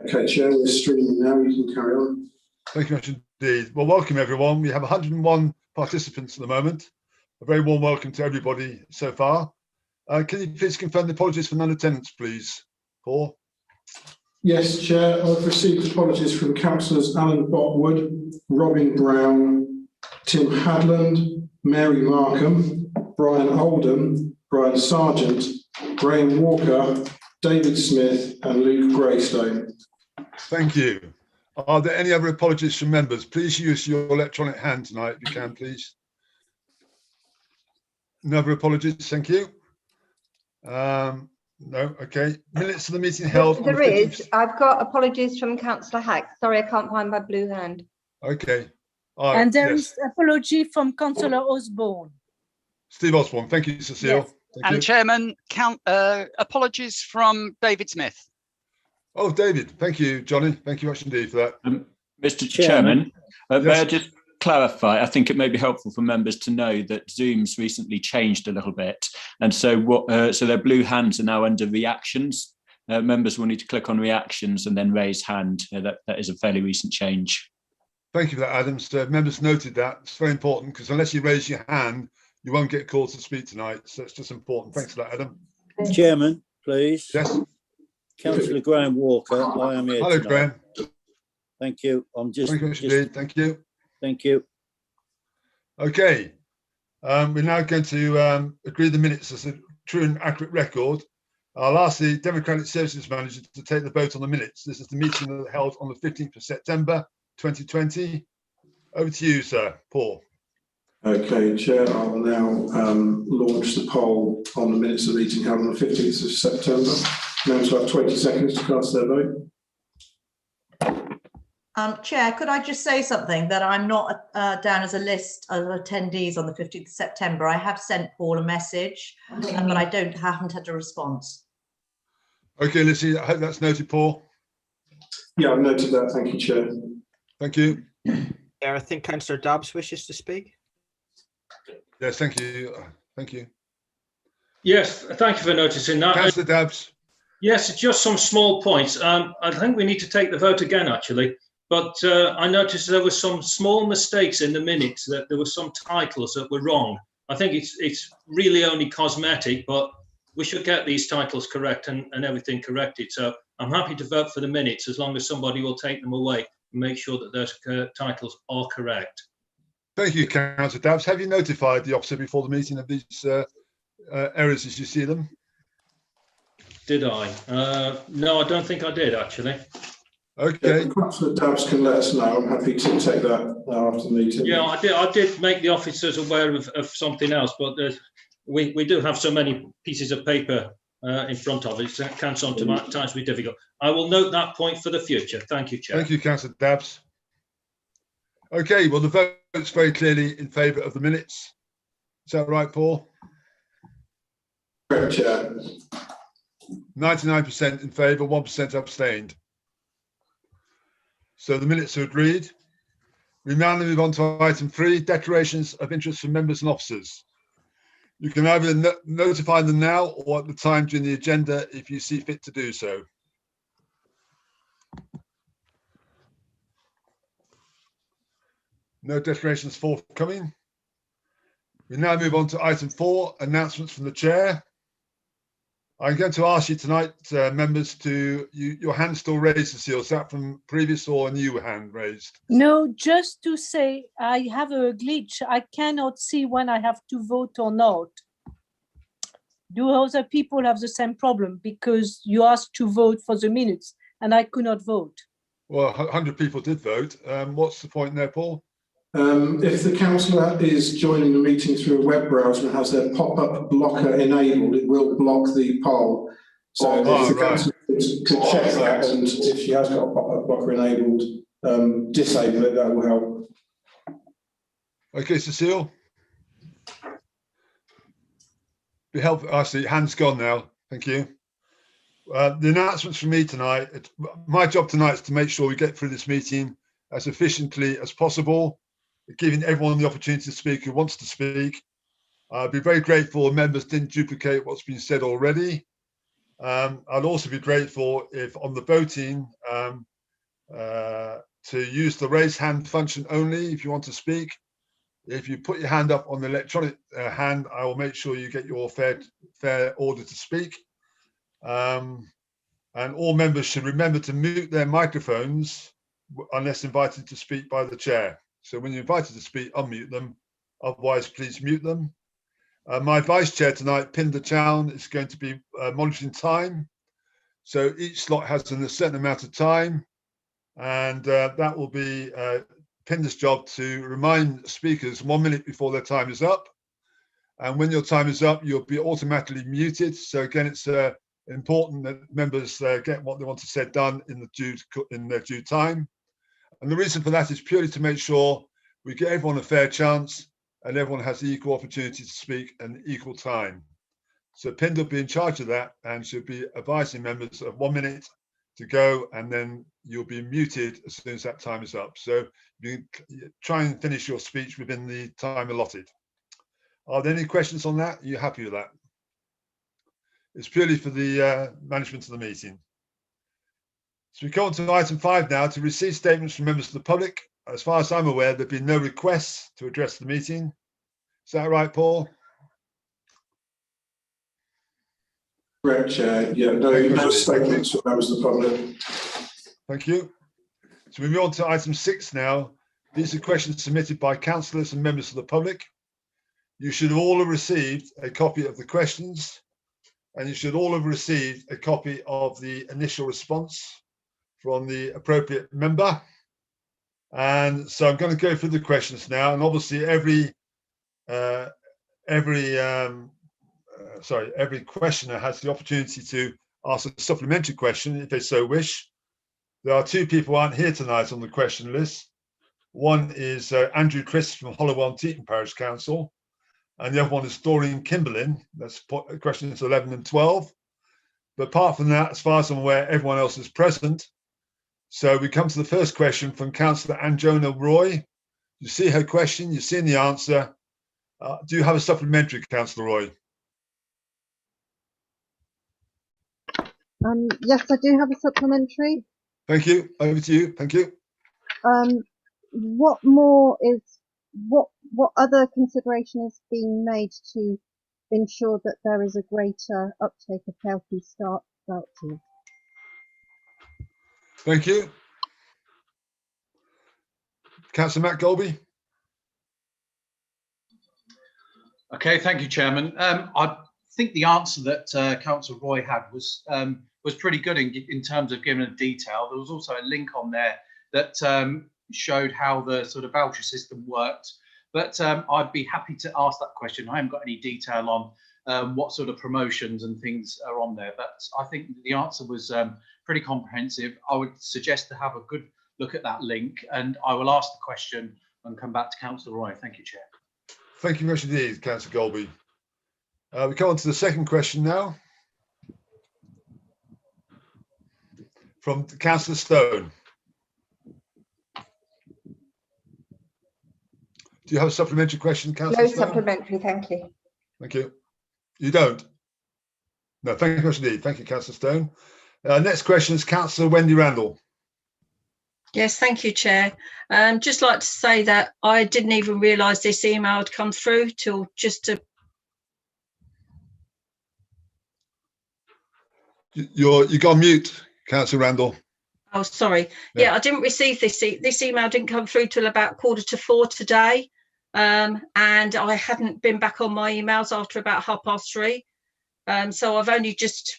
Okay, Chair, we're streaming now. You can carry on. Thank you much indeed. Well, welcome everyone. We have 101 participants at the moment. A very warm welcome to everybody so far. Can you please confirm the apologies for non-attendance, please, Paul? Yes, Chair. I've received apologies from Councillors Alan Botwood, Robin Brown, Tim Hadland, Mary Markham, Brian Oldham, Brian Sargent, Graham Walker, David Smith and Luke Greystone. Thank you. Are there any other apologies from members? Please use your electronic hand tonight if you can, please. No other apologies, thank you. No, okay. Minutes of the meeting held. There is. I've got apologies from Councillor Hack. Sorry, I can't find my blue hand. Okay. All right, and there is apology from Councillor Osborne. Steve Osborne, thank you, Cecile. Yes. Thank you. Chairman, apologies from David Smith. Oh, David, thank you, Johnny. Thank you much indeed for that. Mr. Chairman, yes. May I just clarify? I think it may be helpful for members to know that Zoom's recently changed a little bit, and so so their blue hands are now under reactions. Members will need to click on reactions and then raise hand. That is a fairly recent change. Thank you for that, Adam. So members noted that. It's very important because unless you raise your hand, you won't get called to speak tonight. So it's just important. Thanks for that, Adam. Chairman, please. Yes. Councillor Graham Walker, I am here. Hello, tonight. Graham. Thank you. I'm just. Thank you much indeed. Thank you. Thank you. Okay. We're now going to agree the minutes as a true and accurate record. I'll ask the Democratic Services Manager to take the vote on the minutes. This is the meeting that held on the 15th of September 2020. Over to you, sir. Paul. Okay, Chair, I will now launch the poll on the minutes of the meeting held on the 15th of September. Members will have 20 seconds to cast their vote. Chair, could I just say something that I'm not down as a list of attendees on the 15th of September. I have sent Paul a message, but I haven't had a response. Okay, Lizzie, I hope that's noted, Paul. Yeah, I've noted that. Thank you, Chair. Thank you. Yeah, I think Councillor Dabbs wishes to speak. Yes, thank you. Thank you. Yes, thank you for noticing that. Councillor Dabbs. Yes, it's just some small points. I think we need to take the vote again, actually. But I noticed there were some small mistakes in the minutes, that there were some titles that were wrong. I think it's really only cosmetic, but we should get these titles correct and everything corrected. So I'm happy to vote for the minutes as long as somebody will take them away and make sure that those titles are correct. Thank you, Councillor Dabbs. Have you notified the officer before the meeting of these errors as you see them? Did I? No, I don't think I did, actually. Okay. Yeah, Councillor Dabbs can let us know. I'm happy to take that after the meeting. Yeah, I did make the officers aware of something else, but we do have so many pieces of paper in front of us. It can sometimes be difficult. I will note that point for the future. Thank you, Chair. Thank you, Councillor Dabbs. Okay, well, the vote's very clearly in favour of the minutes. Is that right, Paul? Correct, Chair. 99% in favour, 1% abstained. So the minutes are agreed. We now move on to item 3, declarations of interest from members and officers. You can either notify them now or at the time during the agenda if you see fit to do so. No declarations forthcoming. We now move on to item 4, announcements from the chair. I'm going to ask you tonight, members, your hand still raised, Cecile. Is that from previous or a new hand raised? No, just to say I have a glitch. I cannot see when I have to vote or not. Do other people have the same problem? Because you asked to vote for the minutes and I could not vote. Well, 100 people did vote. What's the point there, Paul? If the councillor is joining the meeting through a web browser and has their pop-up blocker enabled, it will block the poll. So if the councillor could check that, and if she has got a pop-up blocker enabled, disable it, that will help. Okay, Cecile. Be helpful. I see, hand's gone now. Thank you. The announcements from me tonight, my job tonight is to make sure we get through this meeting as efficiently as possible, giving everyone the opportunity to speak who wants to speak. I'd be very grateful if members didn't duplicate what's been said already. I'd also be grateful if on the voting to use the raise hand function only if you want to speak. If you put your hand up on the electronic hand, I will make sure you get your fair order to speak. And all members should remember to mute their microphones unless invited to speak by the chair. So when you're invited to speak, unmute them. Otherwise, please mute them. My vice chair tonight, Pinder Chown, is going to be monitoring time. So each slot has a certain amount of time, and that will be Pinder's job to remind speakers 1 minute before their time is up. And when your time is up, you'll be automatically muted. So again, it's important that members get what they want to say done in their due time. And the reason for that is purely to make sure we give everyone a fair chance and everyone has the equal opportunity to speak and equal time. So Pinder will be in charge of that and should be advising members of 1 minute to go, and then you'll be muted as soon as that time is up. So you can try and finish your speech within the time allotted. Are there any questions on that? Are you happy with that? It's purely for the management of the meeting. So we go on to item 5 now, to receive statements from members of the public. As far as I'm aware, there have been no requests to address the meeting. Is that right, Paul? Correct, Chair. Yeah, no statements from members of the public. Thank you. So we move on to item 6 now. These are questions submitted by councillors and members of the public. You should all have received a copy of the questions, and you should all have received a copy of the initial response from the appropriate member. And so I'm going to go through the questions now, and obviously every questioner has the opportunity to ask a supplementary question if they so wish. There are 2 people who aren't here tonight on the question list. One is Andrew Chris from Hollowell and Teton Parish Council, and the other one is Doreen Kimberlin. That's questions 11 and 12. But apart from that, as far as I'm aware, everyone else is present. So we come to the first question from Councillor Anjona Roy. You see her question, you've seen the answer. Do you have a supplementary, Councillor Roy? Yes, I do have a supplementary. Thank you. Over to you. Thank you. What other consideration is being made to ensure that there is a greater uptake of healthy start vouchers? Thank you. Councillor Matt Golby. Okay, thank you, Chairman. I think the answer that Councillor Roy had was pretty good in terms of giving a detail. There was also a link on there that showed how the sort of voucher system worked. But I'd be happy to ask that question. I haven't got any detail on what sort of promotions and things are on there, but I think the answer was pretty comprehensive. I would suggest to have a good look at that link, and I will ask the question and come back to Councillor Roy. Thank you, Chair. Thank you very much indeed, Councillor Golby. We come on to the second question now. From Councillor Stone. Do you have a supplementary question, Councillor No Stone? supplementary, thank you. Thank you. You don't? No, thank you very much indeed. Thank you, Councillor Stone. Next question is Councillor Wendy Randall. Yes, thank you, Chair. Just like to say that I didn't even realise this email had come through till just to. You got on mute, Councillor Randall. Oh, sorry. Yeah, I didn't receive this. This email didn't come through till about 3:15 today, and I hadn't been back on my emails after about 3:30. So I've only just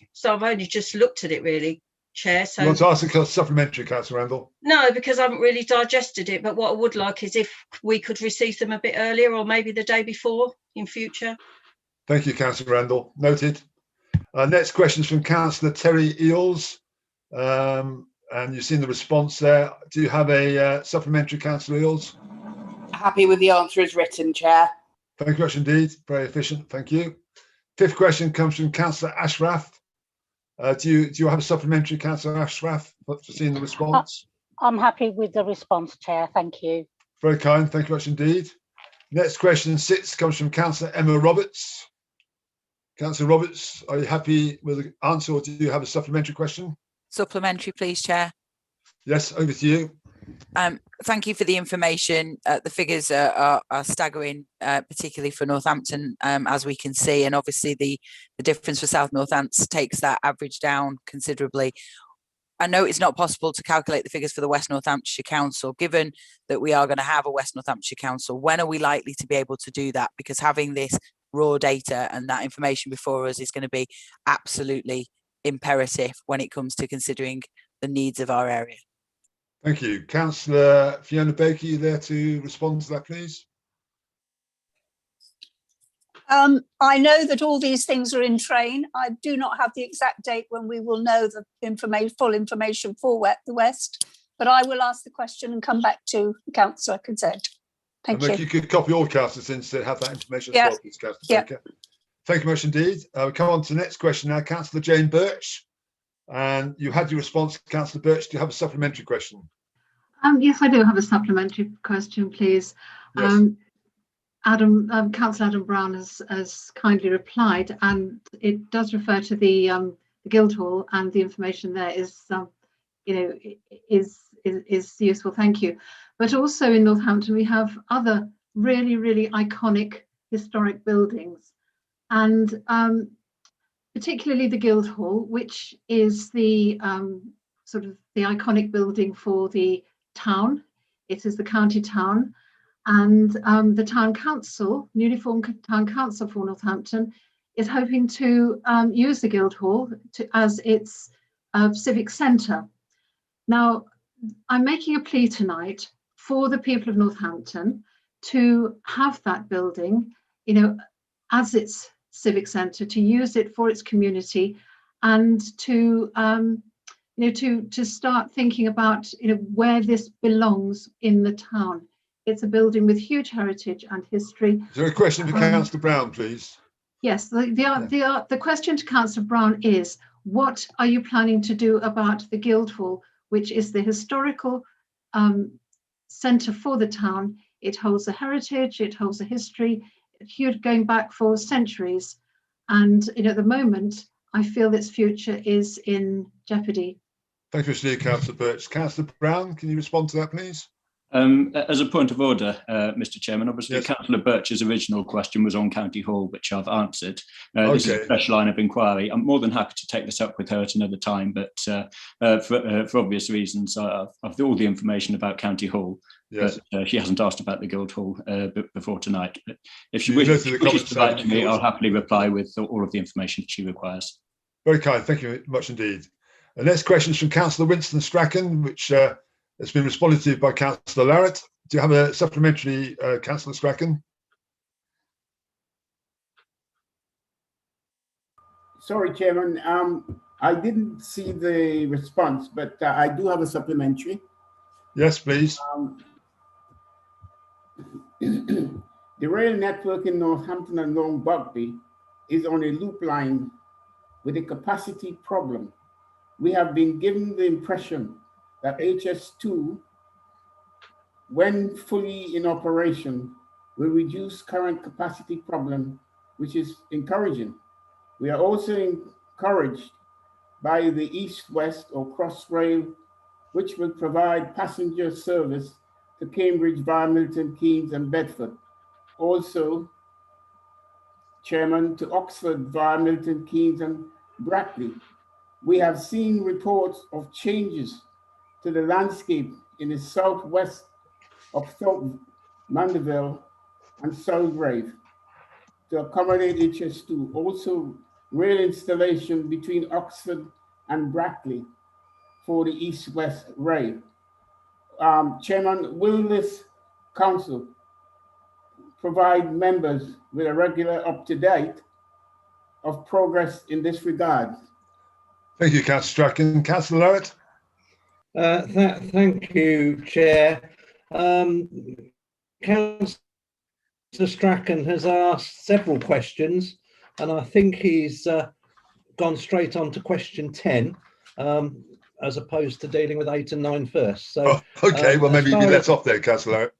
looked at it, really, Chair. So you want to ask a supplementary, Councillor Randall? No, because I haven't really digested it. But what I would like is if we could receive them a bit earlier, or maybe the day before in future. Thank you, Councillor Randall. Noted. Next question is from Councillor Terry Eels. And you've seen the response there. Do you have a supplementary, Councillor Eels? Happy with the answer as written, Chair. Thank you very much indeed. Very efficient. Thank you. Fifth question comes from Councillor Ashraf. Do you have a supplementary, Councillor Ashraf, for seeing the response? I'm happy with the response, Chair. Thank you. Very kind. Thank you very much indeed. Next question 6 comes from Councillor Emma Roberts. Councillor Roberts, are you happy with the answer, or do you have a supplementary question? Supplementary, please, Chair. Yes, over to you. Thank you for the information. The figures are staggering, particularly for Northampton, as we can see, and obviously the difference for South Northants takes that average down considerably. I know it's not possible to calculate the figures for the West Northamptonshire Council. Given that we are going to have a West Northamptonshire Council, when are we likely to be able to do that? Because having this raw data and that information before us is going to be absolutely imperative when it comes to considering the needs of our area. Thank you. Councillor Fiona Baker, you there to respond to that, please? I know that all these things are in train. I do not have the exact date when we will know the full information for the West, but I will ask the question and come back to Councillor Consent. Thank you. You could copy all councillors in to have that information as well, please, Councillor Baker. Thank you much indeed. We come on to the next question now. Councillor Jane Birch, and you had your response. Councillor Birch, do you have a supplementary question? Yes, I do have a supplementary question, please. Yes. Councillor Adam Brown has kindly replied, and it does refer to the Guildhall, and the information there is, is useful. Thank you. But also in Northampton, we have other really, really iconic historic buildings, and particularly the Guildhall, which is the sort of the iconic building for the town. It is the county town. And the town council, newly formed town council for Northampton, is hoping to use the Guildhall as its civic centre. Now, I'm making a plea tonight for the people of Northampton to have that building, as its civic centre, to use it for its community, and to start thinking about where this belongs in the town. It's a building with huge heritage and history. Is there a question for Councillor Brown, please? Yes, the question to Councillor Brown is, what are you planning to do about the Guildhall, which is the historical centre for the town? It holds a heritage, it holds a history, huge, going back for centuries. And at the moment, I feel its future is in jeopardy. Thank you, Mr. Councillor Birch. Councillor Brown, can you respond to that, please? As a point of order, Mr. Chairman, obviously, yes. Councillor Birch's original question was on County Hall, which I've answered. This is a special line of inquiry. I'm more than happy to take this up with her at another time, but for obvious reasons, I've all the information about County Hall. Yes. But she hasn't asked about the Guildhall before tonight. But if she wishes to write to me, I'll happily reply with all of the information that she requires. Very kind. Thank you much indeed. The next question is from Councillor Winston Strachan, which has been responded to by Councillor Larratt. Do you have a supplementary, Councillor Strachan? Sorry, Chairman. I didn't see the response, but I do have a supplementary. Yes, please. The rail network in Northampton and Long Buckby is on a loop line with a capacity problem. We have been given the impression that HS2, when fully in operation, will reduce current capacity problem, which is encouraging. We are also encouraged by the east-west or cross-rail, which will provide passenger service to Cambridge via Milton Keynes and Bedford. Also, Chairman, to Oxford via Milton Keynes and Brackley. We have seen reports of changes to the landscape in the southwest of Thorpe, Mandeville, and Southgrave to accommodate HS2. Also, rail installation between Oxford and Brackley for the east-west rail. Chairman, will this council provide members with a regular up-to-date of progress in this regard? Thank you, Councillor Strachan. Councillor Larratt? Thank you, Chair. Councillor Strachan has asked several questions, and I think he's gone straight on to question 10, as opposed to dealing with 8 and 9 first. So, okay, well, maybe you let off there, Councillor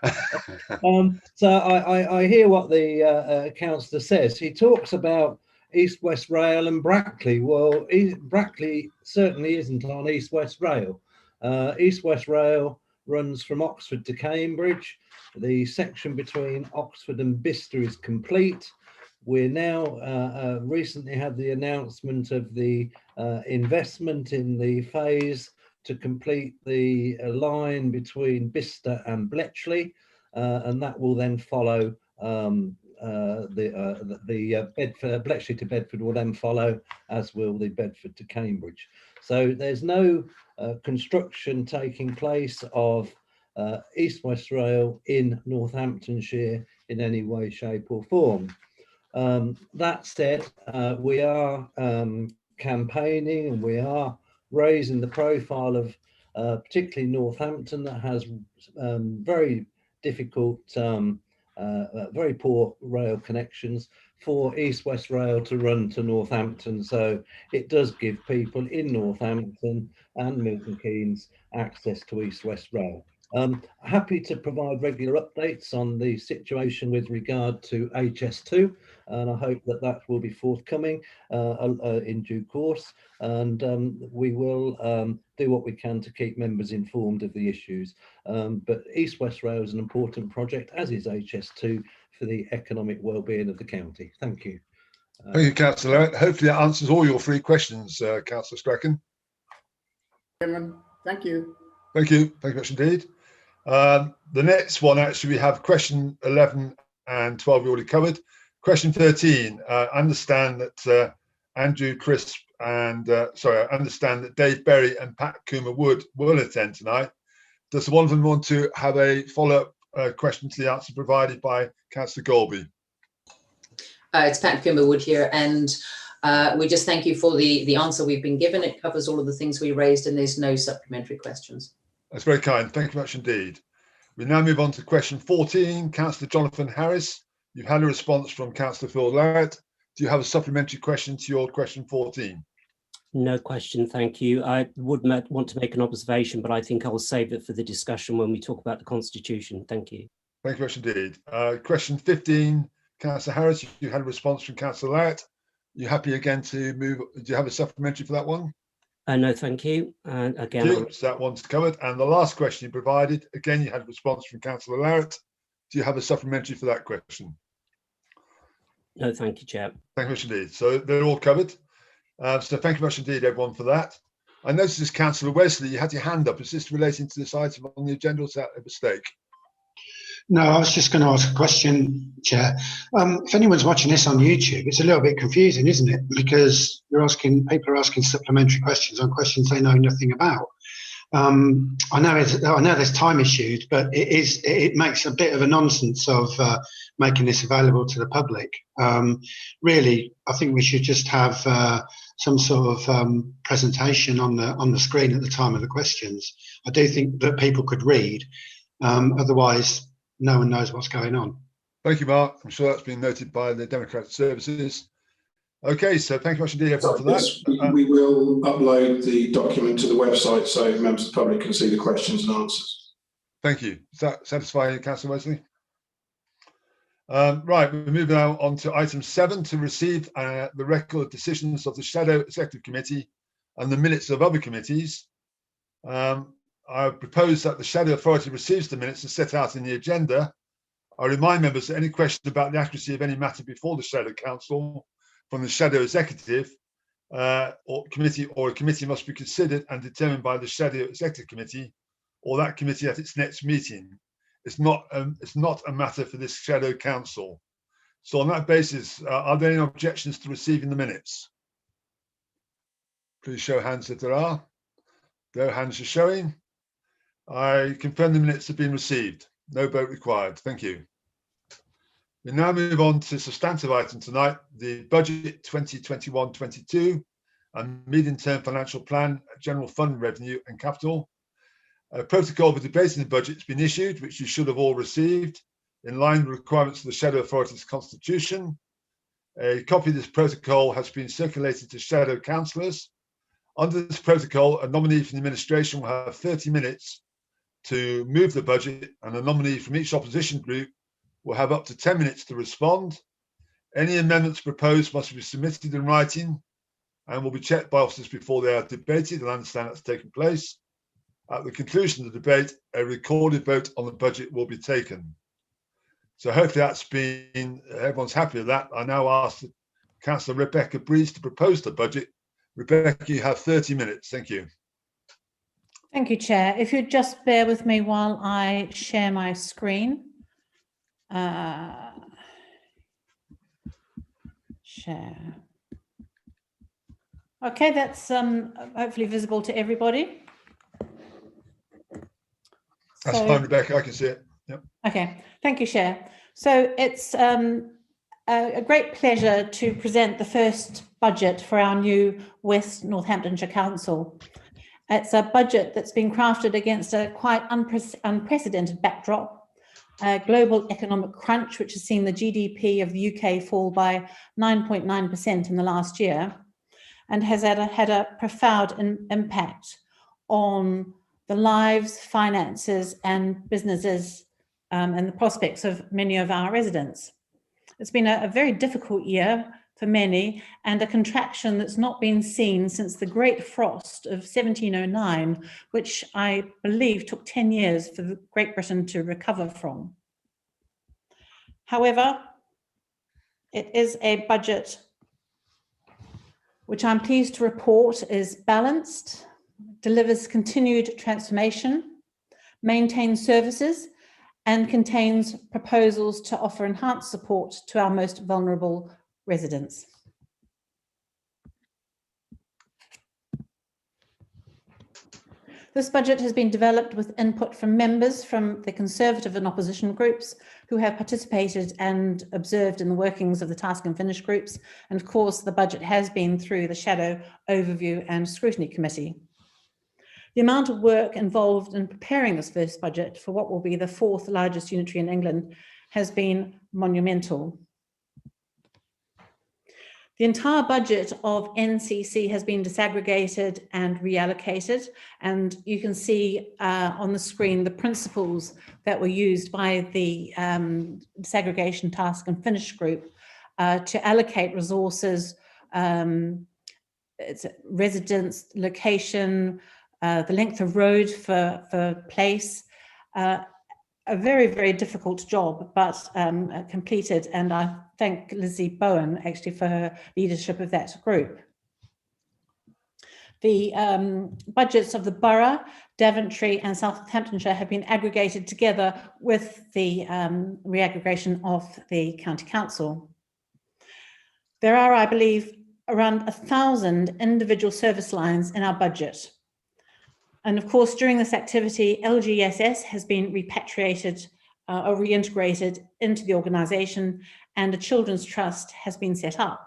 Larratt. So I hear what the councillor says. He talks about East West Rail and Brackley. Well, Brackley certainly isn't on East West Rail. East West Rail runs from Oxford to Cambridge. The section between Oxford and Bicester is complete. We're now recently had the announcement of the investment in the phase to complete the line between Bicester and Bletchley, and that will then follow Bedford, Bletchley to Bedford will then follow, as will the Bedford to Cambridge. So there's no construction taking place of East West Rail in Northamptonshire in any way, shape or form. That said, we are campaigning and we are raising the profile of particularly Northampton, that has very difficult, very poor rail connections, for East West Rail to run to Northampton. So it does give people in Northampton and Milton Keynes access to East West Rail. Happy to provide regular updates on the situation with regard to HS2, and I hope that that will be forthcoming in due course, and we will do what we can to keep members informed of the issues. But East West Rail is an important project, as is HS2, for the economic well-being of the county. Thank you. Thank you, Councillor. Hopefully that answers all your 3 questions, Councillor Strachan. Thank you. Thank you. Thank you much indeed. The next one, actually, we have question 11 and 12 we already covered. Question 13, I understand that Andrew Crisp and, I understand that Dave Berry and Pat Coomer-Wood will attend tonight. Does one of them want to have a follow-up question to the answer provided by Councillor Golby? It's Pat Coomer-Wood here, and we just thank you for the answer we've been given. It covers all of the things we raised, and there's no supplementary questions. That's very kind. Thank you much indeed. We now move on to question 14. Councillor Jonathan Harris, you've had a response from Councillor Phil Larratt. Do you have a supplementary question to your question 14? No question, thank you. I would want to make an observation, but I think I'll save it for the discussion when we talk about the Constitution. Thank you. Thank you much indeed. Question 15, Councillor Harris, you had a response from Councillor Larratt. Are you happy again to move? Do you have a supplementary for that one? No, thank you. And again, so that one's covered. And the last question you provided, again, you had a response from Councillor Larratt. Do you have a supplementary for that question? No, thank you, Chair. Thank you much indeed. So they're all covered. So thank you much indeed, everyone, for that. I noticed this, Councillor Wesley, you had your hand up. Is this relating to this item on the agenda, or is that a mistake? No, I was just going to ask a question, Chair. If anyone's watching this on YouTube, it's a little bit confusing, isn't it? Because people are asking supplementary questions on questions they know nothing about. I know there's time issues, but it makes a bit of a nonsense of making this available to the public. Really, I think we should just have some sort of presentation on the screen at the time of the questions. I do think that people could read, otherwise no one knows what's going on. Thank you, Mark. I'm sure that's been noted by the Democratic Services. Okay, so thank you much indeed, everyone, for that. We will upload the document to the website so members of the public can see the questions and answers. Thank you. Does that satisfy you, Councillor Wesley? Right, we move now on to item 7, to receive the record decisions of the Shadow Executive Committee and the minutes of other committees. I propose that the Shadow Authority receives the minutes as set out in the agenda. I remind members that any question about the accuracy of any matter before the Shadow Council from the Shadow Executive or a committee must be considered and determined by the Shadow Executive Committee or that committee at its next meeting. It's not a matter for this Shadow Council. So on that basis, are there any objections to receiving the minutes? Please show hands if there are. No hands are showing. I confirm the minutes have been received. No vote required. Thank you. We now move on to substantive item tonight, the budget 2021-22 and medium-term financial plan, general fund revenue and capital. A protocol for debating the budget has been issued, which you should have all received, in line with the requirements of the Shadow Authority's constitution. A copy of this protocol has been circulated to Shadow Councillors. Under this protocol, a nominee from the administration will have 30 minutes to move the budget, and a nominee from each opposition group will have up to 10 minutes to respond. Any amendments proposed must be submitted in writing and will be checked by officers before they are debated, and I understand that's taken place. At the conclusion of the debate, a recorded vote on the budget will be taken. So hopefully everyone's happy with that. I now ask Councillor Rebecca Breeze to propose the budget. Rebecca, you have 30 minutes. Thank you. Thank you, Chair. If you'd just bear with me while I share my screen. Share. Okay, that's hopefully visible to everybody. That's fine, Rebecca, I can see it. Yep. Okay, thank you, Chair. So it's a great pleasure to present the first budget for our new West Northamptonshire Council. It's a budget that's been crafted against a quite unprecedented backdrop, a global economic crunch, which has seen the GDP of the UK fall by 9.9% in the last year, and has had a profound impact on the lives, finances, and businesses and the prospects of many of our residents. It's been a very difficult year for many, and a contraction that's not been seen since the Great Frost of 1709, which I believe took 10 years for Great Britain to recover from. However, it is a budget which I'm pleased to report is balanced, delivers continued transformation, maintains services, and contains proposals to offer enhanced support to our most vulnerable residents. This budget has been developed with input from members from the Conservative and opposition groups who have participated and observed in the workings of the Task and Finish groups. And of course, the budget has been through the Shadow Overview and Scrutiny Committee. The amount of work involved in preparing this first budget for what will be the fourth largest unitary in England has been monumental. The entire budget of NCC has been disaggregated and reallocated, and you can see on the screen the principles that were used by the Disaggregation Task and Finish group to allocate resources, residence, location, the length of road for place. A very, very difficult job, but completed, and I thank Lizzie Bowen actually for her leadership of that group. The budgets of the borough, Daventry and Southamptonshire have been aggregated together with the reaggregation of the County Council. There are, I believe, around 1,000 individual service lines in our budget. And of course, during this activity, LGSS has been repatriated or reintegrated into the organisation, and a Children's Trust has been set up.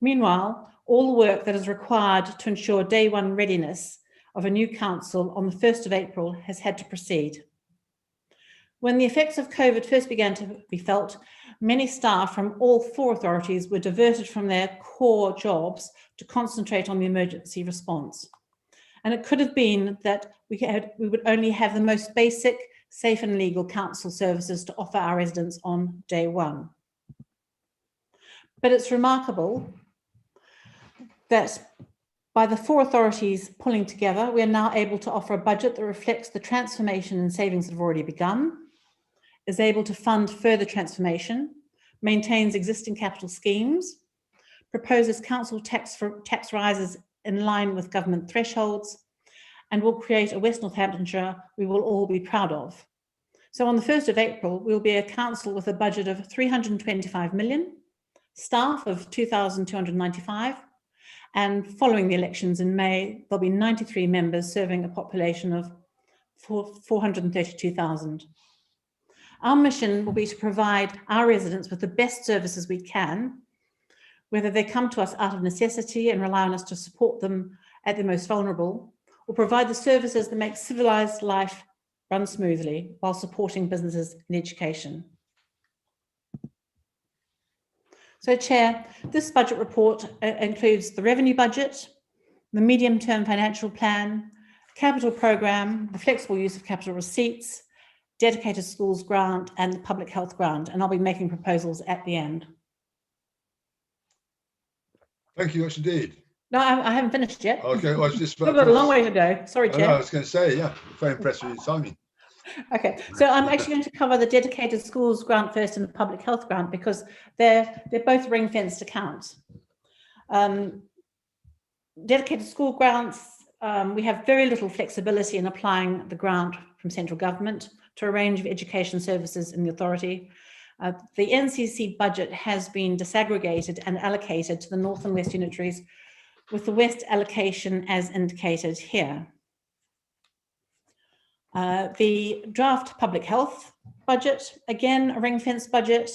Meanwhile, all the work that is required to ensure day one readiness of a new council on the 1st of April has had to proceed. When the effects of COVID first began to be felt, many staff from all 4 authorities were diverted from their core jobs to concentrate on the emergency response. And it could have been that we would only have the most basic, safe and legal council services to offer our residents on day one. But it's remarkable that by the 4 authorities pulling together, we are now able to offer a budget that reflects the transformation and savings that have already begun, is able to fund further transformation, maintains existing capital schemes, proposes council tax rises in line with government thresholds, and will create a West Northamptonshire we will all be proud of. So on the 1st of April, we'll be a council with a budget of 325 million, staff of 2,295, and following the elections in May, there'll be 93 members serving a population of 432,000. Our mission will be to provide our residents with the best services we can, whether they come to us out of necessity and rely on us to support them at the most vulnerable, or provide the services that make civilised life run smoothly while supporting businesses and education. So, Chair, this budget report includes the revenue budget, the medium-term financial plan, capital programme, the flexible use of capital receipts, dedicated schools grant, and the public health grant, and I'll be making proposals at the end. Thank you much indeed. No, I haven't finished yet. Okay, well, I was just We've got a long way to go. Sorry, I know, I Chair. was going to say, yeah, very impressed with your timing. Okay, so I'm actually going to cover the dedicated schools grant first and the public health grant because they're both ring-fenced accounts. Dedicated school grants, we have very little flexibility in applying the grant from central government to a range of education services in the authority. The NCC budget has been disaggregated and allocated to the North and West unitaries, with the West allocation as indicated here. The draft public health budget, again, a ring-fenced budget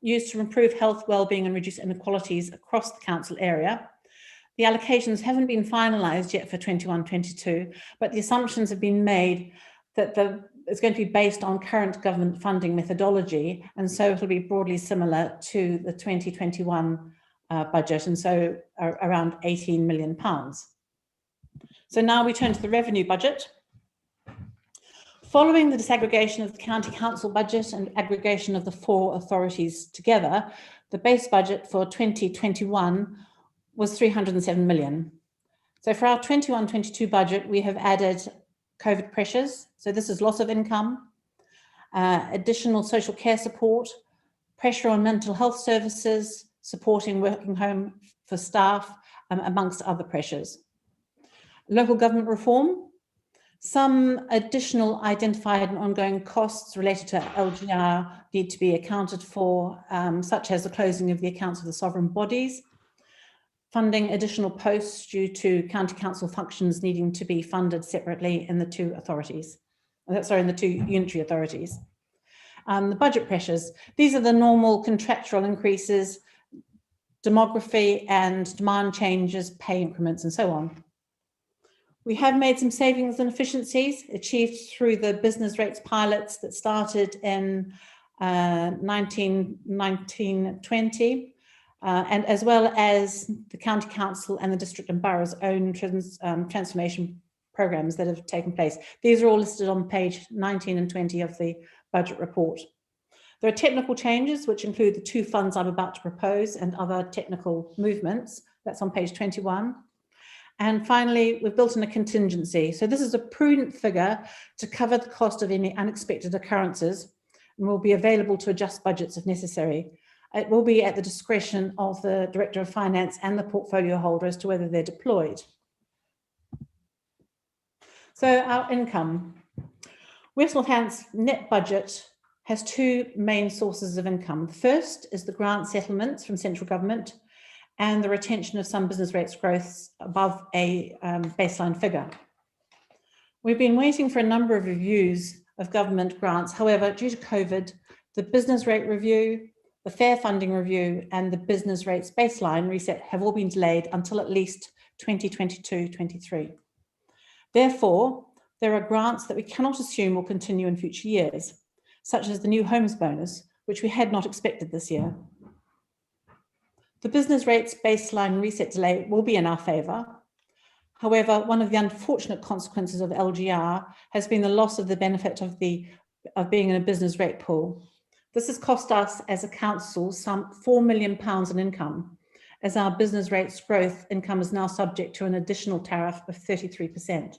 used to improve health, well-being and reduce inequalities across the council area. The allocations haven't been finalised yet for 21-22, but the assumptions have been made that it's going to be based on current government funding methodology, and so it'll be broadly similar to the 2021 budget, and so around £18 million. So now we turn to the revenue budget. Following the disaggregation of the county council budget and aggregation of the 4 authorities together, the base budget for 2021 was 307 million. So for our 21-22 budget, we have added COVID pressures. So this is loss of income, additional social care support, pressure on mental health services, supporting working home for staff, amongst other pressures. Local government reform, some additional identified and ongoing costs related to LGR need to be accounted for, such as the closing of the accounts of the sovereign bodies, funding additional posts due to county council functions needing to be funded separately in the 2 authorities. Sorry, in the 2 unitary authorities. The budget pressures, these are the normal contractual increases, demography and demand changes, pay increments and so on. We have made some savings and efficiencies achieved through the business rates pilots that started in 1920, and as well as the County Council and the District and Borough's own transformation programs that have taken place. These are all listed on page 19 and 20 of the budget report. There are technical changes, which include the 2 funds I'm about to propose and other technical movements. That's on page 21. And finally, we've built in a contingency. So this is a prudent figure to cover the cost of any unexpected occurrences and will be available to adjust budgets if necessary. It will be at the discretion of the Director of Finance and the portfolio holder as to whether they're deployed. So our income. West Northants' net budget has 2 main sources of income. The first is the grant settlements from central government and the retention of some business rates growths above a baseline figure. We've been waiting for a number of reviews of government grants. However, due to COVID, the business rate review, the fair funding review and the business rates baseline reset have all been delayed until at least 2022-23. Therefore, there are grants that we cannot assume will continue in future years, such as the new homes bonus, which we had not expected this year. The business rates baseline reset delay will be in our favour. However, one of the unfortunate consequences of LGR has been the loss of the benefit of being in a business rate pool. This has cost us as a council some £4 million in income, as our business rates growth income is now subject to an additional tariff of 33%.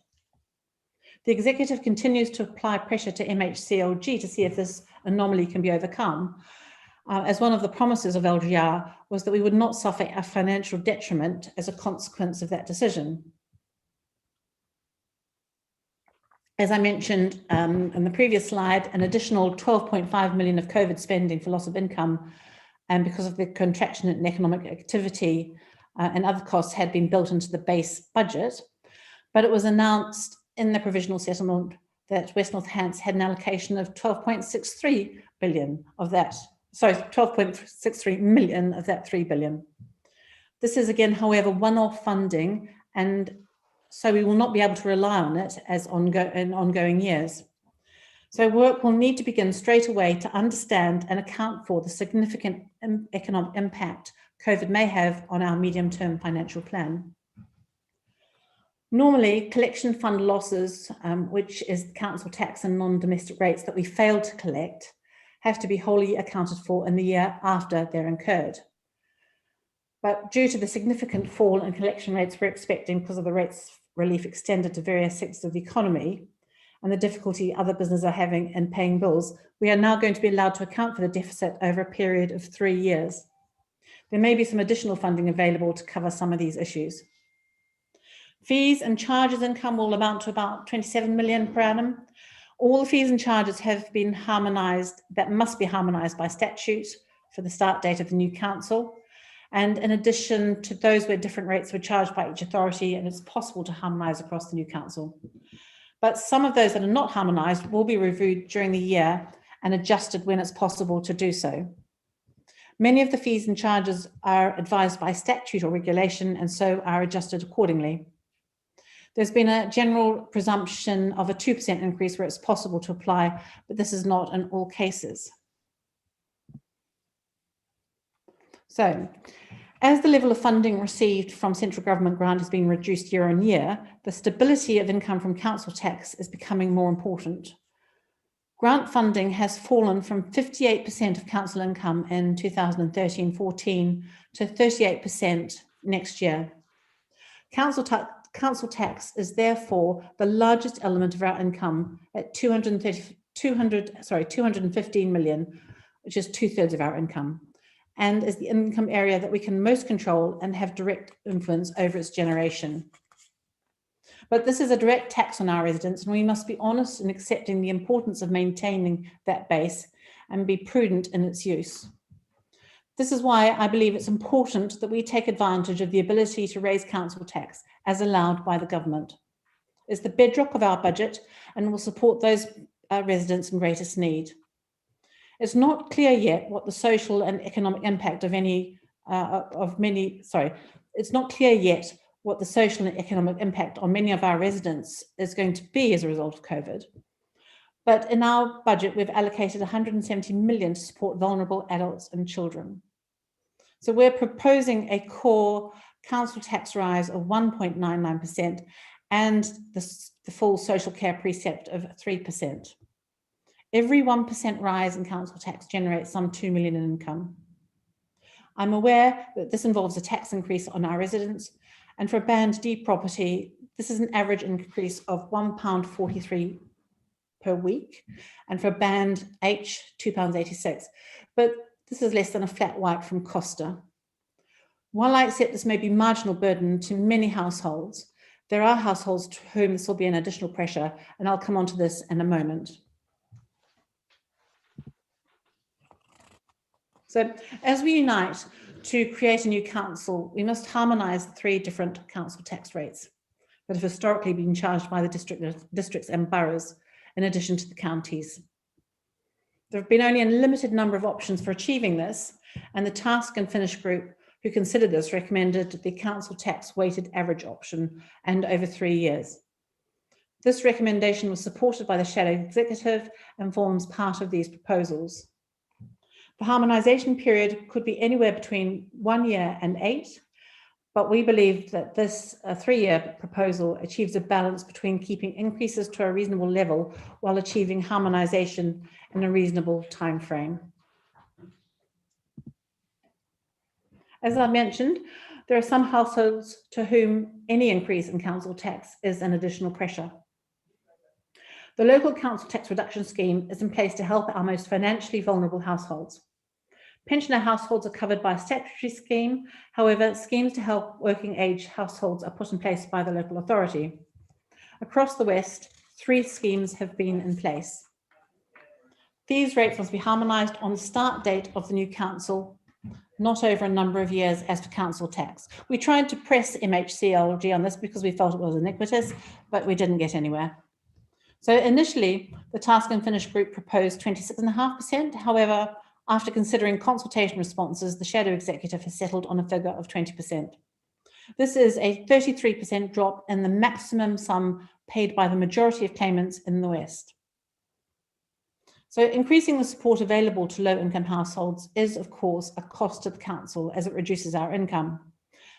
The executive continues to apply pressure to MHCLG to see if this anomaly can be overcome, as one of the promises of LGR was that we would not suffer a financial detriment as a consequence of that decision. As I mentioned in the previous slide, an additional 12.5 million of COVID spending for loss of income and because of the contraction in economic activity and other costs had been built into the base budget, but it was announced in the provisional settlement that West Northants had an allocation of 12.63 billion of that. Sorry, 12.63 million of that 3 billion. This is again, however, one-off funding, and so we will not be able to rely on it as in ongoing years. So work will need to begin straight away to understand and account for the significant economic impact COVID may have on our medium-term financial plan. Normally, collection fund losses, which is council tax and non-domestic rates that we fail to collect, have to be wholly accounted for in the year after they're incurred. But due to the significant fall in collection rates we're expecting because of the rates relief extended to various sectors of the economy and the difficulty other businesses are having in paying bills, we are now going to be allowed to account for the deficit over a period of 3 years. There may be some additional funding available to cover some of these issues. Fees and charges income will amount to about 27 million per annum. All the fees and charges have been harmonised, that must be harmonised by statute for the start date of the new council. And in addition to those where different rates were charged by each authority, and it's possible to harmonise across the new council. But some of those that are not harmonised will be reviewed during the year and adjusted when it's possible to do so. Many of the fees and charges are advised by statute or regulation and so are adjusted accordingly. There's been a general presumption of a 2% increase where it's possible to apply, but this is not in all cases. So, as the level of funding received from central government grant is being reduced year on year, the stability of income from council tax is becoming more important. Grant funding has fallen from 58% of council income in 2013-14 to 38% next year. Council tax is therefore the largest element of our income at 215 million, which is 2/3 of our income, and is the income area that we can most control and have direct influence over its generation. But this is a direct tax on our residents, and we must be honest in accepting the importance of maintaining that base and be prudent in its use. This is why I believe it's important that we take advantage of the ability to raise council tax as allowed by the government. It's the bedrock of our budget and will support those residents in greatest need. It's not clear yet what the social and economic impact of it's not clear yet what the social and economic impact on many of our residents is going to be as a result of COVID. But in our budget, we've allocated 170 million to support vulnerable adults and children. So we're proposing a core council tax rise of 1.99% and the full social care precept of 3%. Every 1% rise in council tax generates some 2 million in income. I'm aware that this involves a tax increase on our residents, and for a Band D property, this is an average increase of £1.43 per week, and for Band H, £2.86. But this is less than a flat white from Costa. While I accept this may be marginal burden to many households, there are households to whom this will be an additional pressure, and I'll come on to this in a moment. So as we unite to create a new council, we must harmonise the 3 different council tax rates that have historically been charged by the districts and boroughs, in addition to the counties. There have been only a limited number of options for achieving this, and the Task and Finish group who considered this recommended the council tax weighted average option and over 3 years. This recommendation was supported by the Shadow Executive and forms part of these proposals. The harmonisation period could be anywhere between 1 year and 8, but we believe that this 3-year proposal achieves a balance between keeping increases to a reasonable level while achieving harmonisation in a reasonable time frame. As I mentioned, there are some households to whom any increase in council tax is an additional pressure. The local council tax reduction scheme is in place to help our most financially vulnerable households. Pensioner households are covered by a statutory scheme. However, schemes to help working age households are put in place by the local authority. Across the West, 3 schemes have been in place. These rates must be harmonised on the start date of the new council, not over a number of years as for council tax. We tried to press MHCLG on this because we felt it was iniquitous, but we didn't get anywhere. So initially, the Task and Finish group proposed 26.5%. However, after considering consultation responses, the Shadow Executive has settled on a figure of 20%. This is a 33% drop in the maximum sum paid by the majority of claimants in the West. So increasing the support available to low-income households is, of course, a cost to the council as it reduces our income.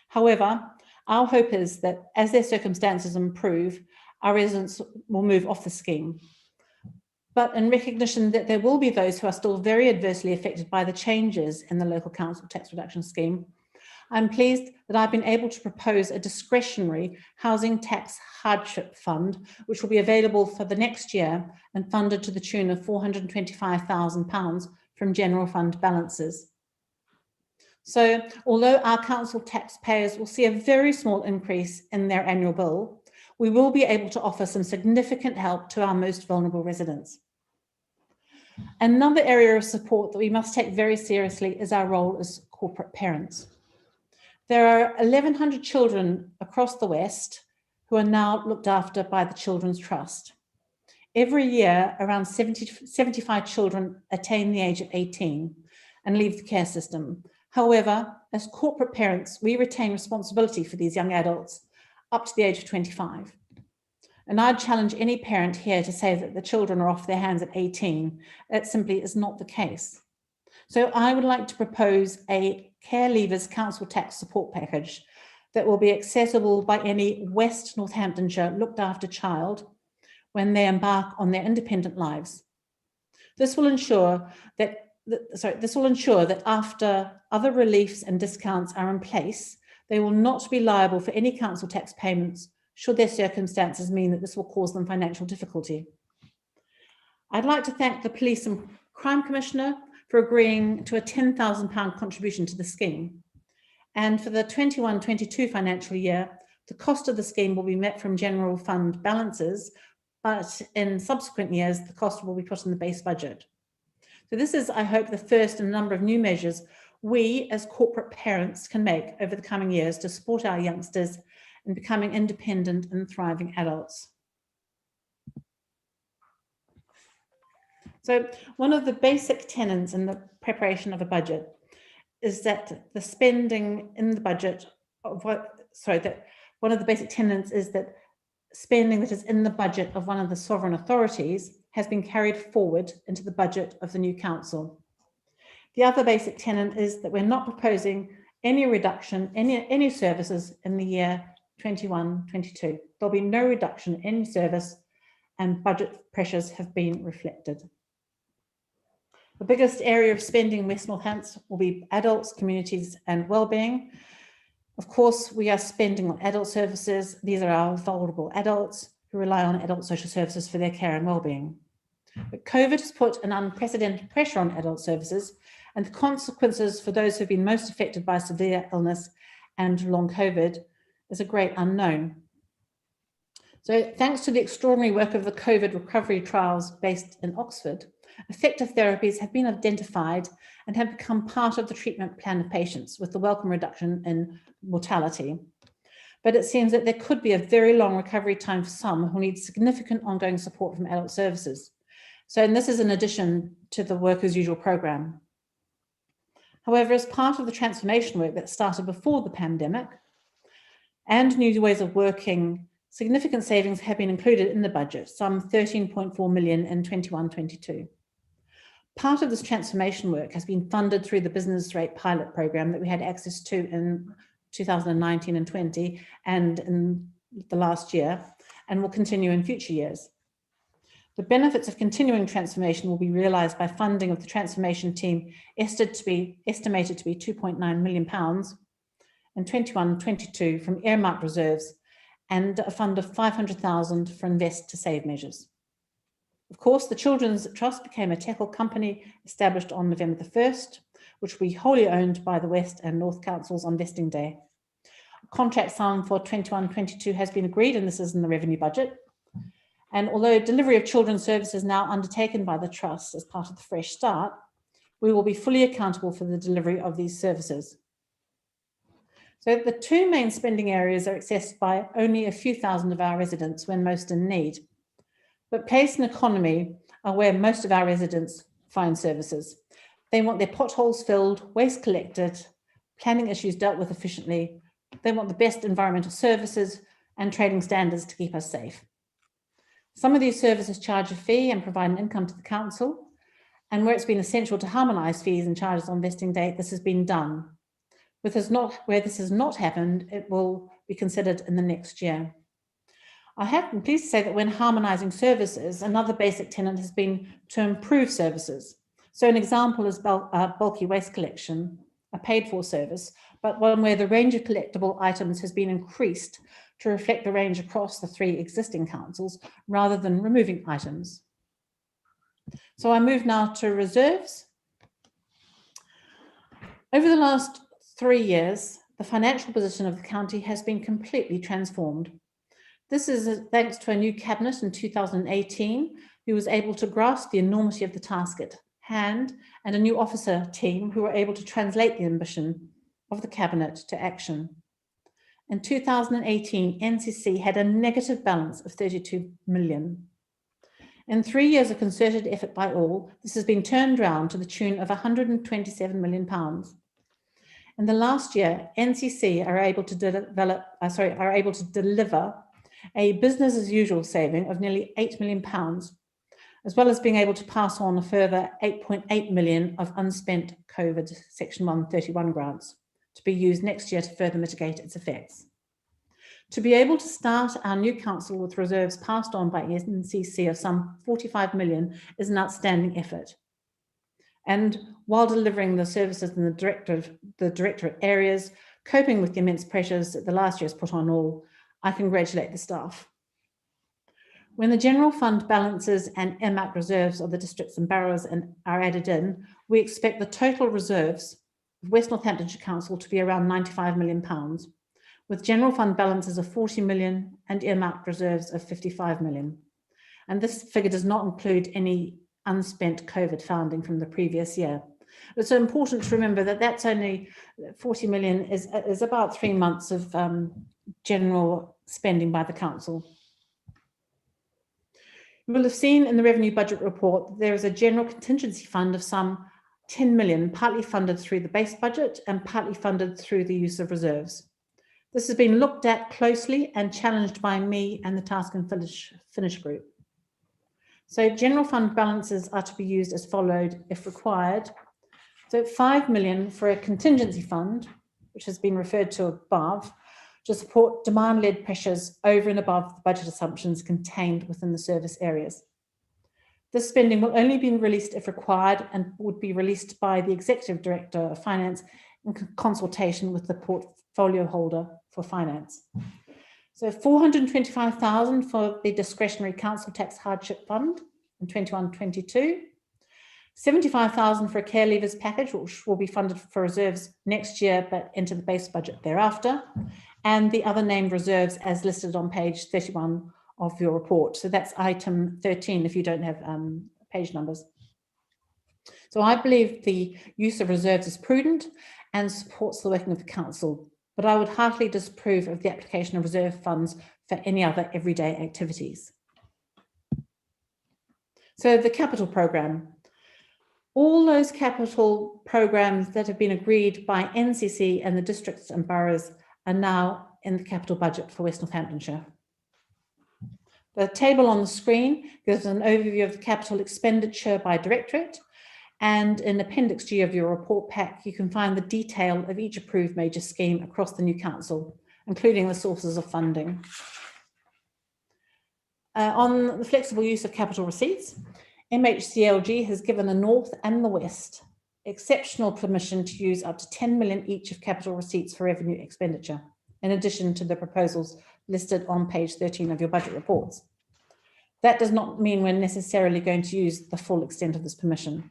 However, our hope is that as their circumstances improve, our residents will move off the scheme. But in recognition that there will be those who are still very adversely affected by the changes in the local council tax reduction scheme, I'm pleased that I've been able to propose a discretionary housing tax hardship fund, which will be available for the next year and funded to the tune of £425,000 from general fund balances. So although our council taxpayers will see a very small increase in their annual bill, we will be able to offer some significant help to our most vulnerable residents. Another area of support that we must take very seriously is our role as corporate parents. There are 1,100 children across the West who are now looked after by the Children's Trust. Every year, around 75 children attain the age of 18 and leave the care system. However, as corporate parents, we retain responsibility for these young adults up to the age of 25. And I'd challenge any parent here to say that the children are off their hands at 18. That simply is not the case. So I would like to propose a Care Leavers Council tax support package that will be accessible by any West Northamptonshire looked after child when they embark on their independent lives. This will ensure that after other reliefs and discounts are in place, they will not be liable for any council tax payments should their circumstances mean that this will cause them financial difficulty. I'd like to thank the Police and Crime Commissioner for agreeing to a £10,000 contribution to the scheme. And for the 21-22 financial year, the cost of the scheme will be met from general fund balances, but in subsequent years, the cost will be put in the base budget. So this is, I hope, the first in a number of new measures we as corporate parents can make over the coming years to support our youngsters in becoming independent and thriving adults. So one of the basic tenets in the preparation of a budget is that the spending in the budget of one of the basic tenets is that spending that is in the budget of one of the sovereign authorities has been carried forward into the budget of the new council. The other basic tenet is that we're not proposing any reduction, any services in the year 21-22. There'll be no reduction in any service, and budget pressures have been reflected. The biggest area of spending in West Northants will be adults, communities and wellbeing. Of course, we are spending on adult services. These are our vulnerable adults who rely on adult social services for their care and wellbeing. But COVID has put an unprecedented pressure on adult services, and the consequences for those who have been most affected by severe illness and long COVID is a great unknown. So thanks to the extraordinary work of the COVID recovery trials based in Oxford, effective therapies have been identified and have become part of the treatment plan of patients with the welcome reduction in mortality. But it seems that there could be a very long recovery time for some who need significant ongoing support from adult services. So, and this is in addition to the work as usual programme. However, as part of the transformation work that started before the pandemic and new ways of working, significant savings have been included in the budget, some 13.4 million in 21-22. Part of this transformation work has been funded through the business rate pilot programme that we had access to in 2019 and 20 and in the last year, and will continue in future years. The benefits of continuing transformation will be realised by funding of the transformation team estimated to be £2.9 million in 21-22 from earmarked reserves and a fund of £500,000 for invest to save measures. Of course, the Children's Trust became a TECL company established on November the 1st, which will be wholly owned by the West and North Councils on vesting day. A contract sum for 21-22 has been agreed, and this is in the revenue budget. And although delivery of children's services is now undertaken by the Trust as part of the Fresh Start, we will be fully accountable for the delivery of these services. So the two main spending areas are accessed by only a few thousand of our residents when most in need. But place and economy are where most of our residents find services. They want their potholes filled, waste collected, planning issues dealt with efficiently. They want the best environmental services and trading standards to keep us safe. Some of these services charge a fee and provide an income to the council. And where it's been essential to harmonise fees and charges on vesting date, this has been done. Where this has not happened, it will be considered in the next year. I have been pleased to say that when harmonising services, another basic tenet has been to improve services. So an example is bulky waste collection. a paid for service, but one where the range of collectible items has been increased to reflect the range across the 3 existing councils rather than removing items. So I move now to reserves. Over the last 3 years, the financial position of the county has been completely transformed. This is thanks to a new cabinet in 2018 who was able to grasp the enormity of the task at hand, and a new officer team who were able to translate the ambition of the cabinet to action. In 2018, NCC had a negative balance of 32 million. In 3 years of concerted effort by all, this has been turned around to the tune of £127 million. In the last year, NCC are able to deliver a business as usual saving of nearly £8 million, as well as being able to pass on a further 8.8 million of unspent COVID Section 131 grants to be used next year to further mitigate its effects. To be able to start our new council with reserves passed on by NCC of some 45 million is an outstanding effort. And while delivering the services in the directorate areas, coping with the immense pressures that the last year has put on all, I congratulate the staff. When the general fund balances and earmarked reserves of the districts and boroughs are added in, we expect the total reserves of West Northamptonshire Council to be around £95 million, with general fund balances of 40 million and earmarked reserves of 55 million. And this figure does not include any unspent COVID funding from the previous year. It's important to remember that that's only 40 million is about 3 months of general spending by the council. You will have seen in the revenue budget report that there is a general contingency fund of some 10 million, partly funded through the base budget and partly funded through the use of reserves. This has been looked at closely and challenged by me and the Task and Finish group. So general fund balances are to be used as followed if required. So 5 million for a contingency fund, which has been referred to above, to support demand-led pressures over and above the budget assumptions contained within the service areas. This spending will only be released if required and would be released by the Executive Director of Finance in consultation with the portfolio holder for finance. So 425,000 for the discretionary council tax hardship fund in 21-22, 75,000 for a care leavers package, which will be funded for reserves next year but enter the base budget thereafter, and the other named reserves as listed on page 31 of your report. So that's item 13 if you don't have page numbers. So I believe the use of reserves is prudent and supports the working of the council, but I would heartily disapprove of the application of reserve funds for any other everyday activities. So the capital programme. All those capital programmes that have been agreed by NCC and the districts and boroughs are now in the capital budget for West Northamptonshire. The table on the screen gives an overview of the capital expenditure by directorate, and in Appendix G of your report pack, you can find the detail of each approved major scheme across the new council, including the sources of funding. On the flexible use of capital receipts, MHCLG has given the North and the West exceptional permission to use up to 10 million each of capital receipts for revenue expenditure, in addition to the proposals listed on page 13 of your budget reports. That does not mean we're necessarily going to use the full extent of this permission,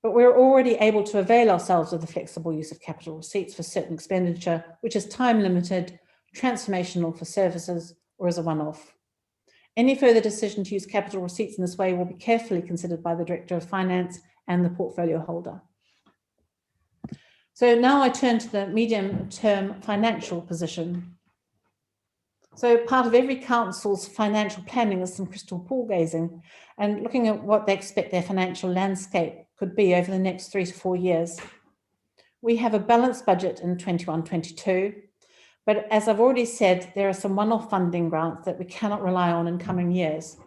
but we're already able to avail ourselves of the flexible use of capital receipts for certain expenditure, which is time limited, transformational for services, or as a one-off. Any further decision to use capital receipts in this way will be carefully considered by the Director of Finance and the portfolio holder. So now I turn to the medium-term financial position. So part of every council's financial planning is some crystal ball gazing and looking at what they expect their financial landscape could be over the next 3 to 4 years. We have a balanced budget in 21-22. But as I've already said, there are some one-off funding grants that we cannot rely on in coming years.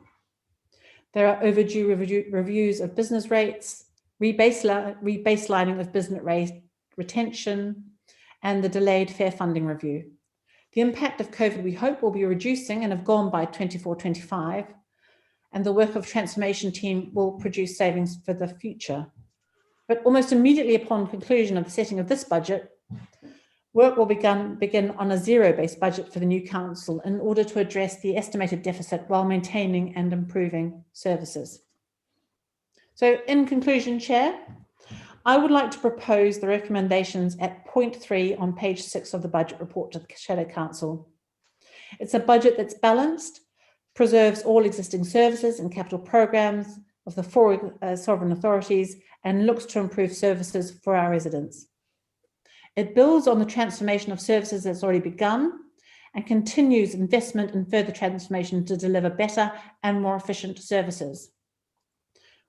There are overdue reviews of business rates, rebaselining of business rate retention, and the delayed fair funding review. The impact of COVID, we hope, will be reducing and have gone by 24-25, and the work of transformation team will produce savings for the future. But almost immediately upon conclusion of the setting of this budget, work will begin on a zero-based budget for the new council in order to address the estimated deficit while maintaining and improving services. So in conclusion, Chair, I would like to propose the recommendations at point 3 on page 6 of the budget report to the Shadow Council. It's a budget that's balanced, preserves all existing services and capital programs of the 4 sovereign authorities, and looks to improve services for our residents. It builds on the transformation of services that's already begun and continues investment in further transformation to deliver better and more efficient services.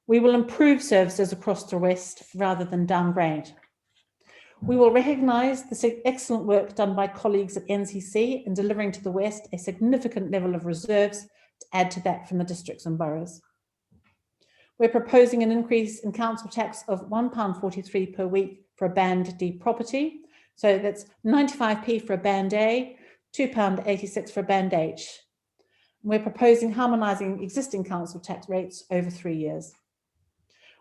We will improve services across the West rather than downgrade. We will recognise the excellent work done by colleagues at NCC in delivering to the West a significant level of reserves to add to that from the districts and boroughs. We're proposing an increase in council tax of £1.43 per week for a Band D property. So that's 95p for a Band A, £2.86 for a Band H. We're proposing harmonising existing council tax rates over 3 years.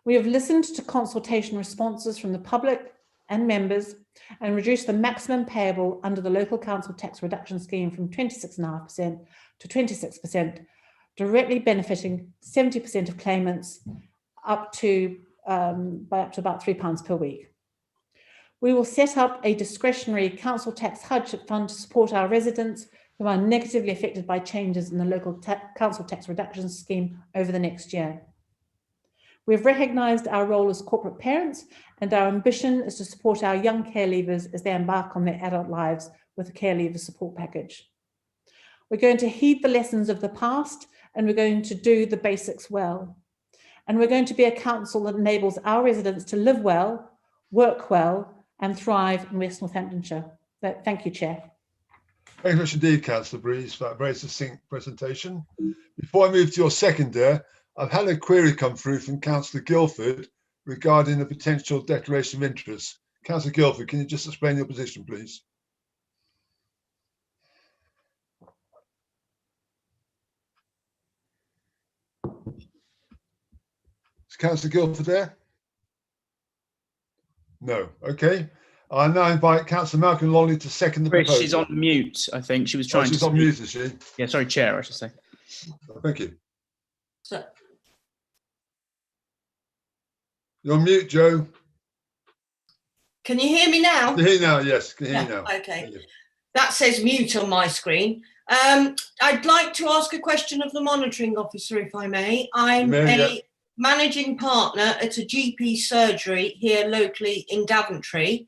We have listened to consultation responses from the public and members and reduced the maximum payable under the local council tax reduction scheme from 26.5% to 26%, directly benefiting 70% of claimants by up to about £3 per week. We will set up a discretionary council tax hardship fund to support our residents who are negatively affected by changes in the local council tax reduction scheme over the next year. We've recognised our role as corporate parents, and our ambition is to support our young care leavers as they embark on their adult lives with a care leaver support package. We're going to heed the lessons of the past, and we're going to do the basics well. And we're going to be a council that enables our residents to live well, work well, and thrive in West Northamptonshire. Thank you, Chair. Thank you very much indeed, Councillor Breeze, for that very succinct presentation. Before I move to your seconder, I've had a query come through from Councillor Guildford regarding a potential declaration of interest. Councillor Guildford, can you just explain your position, please? Is Councillor Guildford there? No. Okay. I now invite Councillor Malcolm Longley to second the proposal. She's on mute, I think. She was trying to she's on mute, is she? Yeah, sorry, Chair, I should say. Thank you. So, You're on mute, Joe. Can you hear me now? Can you hear now? Yes, can hear you now. Okay. That says mute on my screen. I'd like to ask a question of the monitoring officer, if I may. I'm a managing partner at a GP surgery here locally in Daventry,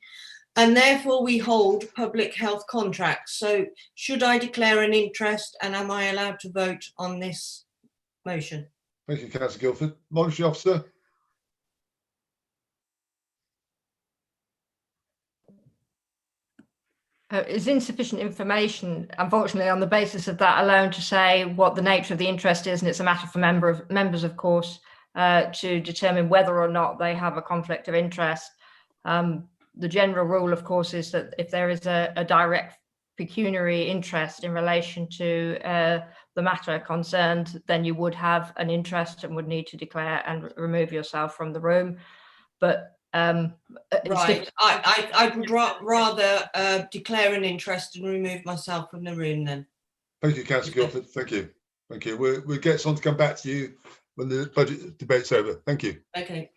and therefore we hold public health contracts. So should I declare an interest, and am I allowed to vote on this motion? Thank you, Councillor Guildford. Monitoring officer. Is insufficient information, unfortunately, on the basis of that alone to say what the nature of the interest is, and it's a matter for members, of course, to determine whether or not they have a conflict of interest. The general rule, of course, is that if there is a direct pecuniary interest in relation to the matter concerned, then you would have an interest and would need to declare and remove yourself from the room. But right, I would rather declare an interest and remove myself from the room then. Thank you, Councillor Guildford. Thank you. Thank you. We'll get someone to come back to you when the budget debate's over. Thank you. Okay.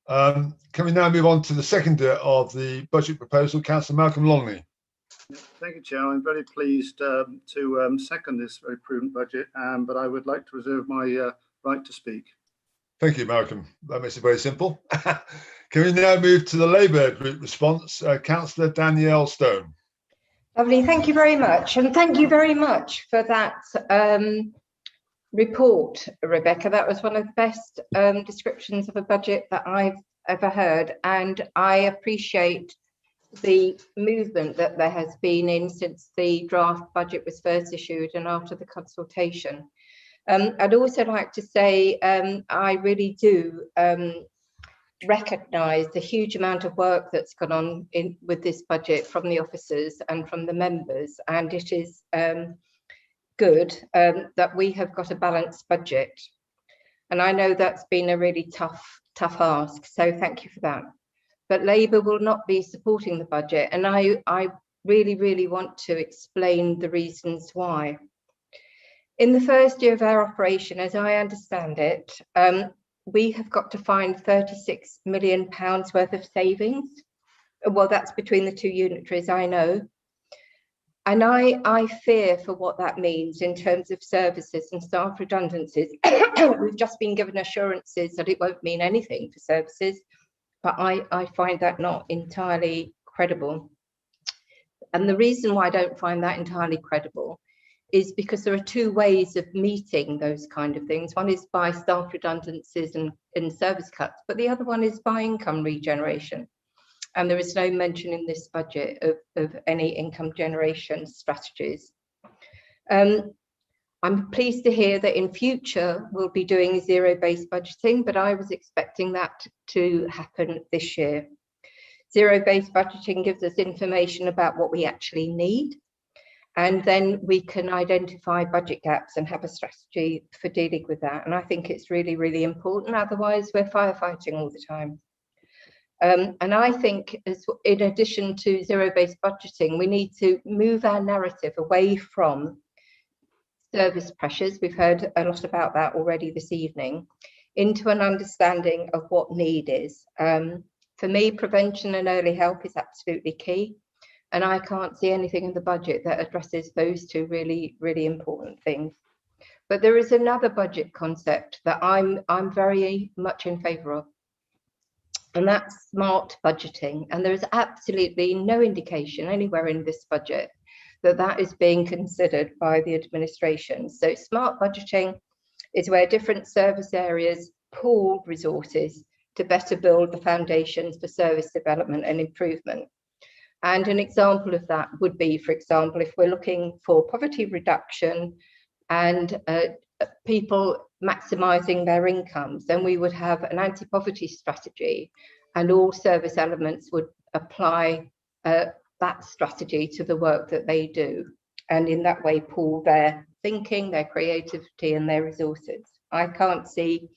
Can we now move on to the seconder of the budget proposal, Councillor Malcolm Longley? Thank you, Chair. I'm very pleased to second this very prudent budget, but I would like to reserve my right to speak. Thank you, Malcolm. That makes it very simple. Can we now move to the Labour group response? Councillor Danielle Stone. Lovely, thank you very much. And thank you very much for that report, Rebecca. That was one of the best descriptions of a budget that I've ever heard. And I appreciate the movement that there has been in since the draft budget was first issued and after the consultation. I'd also like to say I really do recognise the huge amount of work that's gone on with this budget from the officers and from the members, and it is good that we have got a balanced budget. And I know that's been a really tough tough ask. So thank you for that. But Labour will not be supporting the budget, and I really, really want to explain the reasons why. In the first year of our operation, as I understand it, we have got to find £36 million worth of savings. Well, that's between the two unitaries, I know. And I fear for what that means in terms of services and staff redundancies. We've just been given assurances that it won't mean anything for services, but I find that not entirely credible. And the reason why I don't find that entirely credible is because there are two ways of meeting those kind of things. One is by staff redundancies and service cuts, but the other one is by income regeneration. And there is no mention in this budget of any income generation strategies. I'm pleased to hear that in future we'll be doing zero-based budgeting, but I was expecting that to happen this year. Zero-based budgeting gives us information about what we actually need, and then we can identify budget gaps and have a strategy for dealing with that. And I think it's really, really important. Otherwise, we're firefighting all the time. And I think, in addition to zero-based budgeting, we need to move our narrative away from service pressures. We've heard a lot about that already this evening, into an understanding of what need is. For me, prevention and early help is absolutely key. And I can't see anything in the budget that addresses those two really, really important things. But there is another budget concept that I'm very much in favour of, and that's smart budgeting. And there is absolutely no indication anywhere in this budget that that is being considered by the administration. So smart budgeting is where different service areas pool resources to better build the foundations for service development and improvement. And an example of that would be, for example, if we're looking for poverty reduction and people maximising their incomes, then we would have an anti-poverty strategy, and all service elements would apply that strategy to the work that they do, and in that way pool their thinking, their creativity and their resources. I can't see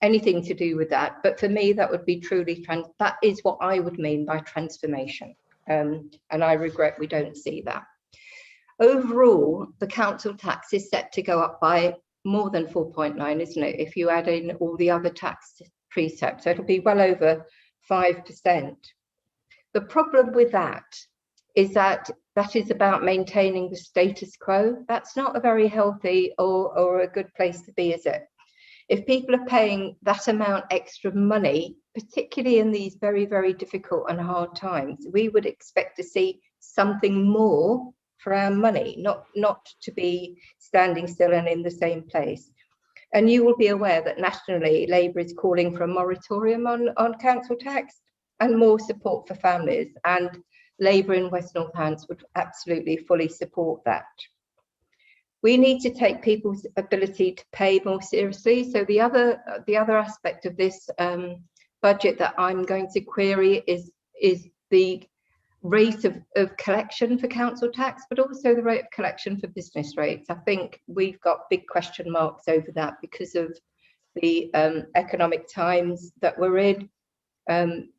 anything to do with that, but for me that would be truly that is what I would mean by transformation, and I regret we don't see that. Overall, the council tax is set to go up by more than 4.9, isn't it, if you add in all the other tax precepts? So it'll be well over 5%. The problem with that is that that is about maintaining the status quo. That's not a very healthy or a good place to be, is it? If people are paying that amount extra money, particularly in these very, very difficult and hard times, we would expect to see something more for our money, not to be standing still and in the same place. And you will be aware that nationally, Labour is calling for a moratorium on council tax and more support for families. And Labour in West Northants would absolutely fully support that. We need to take people's ability to pay more seriously. So the other aspect of this budget that I'm going to query is the rate of collection for council tax, but also the rate of collection for business rates. I think we've got big question marks over that because of the economic times that we're in.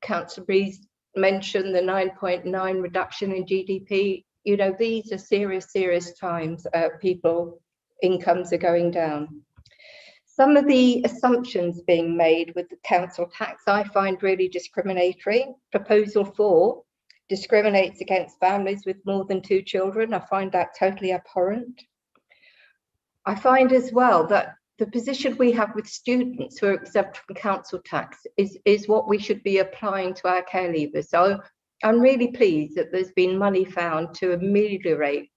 Councillor Breeze mentioned the 9.9 reduction in GDP. You know, these are serious times. People incomes are going down. Some of the assumptions being made with the council tax I find really discriminatory. Proposal 4 discriminates against families with more than 2 children. I find that totally abhorrent. I find as well that the position we have with students who are exempt from council tax is what we should be applying to our care leavers. So I'm really pleased that there's been money found to ameliorate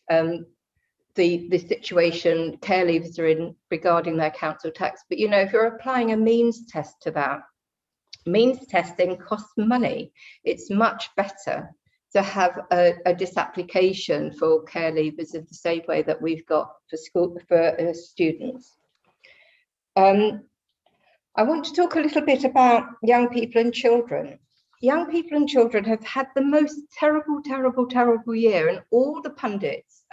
the situation care leavers are in regarding their council tax. But you know, if you're applying a means test to that, means testing costs money. It's much better to have a disapplication for care leavers in the same way that we've got for students. I want to talk a little bit about young people and children. Young people and children have had the most terrible year, and all the pundits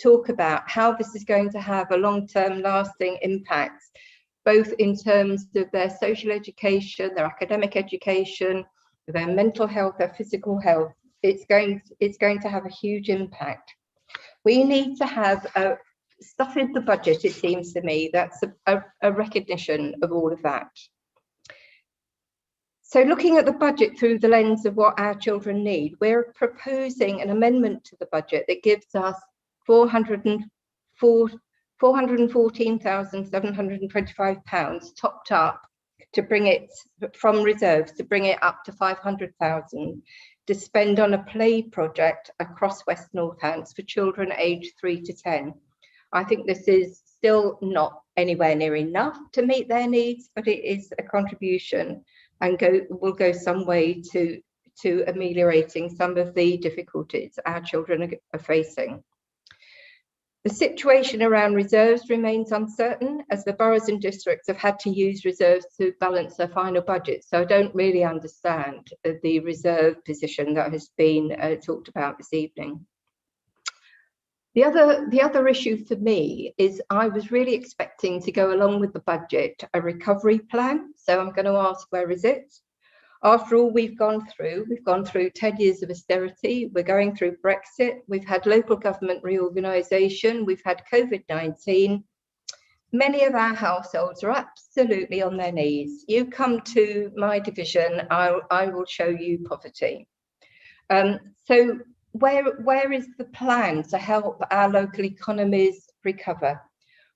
talk about how this is going to have a long-term lasting impact both in terms of their social education, their academic education, their mental health, their physical health. It's going to have a huge impact. We need to have stuff in the budget, it seems to me, that's a recognition of all of that. So looking at the budget through the lens of what our children need, we're proposing an amendment to the budget that gives us £414,725 topped up to bring it from reserves, to bring it up to 500,000 to spend on a play project across West Northants for children aged 3 to 10. I think this is still not anywhere near enough to meet their needs, but it is a contribution and will go some way to ameliorating some of the difficulties our children are facing. The situation around reserves remains uncertain, as the boroughs and districts have had to use reserves to balance their final budget. So I don't really understand the reserve position that has been talked about this evening. The other issue for me is I was really expecting to go along with the budget a recovery plan. So I'm going to ask, where is it? After all we've gone through 10 years of austerity, we're going through Brexit, we've had local government reorganisation, we've had COVID-19. Many of our households are absolutely on their knees. You come to my division, I will show you poverty. So where is the plan to help our local economies recover?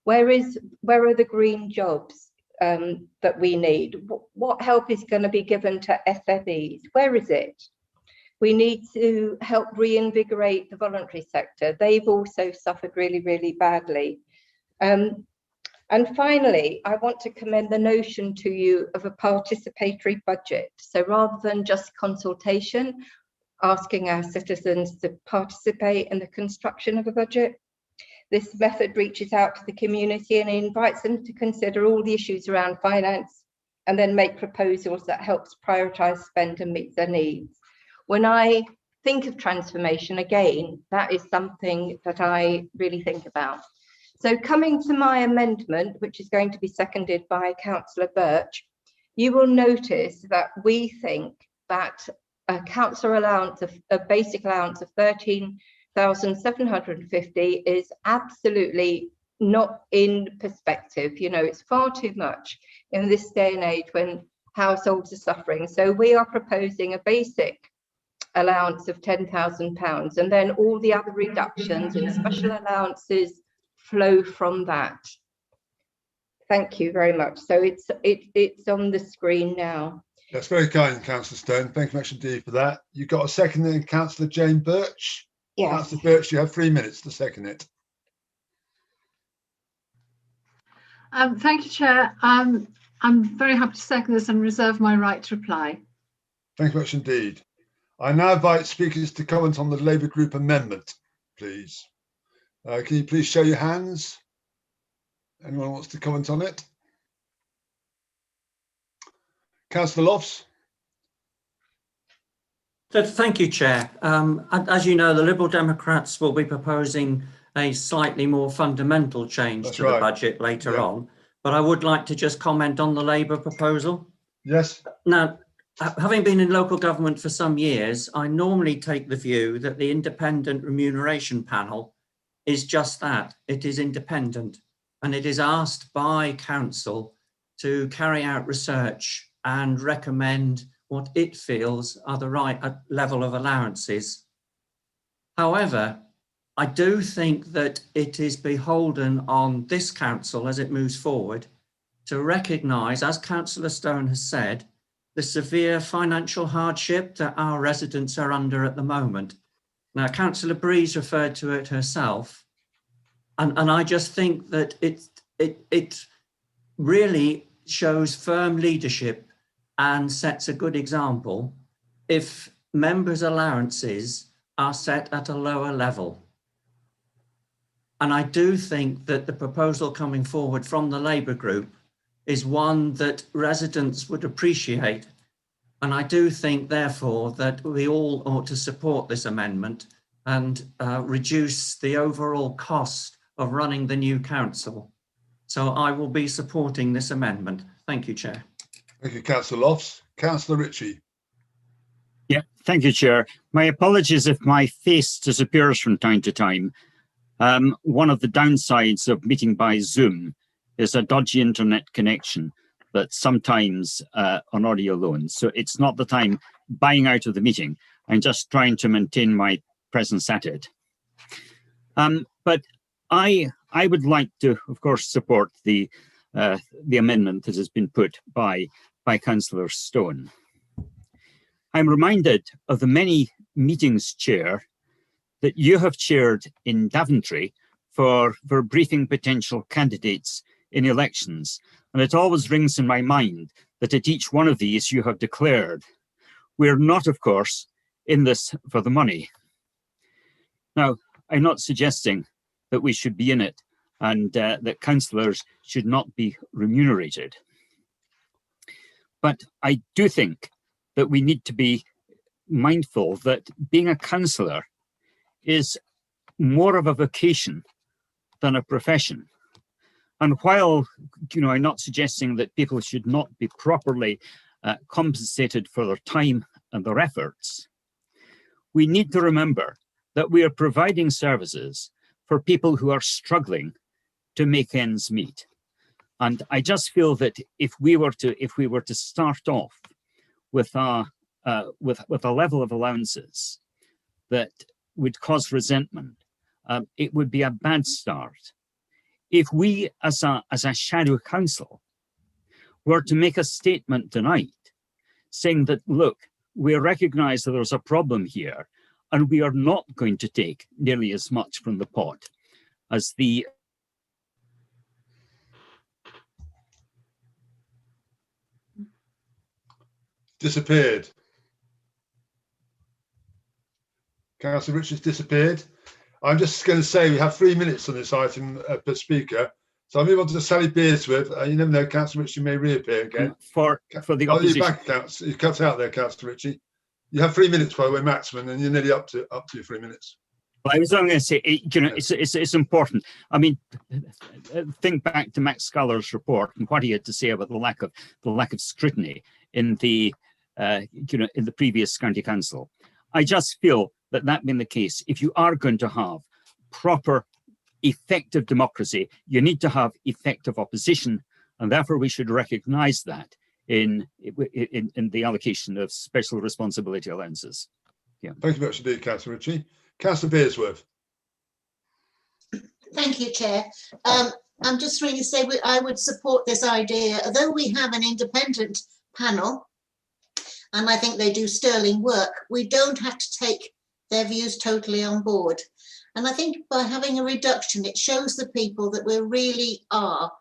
Where are the green jobs that we need? What help is going to be given to SMEs? Where is it? We need to help reinvigorate the voluntary sector. They've also suffered really, really badly. And finally, I want to commend the notion to you of a participatory budget. So rather than just consultation, asking our citizens to participate in the construction of a budget, this method reaches out to the community and invites them to consider all the issues around finance and then make proposals that helps prioritise spend and meet their needs. When I think of transformation, again, that is something that I really think about. So coming to my amendment, which is going to be seconded by Councillor Birch, you will notice that we think that a councillor allowance of a basic allowance of 13,750 is absolutely not in perspective. You know, it's far too much in this day and age when households are suffering. So we are proposing a basic allowance of £10,000, and then all the other reductions and special allowances flow from that. Thank you very much. So it's on the screen now. That's very kind, Councillor Stone. Thank you much indeed for that. You've got a second then, Councillor Jane Birch. Yes. Councillor Birch, you have 3 minutes to second it. Thank you, Chair. I'm very happy to second this and reserve my right to reply. Thank you much indeed. I now invite speakers to comment on the Labour Group amendment, please. Can you please show your hands? Anyone wants to comment on it? Councillor Lofts. Thank you, Chair. As you know, the Liberal Democrats will be proposing a slightly more fundamental change to the budget later on, but I would like to just comment on the Labour proposal. Yes. Now, having been in local government for some years, I normally take the view that the independent remuneration panel is just that. It is independent, and it is asked by council to carry out research and recommend what it feels are the right level of allowances. However, I do think that it is beholden on this council as it moves forward to recognise, as Councillor Stone has said, the severe financial hardship that our residents are under at the moment. Now, Councillor Breeze referred to it herself, and I just think that it really shows firm leadership and sets a good example if members' allowances are set at a lower level. And I do think that the proposal coming forward from the Labour group is one that residents would appreciate. And I do think, therefore, that we all ought to support this amendment and reduce the overall cost of running the new council. So I will be supporting this amendment. Thank you, Chair. Thank you, Councillor Lofts. Councillor Ritchie. Yeah, thank you, Chair. My apologies if my face disappears from time to time. One of the downsides of meeting by Zoom is a dodgy internet connection that sometimes on audio alone. So it's not that I'm buying out of the meeting. I'm just trying to maintain my presence at it. But I would like to, of course, support the amendment that has been put by Councillor Stone. I'm reminded of the many meetings, Chair, that you have chaired in Daventry for briefing potential candidates in elections. And it always rings in my mind that at each one of these you have declared, we're not, of course, in this for the money. Now, I'm not suggesting that we should be in it and that councillors should not be remunerated. But I do think that we need to be mindful that being a councillor is more of a vocation than a profession. And while, I'm not suggesting that people should not be properly compensated for their time and their efforts, we need to remember that we are providing services for people who are struggling to make ends meet. And I just feel that if we were to start off with a level of allowances that would cause resentment, it would be a bad start. If we, as a shadow council, were to make a statement tonight saying that, look, we recognise that there's a problem here, and we are not going to take nearly as much from the pot as the disappeared. Councillor Richards disappeared. I'm just going to say we have 3 minutes on this item per speaker. So I'll move on to Sally Beersworth. You never know, Councillor Ritchie may reappear again. For the opposition. You cut out there, Councillor Ritchie. You have 3 minutes, by the way, maximum, and you're nearly up to your 3 minutes. Well, I was only going to say, it's important. I mean, think back to Max Scaller's report and what he had to say about the lack of scrutiny in the in the previous county council. I just feel that being the case, if you are going to have proper, effective democracy, you need to have effective opposition, and therefore we should recognise that in the allocation of special responsibility allowances. Yeah. Thank you very much indeed, Councillor Ritchie. Councillor Beersworth. Thank you, Chair. I'm just going to say I would support this idea, although we have an independent panel, and I think they do sterling work, we don't have to take their views totally on board. And I think by having a reduction, it shows the people that we really are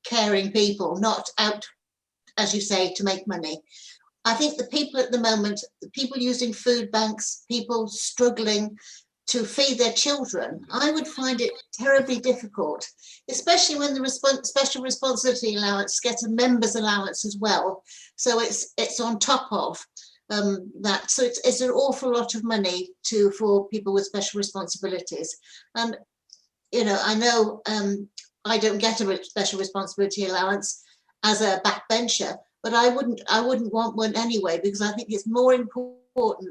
caring people, not out, as you say, to make money. I think the people at the moment, the people using food banks, people struggling to feed their children, I would find it terribly difficult, especially when the special responsibility allowance gets a member's allowance as well. So it's on top of that. So it's an awful lot of money for people with special responsibilities. And, I know I don't get a special responsibility allowance as a backbencher, but I wouldn't want one anyway, because I think it's more important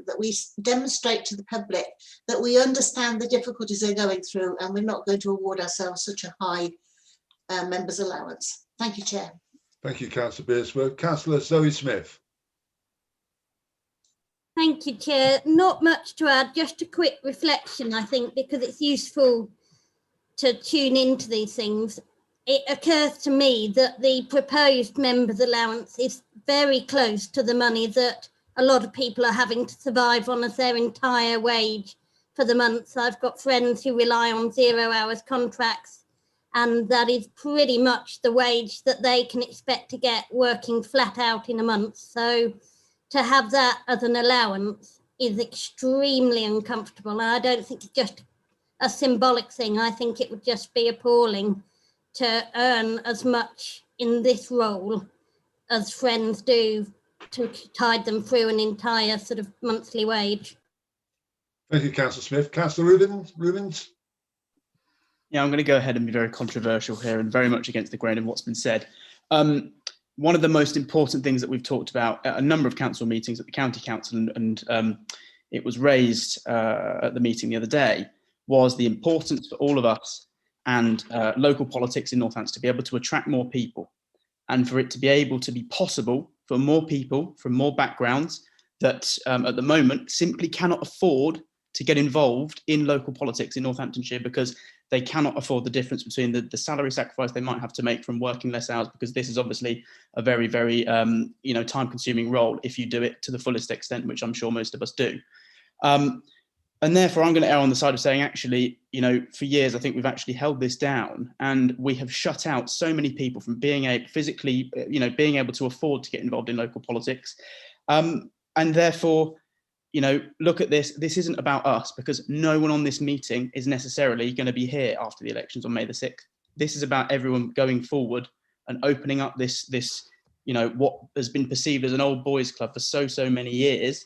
that we demonstrate to the public that we understand the difficulties they're going through, and we're not going to award ourselves such a high members allowance. Thank you, Chair. Thank you, Councillor Beersworth. Councillor Zoe Smith. Thank you, Chair. Not much to add, just a quick reflection, I think, because it's useful to tune into these things. It occurs to me that the proposed members' allowance is very close to the money that a lot of people are having to survive on as their entire wage for the month. I've got friends who rely on 0 hours contracts, and that is pretty much the wage that they can expect to get working flat out in a month. So to have that as an allowance is extremely uncomfortable. And I don't think it's just a symbolic thing. I think it would just be appalling to earn as much in this role as friends do to tide them through an entire sort of monthly wage. Thank you, Councillor Smith. Councillor Rubins. Yeah, I'm going to go ahead and be very controversial here and very much against the grain of what's been said. One of the most important things that we've talked about at a number of council meetings at the county council, and it was raised at the meeting the other day, was the importance for all of us and local politics in Northampton to be able to attract more people, and for it to be able to be possible for more people from more backgrounds that at the moment simply cannot afford to get involved in local politics in Northamptonshire because they cannot afford the difference between the salary sacrifice they might have to make from working less hours, because this is obviously a very, very time-consuming role if you do it to the fullest extent, which I'm sure most of us do. And therefore, I'm going to err on the side of saying, actually, for years, I think we've actually held this down, and we have shut out so many people from being able physically, being able to afford to get involved in local politics. And therefore, look at this. This isn't about us, because no one on this meeting is necessarily going to be here after the elections on May the 6th. This is about everyone going forward and opening up this what has been perceived as an old boys club for so many years,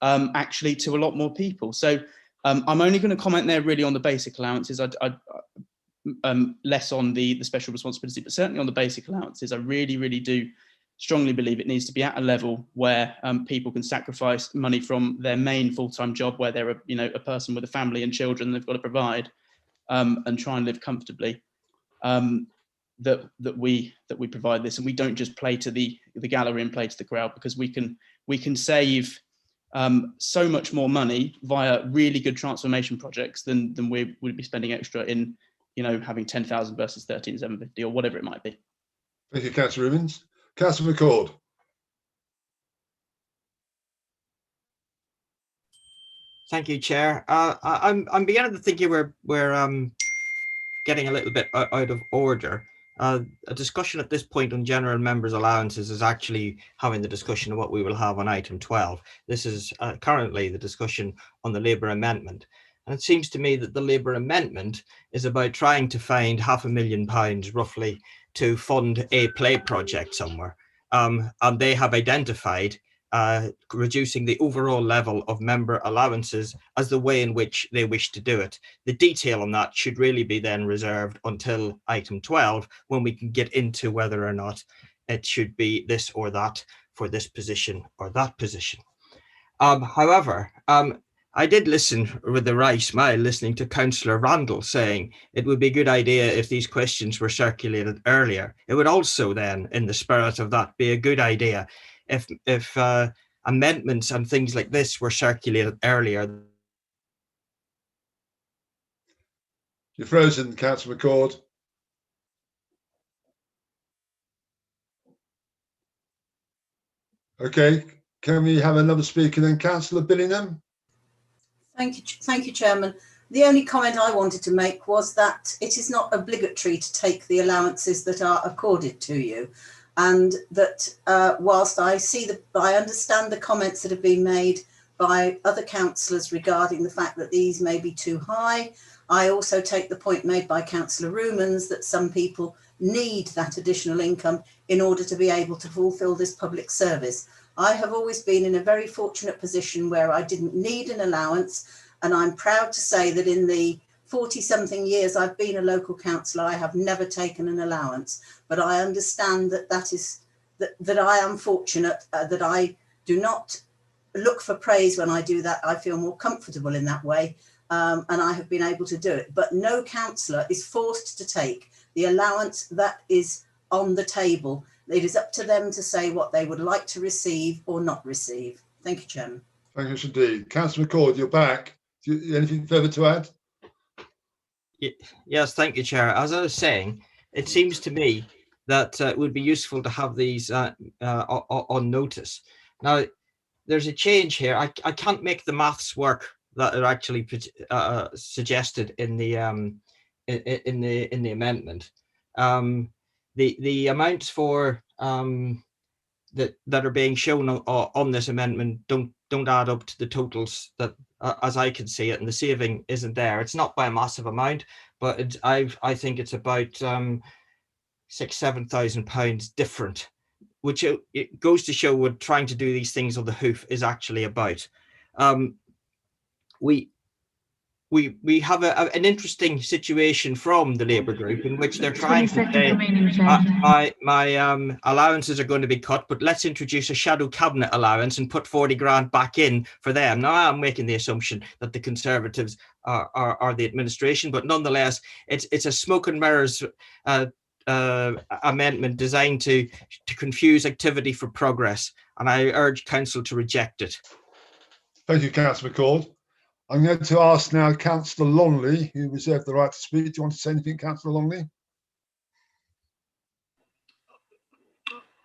actually to a lot more people. So I'm only going to comment there really on the basic allowances. Less on the special responsibility, but certainly on the basic allowances. I really do strongly believe it needs to be at a level where people can sacrifice money from their main full-time job, where they're a person with a family and children they've got to provide, and try and live comfortably. That we provide this, and we don't just play to the gallery and play to the crowd, because we can save so much more money via really good transformation projects than we would be spending extra in having 10,000 versus 13,750 or whatever it might be. Thank you, Councillor Rubins. Councillor McCord. Thank you, Chair. I'm beginning to think we're getting a little bit out of order. A discussion at this point on general members' allowances is actually having the discussion of what we will have on item 12. This is currently the discussion on the Labour amendment. And it seems to me that the Labour amendment is about trying to find £500,000 roughly to fund a play project somewhere. And they have identified reducing the overall level of member allowances as the way in which they wish to do it. The detail on that should really be then reserved until item 12, when we can get into whether or not it should be this or that for this position or that position. However, I did listen with a wry smile listening to Councillor Randall saying it would be a good idea if these questions were circulated earlier. It would also then, in the spirit of that, be a good idea if amendments and things like this were circulated earlier. You're frozen, Councillor McCord. Okay, can we have another speaker then? Councillor Billingham. Thank you, Chairman. The only comment I wanted to make was that it is not obligatory to take the allowances that are accorded to you, and that whilst I understand the comments that have been made by other councillors regarding the fact that these may be too high, I also take the point made by Councillor Rumans that some people need that additional income in order to be able to fulfil this public service. I have always been in a very fortunate position where I didn't need an allowance, and I'm proud to say that in the 40-something years I've been a local councillor, I have never taken an allowance. But I understand that I am fortunate, that I do not look for praise when I do that. I feel more comfortable in that way, and I have been able to do it. But no councillor is forced to take the allowance that is on the table. It is up to them to say what they would like to receive or not receive. Thank you, Chairman. Thank you indeed. Councillor McCord, you're back. Anything further to add? Yes, thank you, Chair. As I was saying, it seems to me that it would be useful to have these on notice. Now, there's a change here. I can't make the maths work that are actually suggested in the amendment. The amounts for that are being shown on this amendment don't add up to the totals that, as I can see it, and the saving isn't there. It's not by a massive amount, but I think it's about £6,000–7,000 different, which it goes to show what trying to do these things on the hoof is actually about. we have an interesting situation from the Labour group in which they're trying to say my allowances are going to be cut, but let's introduce a shadow cabinet allowance and put 40 grand back in for them. Now I'm making the assumption that the Conservatives are the administration, but nonetheless it's a smoke and mirrors amendment designed to confuse activity for progress, and I urge Council to reject it. Thank you, Councillor McCord. I'm going to ask now Councillor Longley, who reserved the right to speak. Do you want to say anything, Councillor Longley?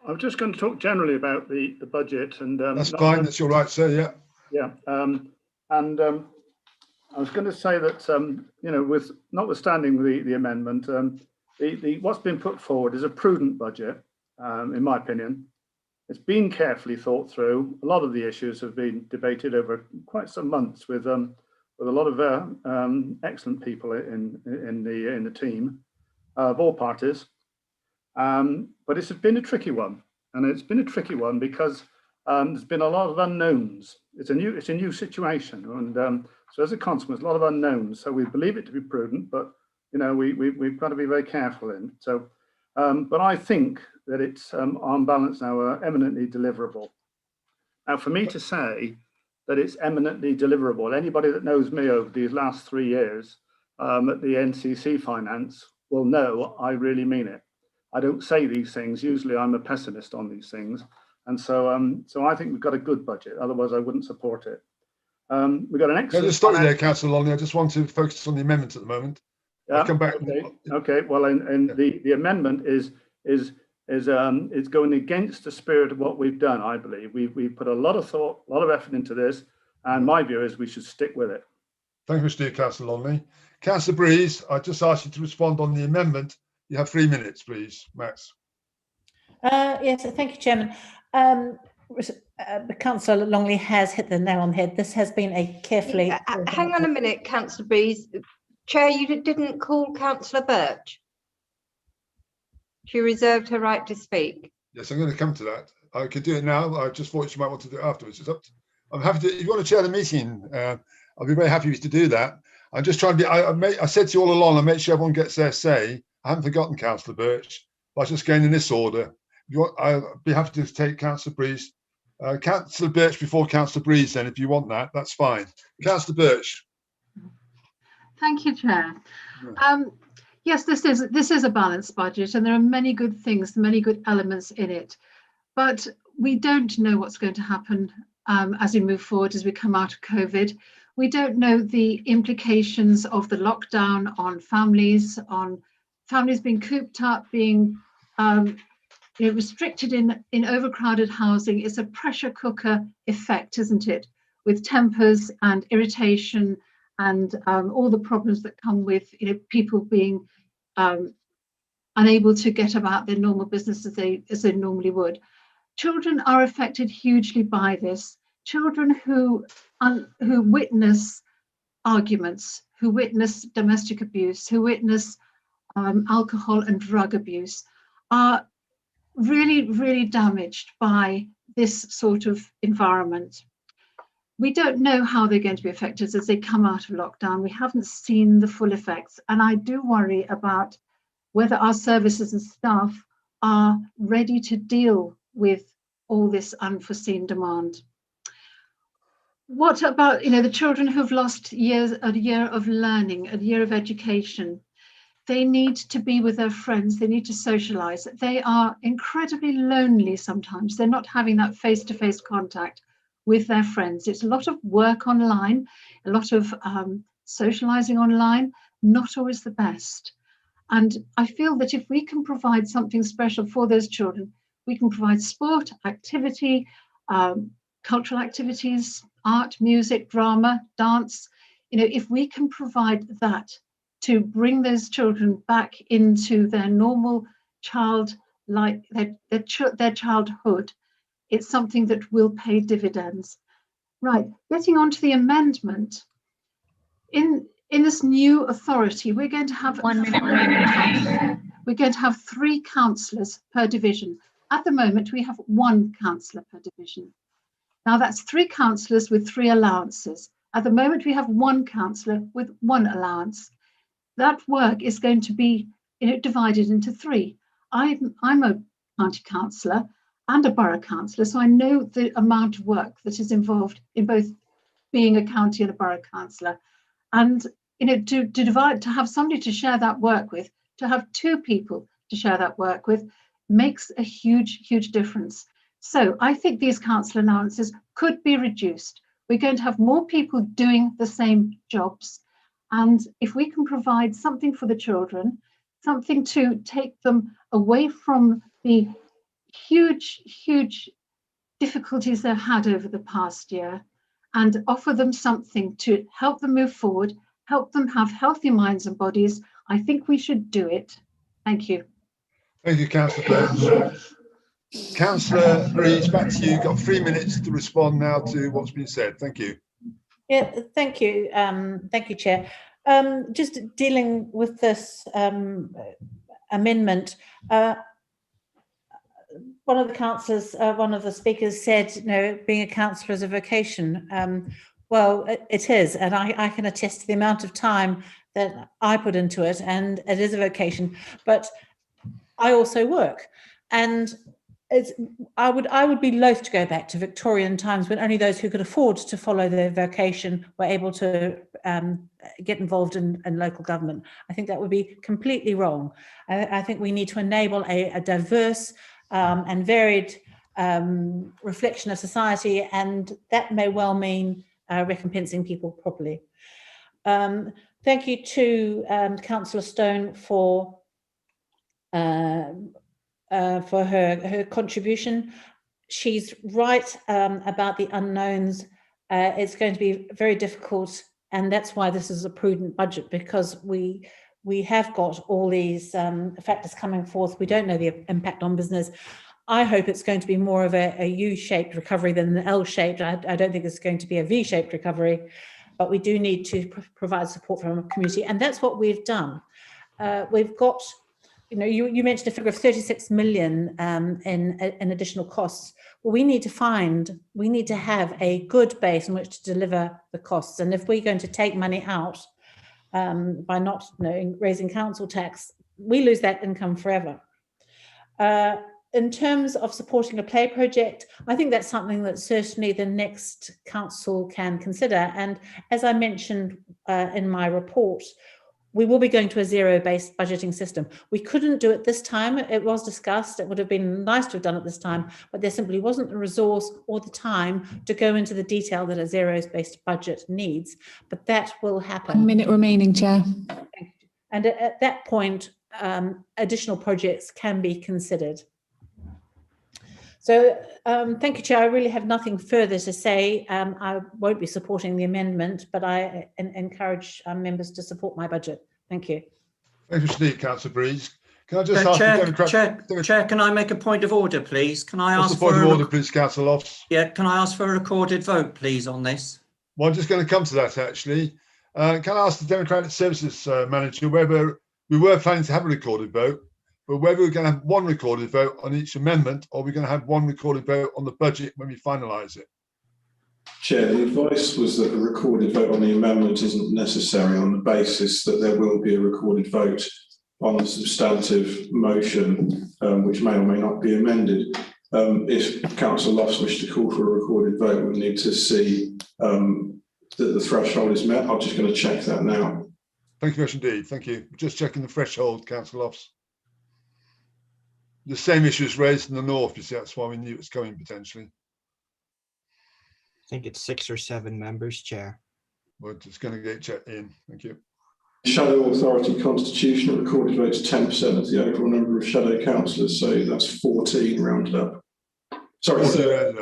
I was just going to talk generally about the budget, and that's fine. That's your right, sir. Yeah. Yeah. I was going to say that you know, with notwithstanding the amendment, what's been put forward is a prudent budget, in my opinion. It's been carefully thought through. A lot of the issues have been debated over quite some months with a lot of excellent people in the team of all parties. But it's been a tricky one, and it's been a tricky one because there's been a lot of unknowns. It's a new situation, and so as a consequence, a lot of unknowns. So we believe it to be prudent, but you know, we've got to be very careful in. So, but I think that it's on balance now eminently deliverable. Now, for me to say that it's eminently deliverable, anybody that knows me over these last 3 years at the NCC Finance will know I really mean it. I don't say these things. Usually I'm a pessimist on these things. And so, so I think we've got a good budget. Otherwise, I wouldn't support it. We've got an excellent... I'll just stop you there, Councillor Longley. I just want to focus on the amendment at the moment. Yeah, I'll come back. Okay. Well, and the amendment is going against the spirit of what we've done. I believe we've put a lot of thought, a lot of effort into this, and my view is we should stick with it. Thank you, Mr. Councillor Longley. Councillor Breeze, I just asked you to respond on the amendment. You have 3 minutes, please, Max. Yes, thank you, Chairman. Councillor Longley has hit the nail on the head. This has been a carefully... Hang on a minute, Councillor Breeze. Chair, you didn't call Councillor Birch. She reserved her right to speak. Yes, I'm going to come to that. I could do it now. I just thought you might want to do it afterwards. It's up to, I'm happy to, if you want to chair the meeting, I'll be very happy to do that. I'm just trying to be, I said to you all along, I make sure everyone gets their say. I haven't forgotten Councillor Birch, but I was just going in this order. If you want, I'll be happy to take Councillor Breeze. Councillor Birch before Councillor Breeze, then, if you want that, that's fine. Councillor Birch. Thank you, Chair. Yes, this is a balanced budget, and there are many good things, many good elements in it. But we don't know what's going to happen as we move forward, as we come out of COVID. We don't know the implications of the lockdown on families being cooped up, being restricted in overcrowded housing. It's a pressure cooker effect, isn't it? With tempers and irritation and all the problems that come with people being unable to get about their normal business as they normally would. Children are affected hugely by this. Children who witness arguments, who witness domestic abuse, who witness alcohol and drug abuse, are really, really damaged by this sort of environment. We don't know how they're going to be affected as they come out of lockdown. We haven't seen the full effects. And I do worry about whether our services and staff are ready to deal with all this unforeseen demand. What about the children who've lost a year of learning, a year of education? They need to be with their friends. They need to socialize. They are incredibly lonely sometimes. They're not having that face-to-face contact with their friends. It's a lot of work online, a lot of socializing online, not always the best. And I feel that if we can provide something special for those children, we can provide sport, activity, cultural activities, art, music, drama, dance. If we can provide that to bring those children back into their normal their childhood, it's something that will pay dividends. Right, getting on to the amendment. In this new authority, we're going to have 1 minute. We're going to have 3 councillors per division. At the moment, we have 1 councillor per division. Now that's 3 councillors with 3 allowances. At the moment, we have one councillor with one allowance. That work is going to be divided into three. I'm a county councillor and a borough councillor, so I know the amount of work that is involved in both being a county and a borough councillor. And to divide, to have somebody to share that work with, to have two people to share that work with, makes a huge difference. So I think these council allowances could be reduced. We're going to have more people doing the same jobs. And if we can provide something for the children, something to take them away from the huge difficulties they've had over the past year, and offer them something to help them move forward, help them have healthy minds and bodies, I think we should do it. Thank you. Thank you, Councillor Burns. Councillor Breeze, back to you. Got 3 minutes to respond now to what's been said. Thank you. Yeah, thank you. Thank you, Chair. Just dealing with this amendment, one of the councillors, one of the speakers said, being a councillor is a vocation. Well, it is, and I can attest to the amount of time that I put into it, and it is a vocation. But I also work, and I would be loath to go back to Victorian times when only those who could afford to follow their vocation were able to get involved in local government. I think that would be completely wrong. I think we need to enable a diverse and varied reflection of society, and that may well mean recompensing people properly. Thank you to Councillor Stone for her contribution. She's right about the unknowns. It's going to be very difficult, and that's why this is a prudent budget, because we have got all these factors coming forth. We don't know the impact on business. I hope it's going to be more of a U-shaped recovery than an L-shaped. I don't think it's going to be a V-shaped recovery, but we do need to provide support from our community, and that's what we've done. We've got, you mentioned a figure of 36 million in additional costs. Well, we need to have a good base on which to deliver the costs, and if we're going to take money out by not raising council tax, we lose that income forever. In terms of supporting a play project, I think that's something that certainly the next council can consider. And as I mentioned in my report, we will be going to a zero-based budgeting system. We couldn't do it this time. It was discussed. It would have been nice to have done it this time, but there simply wasn't the resource or the time to go into the detail that a zero-based budget needs. But that will happen. 1 minute remaining, Chair. And at that point, additional projects can be considered. So thank you, Chair. I really have nothing further to say. I won't be supporting the amendment, but I encourage members to support my budget. Thank you. Thank you, Steve. Councillor Breeze. Can I just ask the Democrat? Chair, can I make a point of order, please? Can I What's ask the point for of order, please, Councillor Lofts? Yeah, can I ask for a recorded vote, please, on this? Well, I'm just going to come to that, actually. Can I ask the Democratic Services Manager whether we were planning to have a recorded vote, but whether we're going to have one recorded vote on each amendment, or we're going to have one recorded vote on the budget when we finalise it? Chair, the advice was that a recorded vote on the amendment isn't necessary, on the basis that there will be a recorded vote on the substantive motion, which may or may not be amended. If Councillor Lofts wish to call for a recorded vote, we need to see that the threshold is met. I'm just going to check that now. Thank you very much indeed. Thank you. Just checking the threshold, Councillor Lofts. The same issue is raised in the north, you see, that's why we knew it was coming potentially. I think it's 6 or 7 members, Chair. We're just going to get checked in. Thank you. Shadow authority constitution, recorded votes 10% of the overall number of shadow councillors, so that's 14 rounded up. Sorry, 13.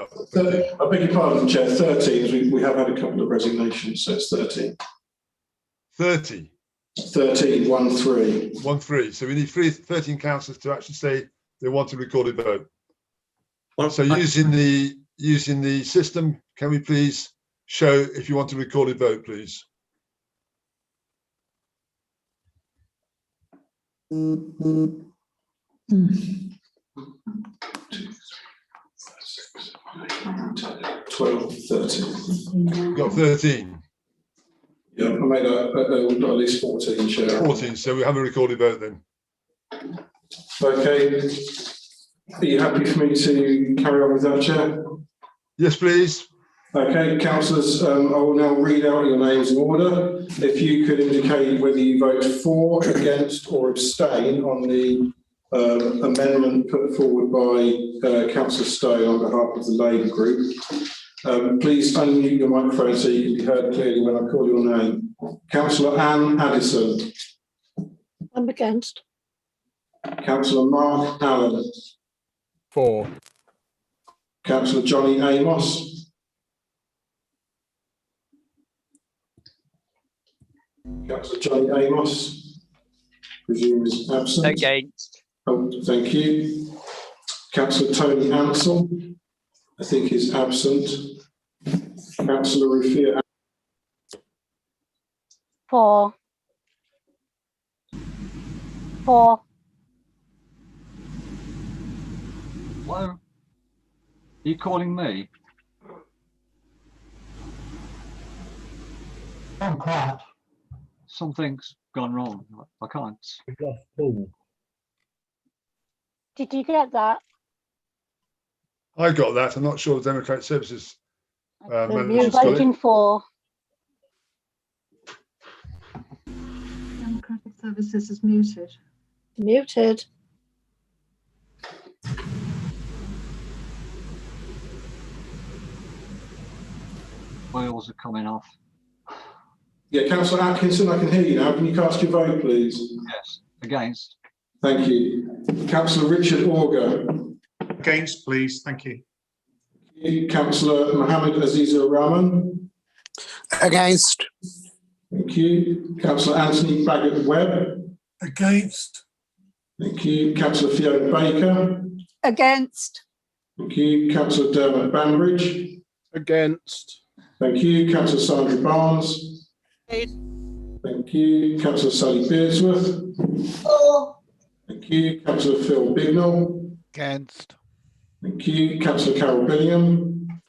I beg your pardon, Chair, 13, as we have had a couple of resignations, so it's 13. 30? 13, 1-3. 1-3. So we need 13 councillors to actually say they want a recorded vote. Well, so using the system, can we please show if you want a recorded vote, please? Mm-hmm. 12, 13. Got 13. Yeah, I made we've got at least 14, Chair. 14, so we have a recorded vote then. Okay. Are you happy for me to carry on with that, Chair? Yes, please. Okay, councillors, I will now read out your names in order. If you could indicate whether you vote for, against or abstain on the amendment put forward by Councillor Stone on behalf of the Labour Group. Please unmute your microphone so you can be heard clearly when I call your name. Councillor Anne Addison. I'm against. Councillor Mark Allen. For. Councillor Johnny Amos. Councillor Johnny Amos, presume is absent. Against. Oh, thank you. Councillor Tony Ansell, I think is absent. Councillor Rufia. For. For. Why are you calling me? I'm quiet. Something's gone wrong. I can't. Did you get that? I got that. I'm not sure the Democratic Services You're manager's got it. voting for. Democratic Services is muted. Muted. Wheels are coming off. Yeah, Councillor Atkinson, I can hear you now. Can you cast your vote, please? Yes. Against. Thank you. Councillor Richard Auger. Against, please. Thank you. Councillor Mohammed Azizur Rahman. Against. Thank you. Councillor Anthony Baggett Webb. Against. Thank you. Councillor Fiona Baker. Against. Thank you. Councillor Dermot Banbridge. Against. Thank you. Councillor Sandra Barnes. Thank you. Councillor Sally Beardsworth. For. Thank you. Councillor Phil Bignell. Against. Thank you. Councillor Carol Billingham.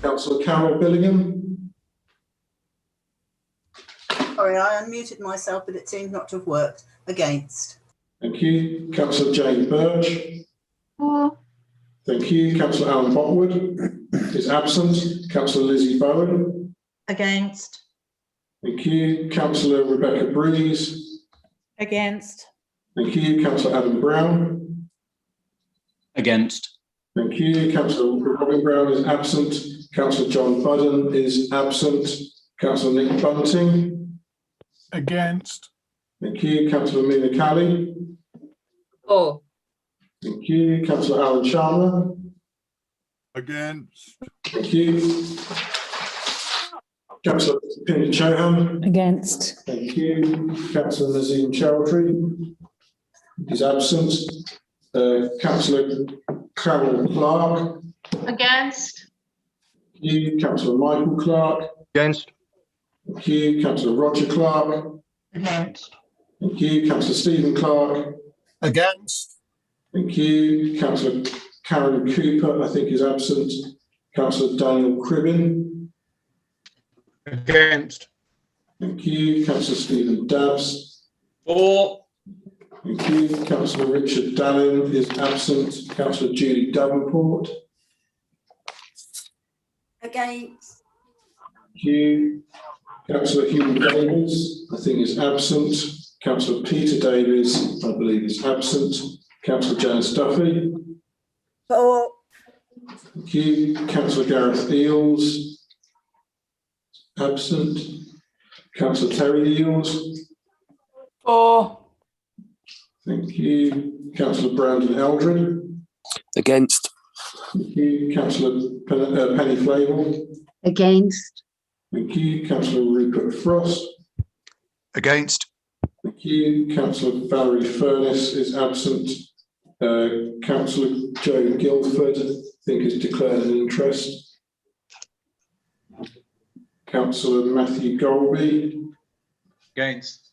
Councillor Carol Billingham. Sorry, I unmuted myself, but it seems not to have worked. Against. Thank you. Councillor Jane Birch. For. Thank you. Councillor Alan Botwood is absent. Councillor Lizzie Bowen. Against. Thank you. Councillor Rebecca Breeze. Against. Thank you. Councillor Adam Brown. Against. Thank you. Councillor Robin Brown is absent. Councillor John Budden is absent. Councillor Nick Bunting. Against. Thank you. Councillor Mina Cali. For. Thank you. Councillor Alan Chandler. Against. Thank you. Councillor Pinda Chohan. Against. Thank you. Councillor Nazim Chowdhury is absent. Councillor Carol Clark. Against. Thank you. Councillor Michael Clark. Against. Thank you. Councillor Roger Clark. Against. Thank you. Councillor Stephen Clark. Against. Thank you. Councillor Karen Cooper, I think, is absent. Councillor Daniel Cribbin. Against. Thank you. Councillor Stephen Dabbs. For. Thank you. Councillor Richard Dallin is absent. Councillor Julie Davenport. Against. Thank you. Councillor Hugh Davies, I think, is absent. Councillor Peter Davies, I believe, is absent. Councillor Janice Duffy. For. Thank you. Councillor Gareth Eels, absent. Councillor Terry Eels. For. Thank you. Councillor Brandon Eldred. Against. Thank you. Councillor Penny Flavel. Against. Thank you. Councillor Rupert Frost. Against. Thank you. Councillor Valerie Furness is absent. Councillor Joe Guildford, I think, has declared an interest. Councillor Matthew Golby. Against.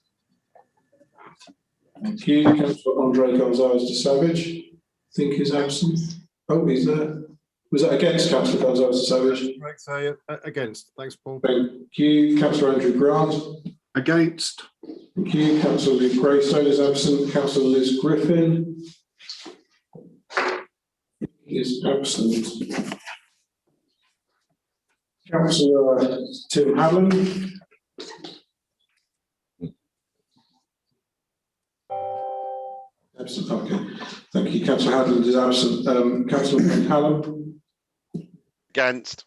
Thank you. Councillor Andre Gonzalez de Savage, I think, is absent. Oh, he's there. Was that against, Councillor Gonzalez? Right, so against. Thanks, Paul. Thank you. Councillor Andrew Grant. Against. Thank you. Councillor Luke Greystone is absent. Councillor Liz Griffin is absent. Councillor Tim Hadland. Absent. Okay. Thank you. Councillor Hadland is absent. Councillor Hallam. Against.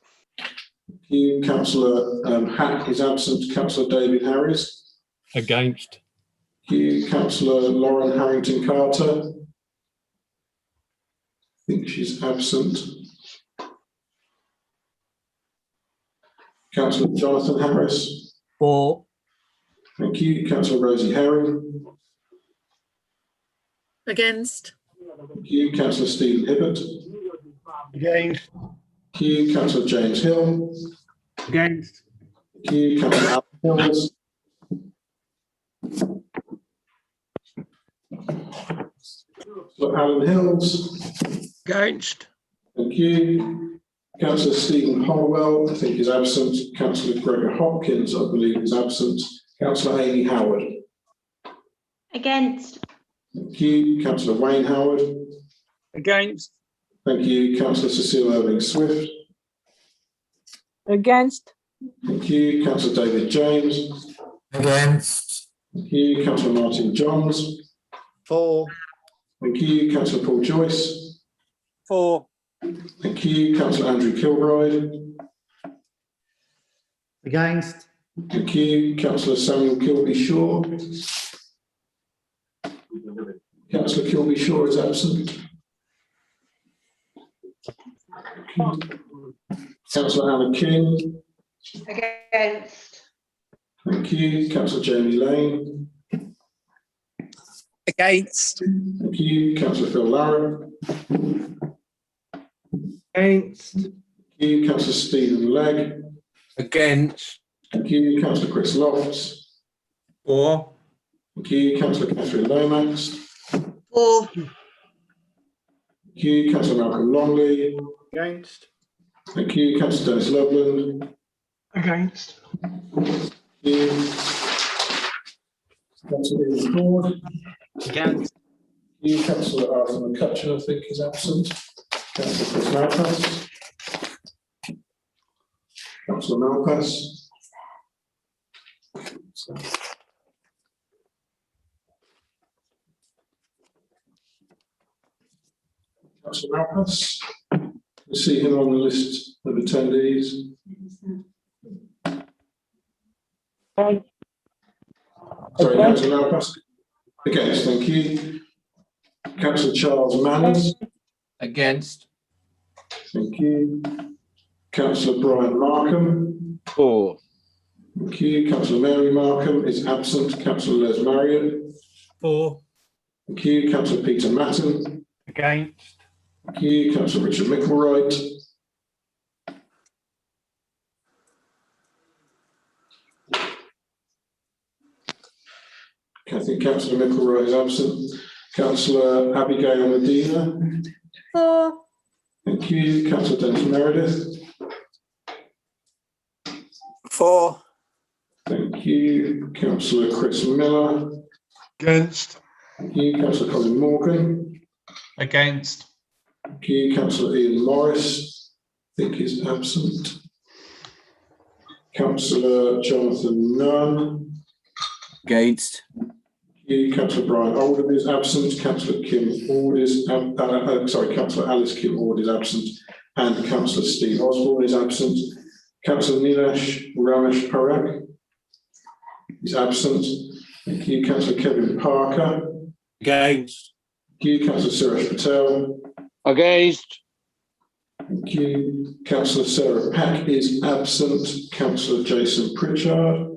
Thank you. Councillor Hack is absent. Councillor David Harris. Against. Thank you. Councillor Lauren Harrington Carter. I think she's absent. Councillor Jonathan Harris. For. Thank you. Councillor Rosie Herring. Against. Thank you. Councillor Stephen Hibbert. Against. Thank you. Councillor James Hill. Against. Thank you. Councillor Alan Hills. Councillor Alan Hills. Against. Thank you. Councillor Stephen Hollowell, I think, is absent. Councillor Gregor Hopkins, I believe, is absent. Councillor Amy Howard. Against. Thank you. Councillor Wayne Howard. Against. Thank you. Councillor Cecile Irving Swift. Against. Thank you. Councillor David James. Against. Thank you. Councillor Martin Johns. For. Thank you. Councillor Paul Joyce. For. Thank you. Councillor Andrew Kilbride. Against. Thank you. Councillor Samuel Kilby Shaw. Councillor Kilby Shaw is absent. Councillor Anna King. Against. Thank you. Councillor Jamie Lane. Against. Thank you. Councillor Phil Larratt. Against. Thank you. Councillor Stephen Legg. Against. Thank you. Councillor Chris Lofts. For. Thank you. Councillor Catherine Lomax. For. Thank you. Councillor Malcolm Longley. Against. Thank you. Councillor Dennis Loveland. Against. Thank you. Councillor Ian Ford. Against. Thank you. Councillor Arthur McCutcheon, I think, is absent. Councillor Chris Malpass. Councillor Malpass. Councillor Malpass. You see him on the list of attendees. Sorry, Councillor Malpass. Against, thank you. Councillor Charles Manners. Against. Thank you. Councillor Brian Markham. For. Thank you. Councillor Mary Markham is absent. Councillor Les Marriott. For. Thank you. Councillor Peter Matton. Against. Thank you. Councillor Richard Micklewright. I think Councillor Micklewright is absent. Councillor Abigail Medina. For. Thank you. Councillor Dennis Meredith. For. Thank you. Councillor Chris Miller. Against. Thank you. Councillor Colin Morgan. Against. Thank you. Councillor Ian Morris, I think is absent. Councillor Jonathan Nunn. Against. Thank you. Councillor Brian Oldham is absent. Councillor Kim Ord is Councillor Alice Kim Ord is absent, and Councillor Steve Osborne is absent. Councillor Nilesh Ramesh Parak is absent. Thank you. Councillor Kevin Parker. Against. Thank you. Councillor Suresh Patel. Against. Thank you. Councillor Sarah Pack is absent. Councillor Jason Pritchard.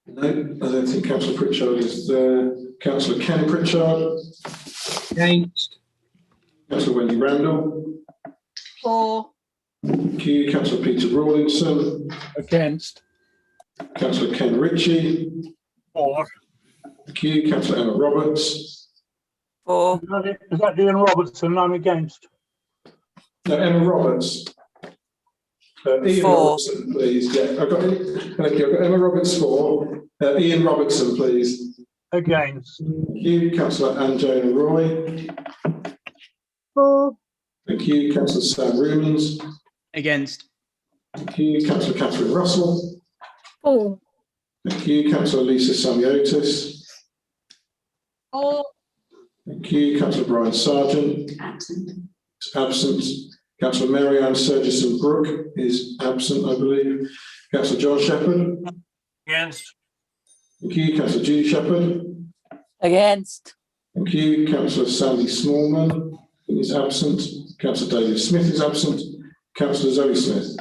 No, I don't think Councillor Pritchard is there. Councillor Ken Pritchard. Against. Councillor Wendy Randall. For. Thank you. Councillor Peter Rawlinson. Against. Councillor Ken Ritchie. For. Thank you. Councillor Emma Roberts. 4. Is that Ian Robertson? I'm against. No, Emma Roberts. Ian 4. Robertson, please. Yeah, I've got it. Thank you. I've got Emma Roberts 4. Ian Robertson, please. Against. Thank you. Councillor Anjona Roy. 4. Thank you. Councillor Sam Rumans. Against. Thank you. Councillor Catherine Russell. 4. Thank you. Councillor Lisa Samiotis. 4. Thank you. Councillor Brian Sargent. Absent. Councillor Mary-Ann Surgison Brooke is absent, I believe. Councillor John Shepherd. Against. Thank you. Councillor Judy Shepherd. Against. Thank you. Councillor Sandy Smallman is absent. Councillor David Smith is absent. Councillor Zoe Smith.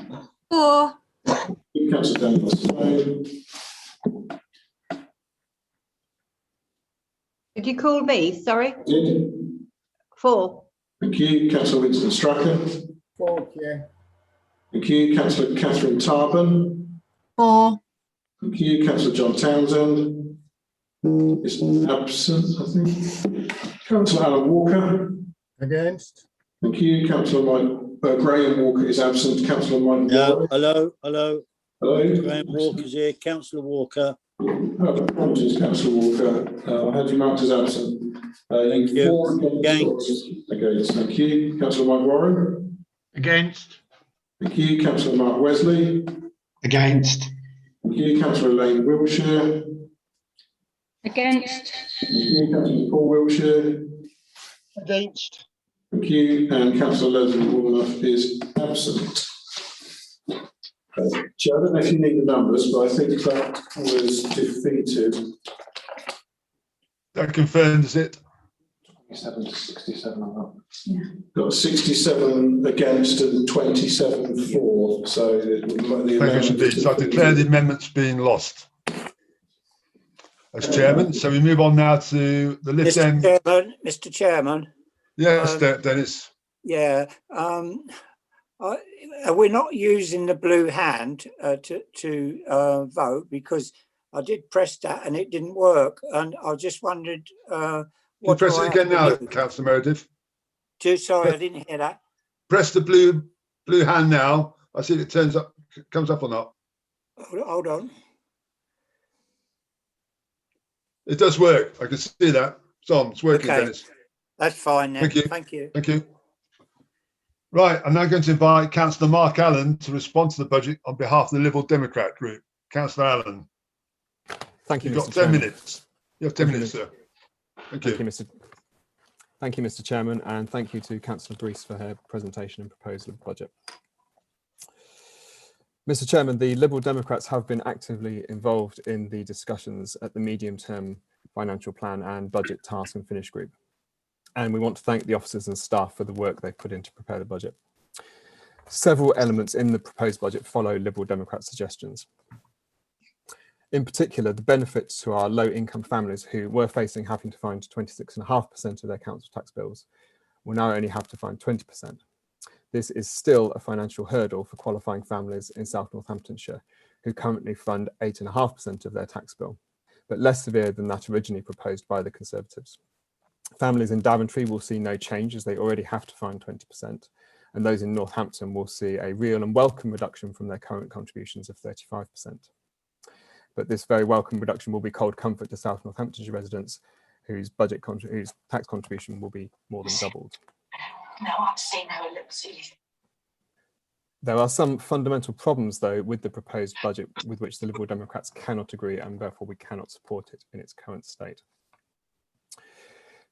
4. Thank you. Councillor Daniel Stone. Did you call me? Sorry. Did. 4. Thank you. Councillor Winston Strachan. 4, Chair. Thank you. Councillor Catherine Tarban. 4. Thank you. Councillor John Townsend is absent, I think. Councillor Alan Walker. Against. Thank you. Councillor Mike Graham Walker is absent. Councillor Mike. No, hello. Hello. Graham Walker's here. Councillor Walker. Oh, apologies, Councillor Walker. I had you marked as absent. Thank you. 4 against. Thank you. Councillor Mike Warren. Against. Thank you. Councillor Mark Wesley. Against. Thank you. Councillor Elaine Wiltshire. Against. Thank you. Councillor Paul Wiltshire. Against. Thank you. And Councillor Leslie Woolnough is absent. Chair, I don't know if you need the numbers, but I think that was defeated. That confirms it. 27 to 67. Yeah. Got 67 against and 27 for. So So I declare the amendments being lost as chairman. So we move on now to the lift end. Mr. Chairman. Yes, Dennis. Yeah. We're not using the blue hand to vote, because I did press that and it didn't work, and I just wondered. Can you press it again now, Councillor Meredith? Sorry, I didn't hear that. Press the blue hand now. I see if it comes up or not. Hold on. It does work. I can see that. It's on. It's working, Okay. Dennis. That's fine then. Thank you. Thank you. Thank you. Right, I'm now going to invite Councillor Mark Allen to respond to the budget on behalf of the Liberal Democrat group. Councillor Allen. Thank you, You've Mr. got 10 Chairman. minutes. You have 10 minutes, sir. Thank you. Thank you, Mr. Chairman, and thank you to Councillor Brees for her presentation and proposal of the budget. Mr. Chairman, the Liberal Democrats have been actively involved in the discussions at the medium-term financial plan and budget task and finish group. And we want to thank the officers and staff for the work they've put in to prepare the budget. Several elements in the proposed budget follow Liberal Democrat suggestions. In particular, the benefits to our low-income families who were facing having to find 26.5% of their council tax bills will now only have to find 20%. This is still a financial hurdle for qualifying families in South Northamptonshire who currently fund 8.5% of their tax bill, but less severe than that originally proposed by the Conservatives. Families in Daventry will see no change as they already have to find 20%, and those in Northampton will see a real and welcome reduction from their current contributions of 35%. But this very welcome reduction will be cold comfort to South Northamptonshire residents whose tax contribution will be more than doubled. No, I've seen how it looks. There are some fundamental problems, though, with the proposed budget with which the Liberal Democrats cannot agree, and therefore we cannot support it in its current state.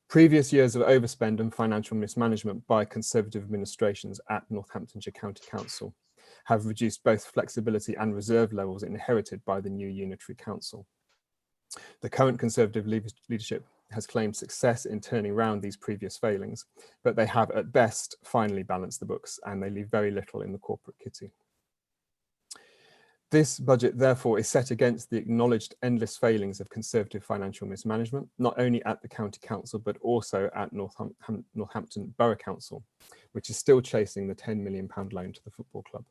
Previous years of overspend and financial mismanagement by Conservative administrations at Northamptonshire County Council have reduced both flexibility and reserve levels inherited by the new unitary council. The current Conservative leadership has claimed success in turning around these previous failings, but they have at best finally balanced the books and they leave very little in the corporate kitty. This budget, therefore, is set against the acknowledged endless failings of Conservative financial mismanagement, not only at the County Council, but also at Northampton Borough Council, which is still chasing the £10 million loan to the football club.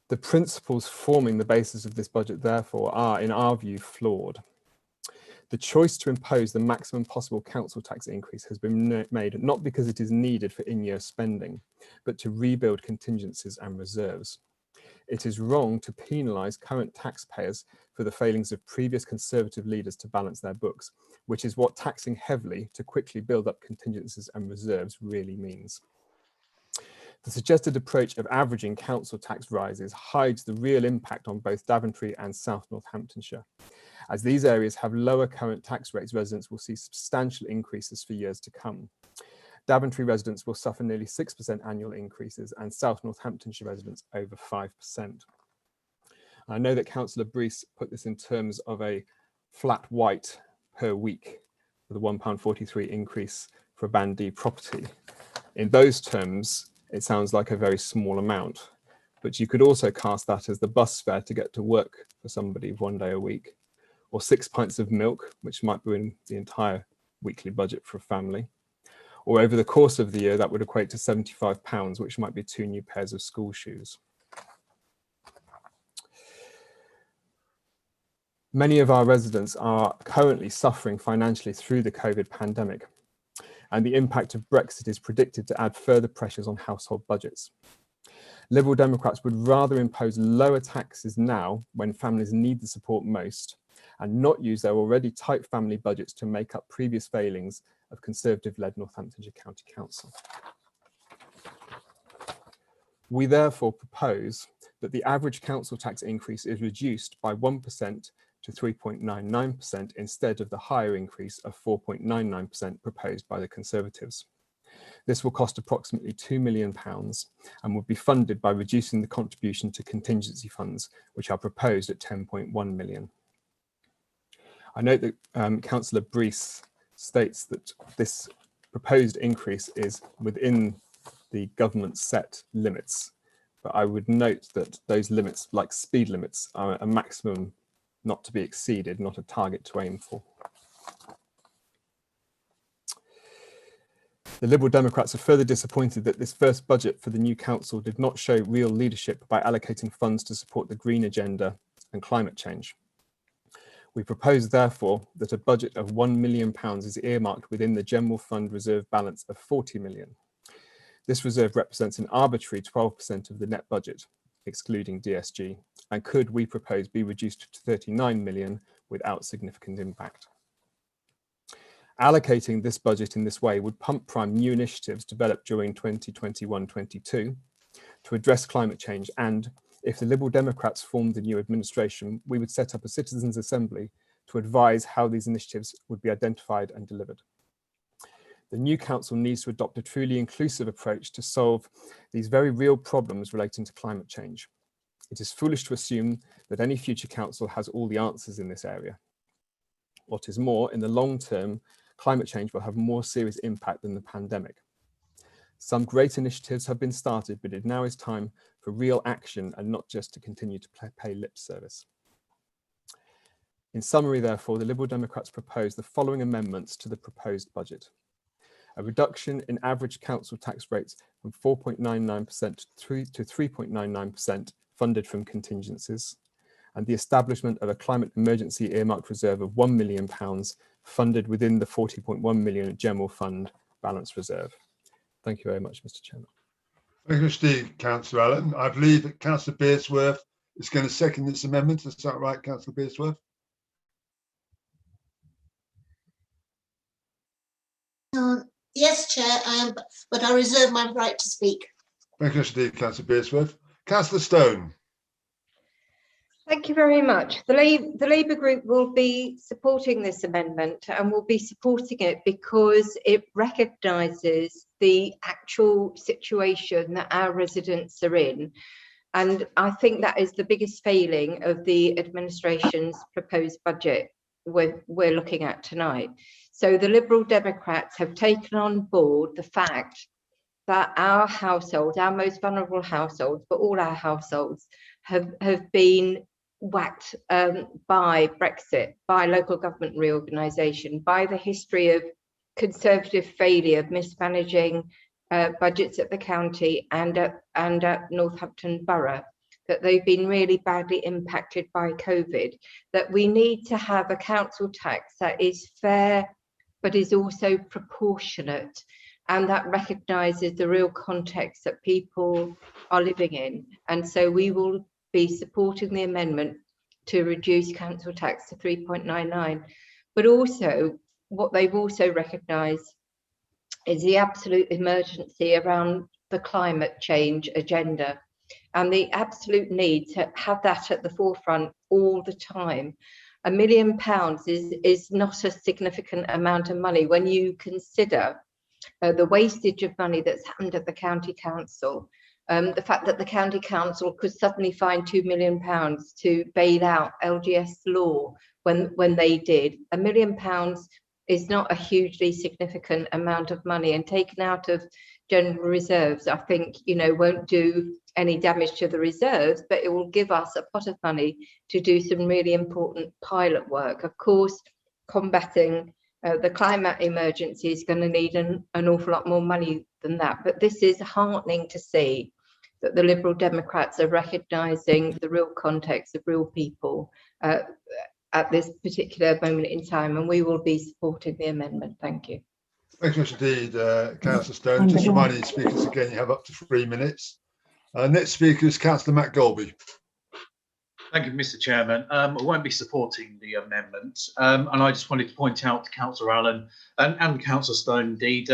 The principles forming the basis of this budget, therefore, are, in our view, flawed. The choice to impose the maximum possible council tax increase has been made not because it is needed for in-year spending, but to rebuild contingencies and reserves. It is wrong to penalise current taxpayers for the failings of previous Conservative leaders to balance their books, which is what taxing heavily to quickly build up contingencies and reserves really means. The suggested approach of averaging council tax rises hides the real impact on both Daventry and South Northamptonshire. As these areas have lower current tax rates, residents will see substantial increases for years to come. Daventry residents will suffer nearly 6% annual increases and South Northamptonshire residents over 5%. I know that Councillor Brees put this in terms of a flat white per week with a £1.43 increase for a Band D property. In those terms, it sounds like a very small amount, but you could also cast that as the bus fare to get to work for somebody 1 day a week, or 6 pints of milk, which might be in the entire weekly budget for a family. Or over the course of the year, that would equate to £75, which might be 2 new pairs of school shoes. Many of our residents are currently suffering financially through the COVID pandemic, and the impact of Brexit is predicted to add further pressures on household budgets. Liberal Democrats would rather impose lower taxes now when families need the support most, and not use their already tight family budgets to make up previous failings of Conservative-led Northamptonshire County Council. We therefore propose that the average council tax increase is reduced by 1% to 3.99% instead of the higher increase of 4.99% proposed by the Conservatives. This will cost approximately £2 million and will be funded by reducing the contribution to contingency funds, which are proposed at £10.1 million. I note that Councillor Brees states that this proposed increase is within the government set limits, but I would note that those limits, like speed limits, are a maximum not to be exceeded, not a target to aim for. The Liberal Democrats are further disappointed that this first budget for the new council did not show real leadership by allocating funds to support the green agenda and climate change. We propose, therefore, that a budget of £1 million is earmarked within the General Fund reserve balance of £40 million. This reserve represents an arbitrary 12% of the net budget, excluding DSG, and could, we propose, be reduced to £39 million without significant impact. Allocating this budget in this way would pump prime new initiatives developed during 2021-22 to address climate change, and if the Liberal Democrats formed the new administration, we would set up a citizens' assembly to advise how these initiatives would be identified and delivered. The new council needs to adopt a truly inclusive approach to solve these very real problems relating to climate change. It is foolish to assume that any future council has all the answers in this area. What is more, in the long term, climate change will have more serious impact than the pandemic. Some great initiatives have been started, but it now is time for real action and not just to continue to pay lip service. In summary, therefore, the Liberal Democrats propose the following amendments to the proposed budget. A reduction in average council tax rates from 4.99% to 3.99% funded from contingencies, and the establishment of a climate emergency earmarked reserve of £1 million funded within the £40.1 million General Fund balance reserve. Thank you very much, Mr. Chairman. Thank you, Steve. Councillor Allen. I believe that Councillor Bearsworth is going to second this amendment. Is that right, Councillor Bearsworth? Yes, Chair, I am, but I reserve my right to speak. Thank you, Steve. Councillor Bearsworth. Councillor Stone. Thank you very much. The Labour Group will be supporting this amendment, and will be supporting it because it recognises the actual situation that our residents are in. And I think that is the biggest failing of the administration's proposed budget we're looking at tonight. So the Liberal Democrats have taken on board the fact that our households, our most vulnerable households, but all our households have been whacked by Brexit, by local government reorganisation, by the history of Conservative failure of mismanaging budgets at the county and at Northampton Borough. that they've been really badly impacted by COVID, that we need to have a council tax that is fair, but is also proportionate, and that recognises the real context that people are living in. And so we will be supporting the amendment to reduce council tax to 3.99. But also, what they've also recognised is the absolute emergency around the climate change agenda and the absolute need to have that at the forefront all the time. £1 million is not a significant amount of money when you consider the wastage of money that's happened at the county council. The fact that the county council could suddenly find £2 million to bail out LGS law when they did. £1 million is not a hugely significant amount of money, and taken out of general reserves, I think, won't do any damage to the reserves, but it will give us a pot of money to do some really important pilot work. Of course, combating the climate emergency is going to need an awful lot more money than that. But this is heartening to see that the Liberal Democrats are recognising the real context of real people at this particular moment in time, and we will be supporting the amendment. Thank you. Thanks much indeed, Councillor Stone. Just reminding speakers again, you have up to 3 minutes. Next speaker is Councillor Matt Golby. Thank you, Mr. Chairman. I won't be supporting the amendment, and I just wanted to point out to Councillor Allen and Councillor Stone, indeed,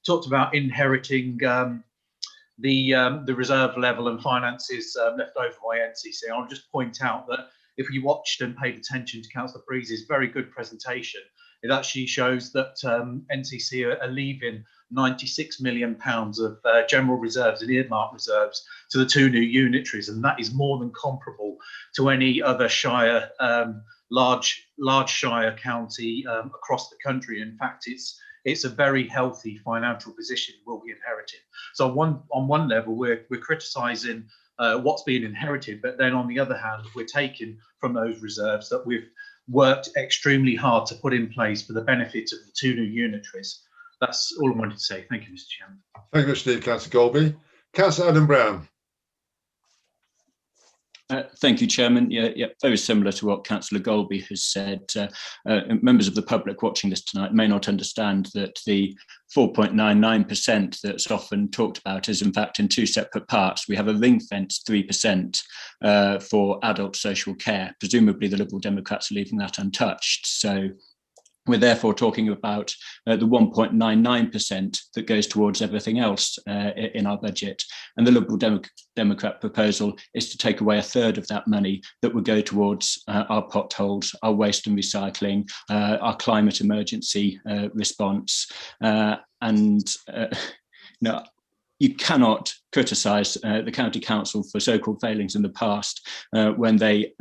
talked about inheriting the reserve level and finances left over by NCC. I'll just point out that if you watched and paid attention to Councillor Breeze's very good presentation, it actually shows that NCC are leaving £96 million of general reserves and earmark reserves to the 2 new unitaries, and that is more than comparable to any other shire, large shire county across the country. In fact, it's a very healthy financial position we'll be inheriting. So on one level, we're criticising what's being inherited, but then on the other hand, we're taking from those reserves that we've worked extremely hard to put in place for the benefit of the 2 new unitaries. That's all I wanted to say. Thank you, Mr. Chairman. Thank you, Mr. Councillor Golby. Councillor Adam Brown. Thank you, Chairman. Yeah, very similar to what Councillor Golby has said. Members of the public watching this tonight may not understand that the 4.99% that's often talked about is in fact in 2 separate parts. We have a ring-fenced 3% for adult social care. Presumably the Liberal Democrats are leaving that untouched. So we're therefore talking about the 1.99% that goes towards everything else in our budget. And the Liberal Democrat proposal is to take away 1/3 of that money that would go towards our potholes, our waste and recycling, our climate emergency response. You cannot criticise the County Council for so-called failings in the past when they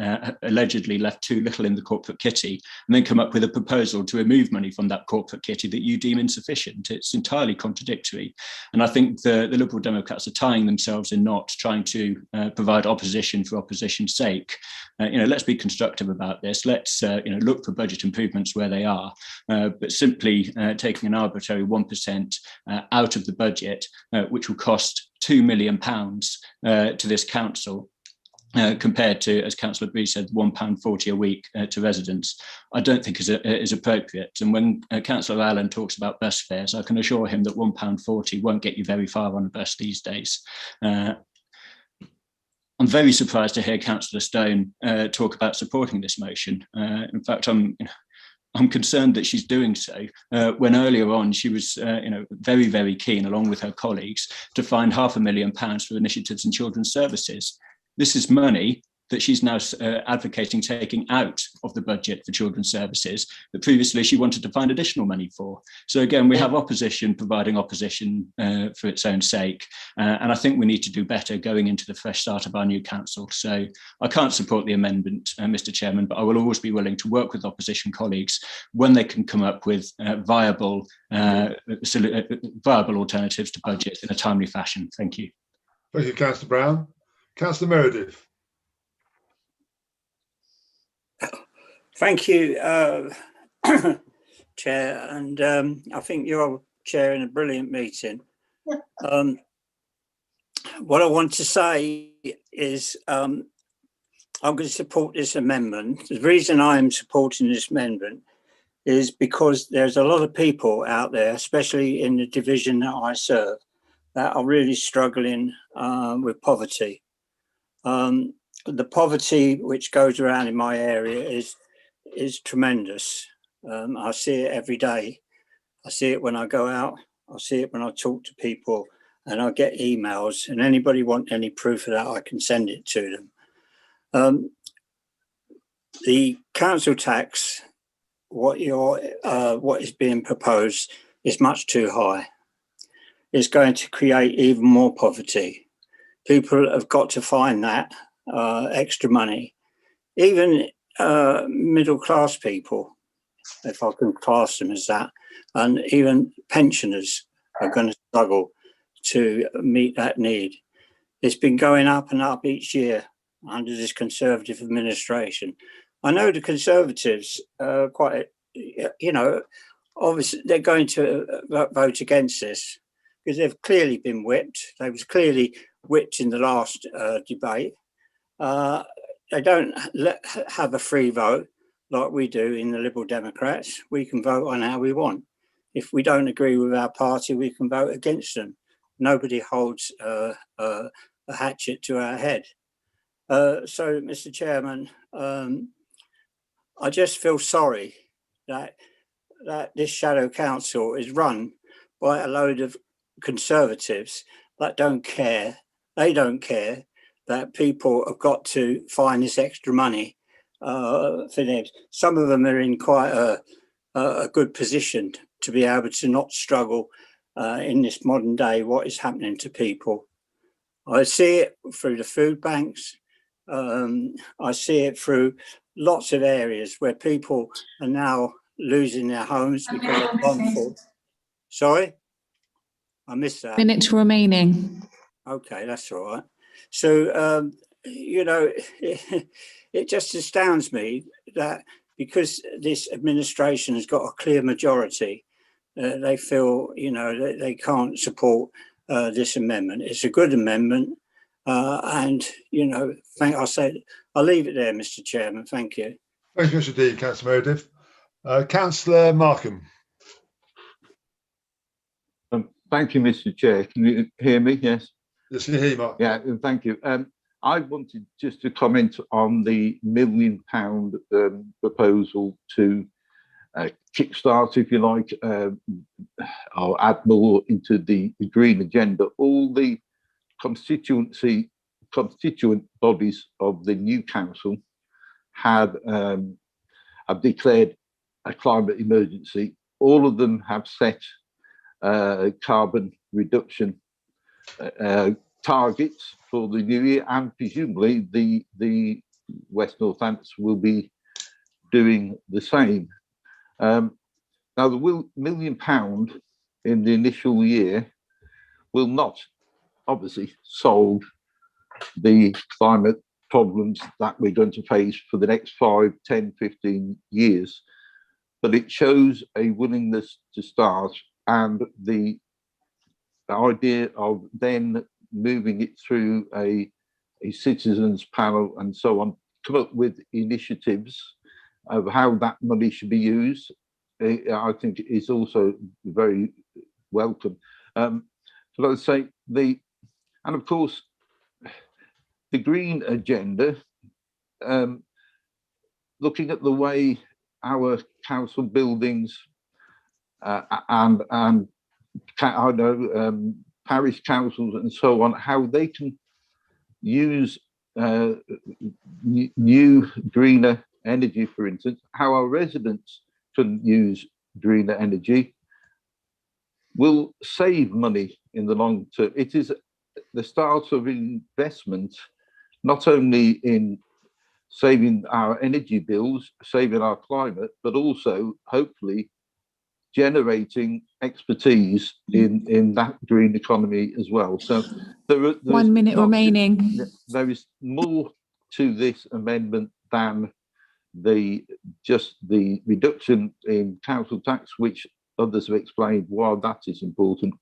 allegedly left too little in the corporate kitty and then come up with a proposal to remove money from that corporate kitty that you deem insufficient. It's entirely contradictory. And I think the Liberal Democrats are tying themselves in knots, trying to provide opposition for opposition's sake. Let's be constructive about this. Let's look for budget improvements where they are, but simply taking an arbitrary 1% out of the budget, which will cost £2 million to this council, compared to, as Councillor Breeze said, £1.40 a week to residents, I don't think is appropriate. And when Councillor Allen talks about bus fares, I can assure him that £1.40 won't get you very far on a bus these days. I'm very surprised to hear Councillor Stone talk about supporting this motion. In fact, I'm concerned that she's doing so when earlier on she was very, very keen, along with her colleagues, to find £500,000 for initiatives in children's services. This is money that she's now advocating taking out of the budget for children's services that previously she wanted to find additional money for. So again, we have opposition providing opposition for its own sake. And I think we need to do better going into the fresh start of our new council. So I can't support the amendment, Mr. Chairman, but I will always be willing to work with opposition colleagues when they can come up with viable alternatives to budget in a timely fashion. Thank you. Thank you, Councillor Brown. Councillor Meredith. Thank you, Chair, and I think you're chairing a brilliant meeting. what I want to say is I'm going to support this amendment. The reason I am supporting this amendment is because there's a lot of people out there, especially in the division that I serve, that are really struggling with poverty. The poverty which goes around in my area is tremendous. I see it every day. I see it when I go out. I see it when I talk to people, and I get emails. And anybody want any proof of that, I can send it to them. The council tax, what is being proposed, is much too high. It's going to create even more poverty. People have got to find that extra money. Even middle class people, if I can class them as that, and even pensioners are going to struggle to meet that need. It's been going up and up each year under this Conservative administration. I know the Conservatives quite, obviously they're going to vote against this because they've clearly been whipped. They was clearly whipped in the last debate. They don't have a free vote like we do in the Liberal Democrats. We can vote on how we want. If we don't agree with our party, we can vote against them. Nobody holds a hatchet to our head. So, Mr. Chairman, I just feel sorry that this shadow council is run by a load of Conservatives that don't care. They don't care that people have got to find this extra money for them. Some of them are in quite a good position to be able to not struggle in this modern day, what is happening to people. I see it through the food banks. I see it through lots of areas where people are now losing their homes because they've gone for. Sorry? I missed that. Minute remaining. Okay, that's all right. So, it just astounds me that because this administration has got a clear majority, they feel, they can't support this amendment. It's a good amendment. And, I'll leave it there, Mr. Chairman. Thank you. Thank you, Mr. Dean, Councillor Meredith. Councillor Markham. Thank you, Mr. Chair. Can you hear me? Yes. Yes, you hear, Mark. Yeah, thank you. I wanted just to comment on the £1 million proposal to kickstart, if you like, or add more into the green agenda. All the constituent bodies of the new council have declared a climate emergency. All of them have set carbon reduction targets for the new year, and presumably the West Northants will be doing the same. Now, the £1 million in the initial year will not obviously solve the climate problems that we're going to face for the next 5, 10, 15 years, but it shows a willingness to start, and the idea of then moving it through a citizens panel and so on, come up with initiatives of how that money should be used, I think is also very welcome. So let's say and of course, the green agenda, looking at the way our council buildings and I know parish councils and so on, how they can use new greener energy, for instance, how our residents can use greener energy, will save money in the long term. It is the start of investment, not only in saving our energy bills, saving our climate, but also hopefully generating expertise in that green economy as well. So there 1 minute remaining. There is more to this amendment than just the reduction in council tax, which others have explained why that is important.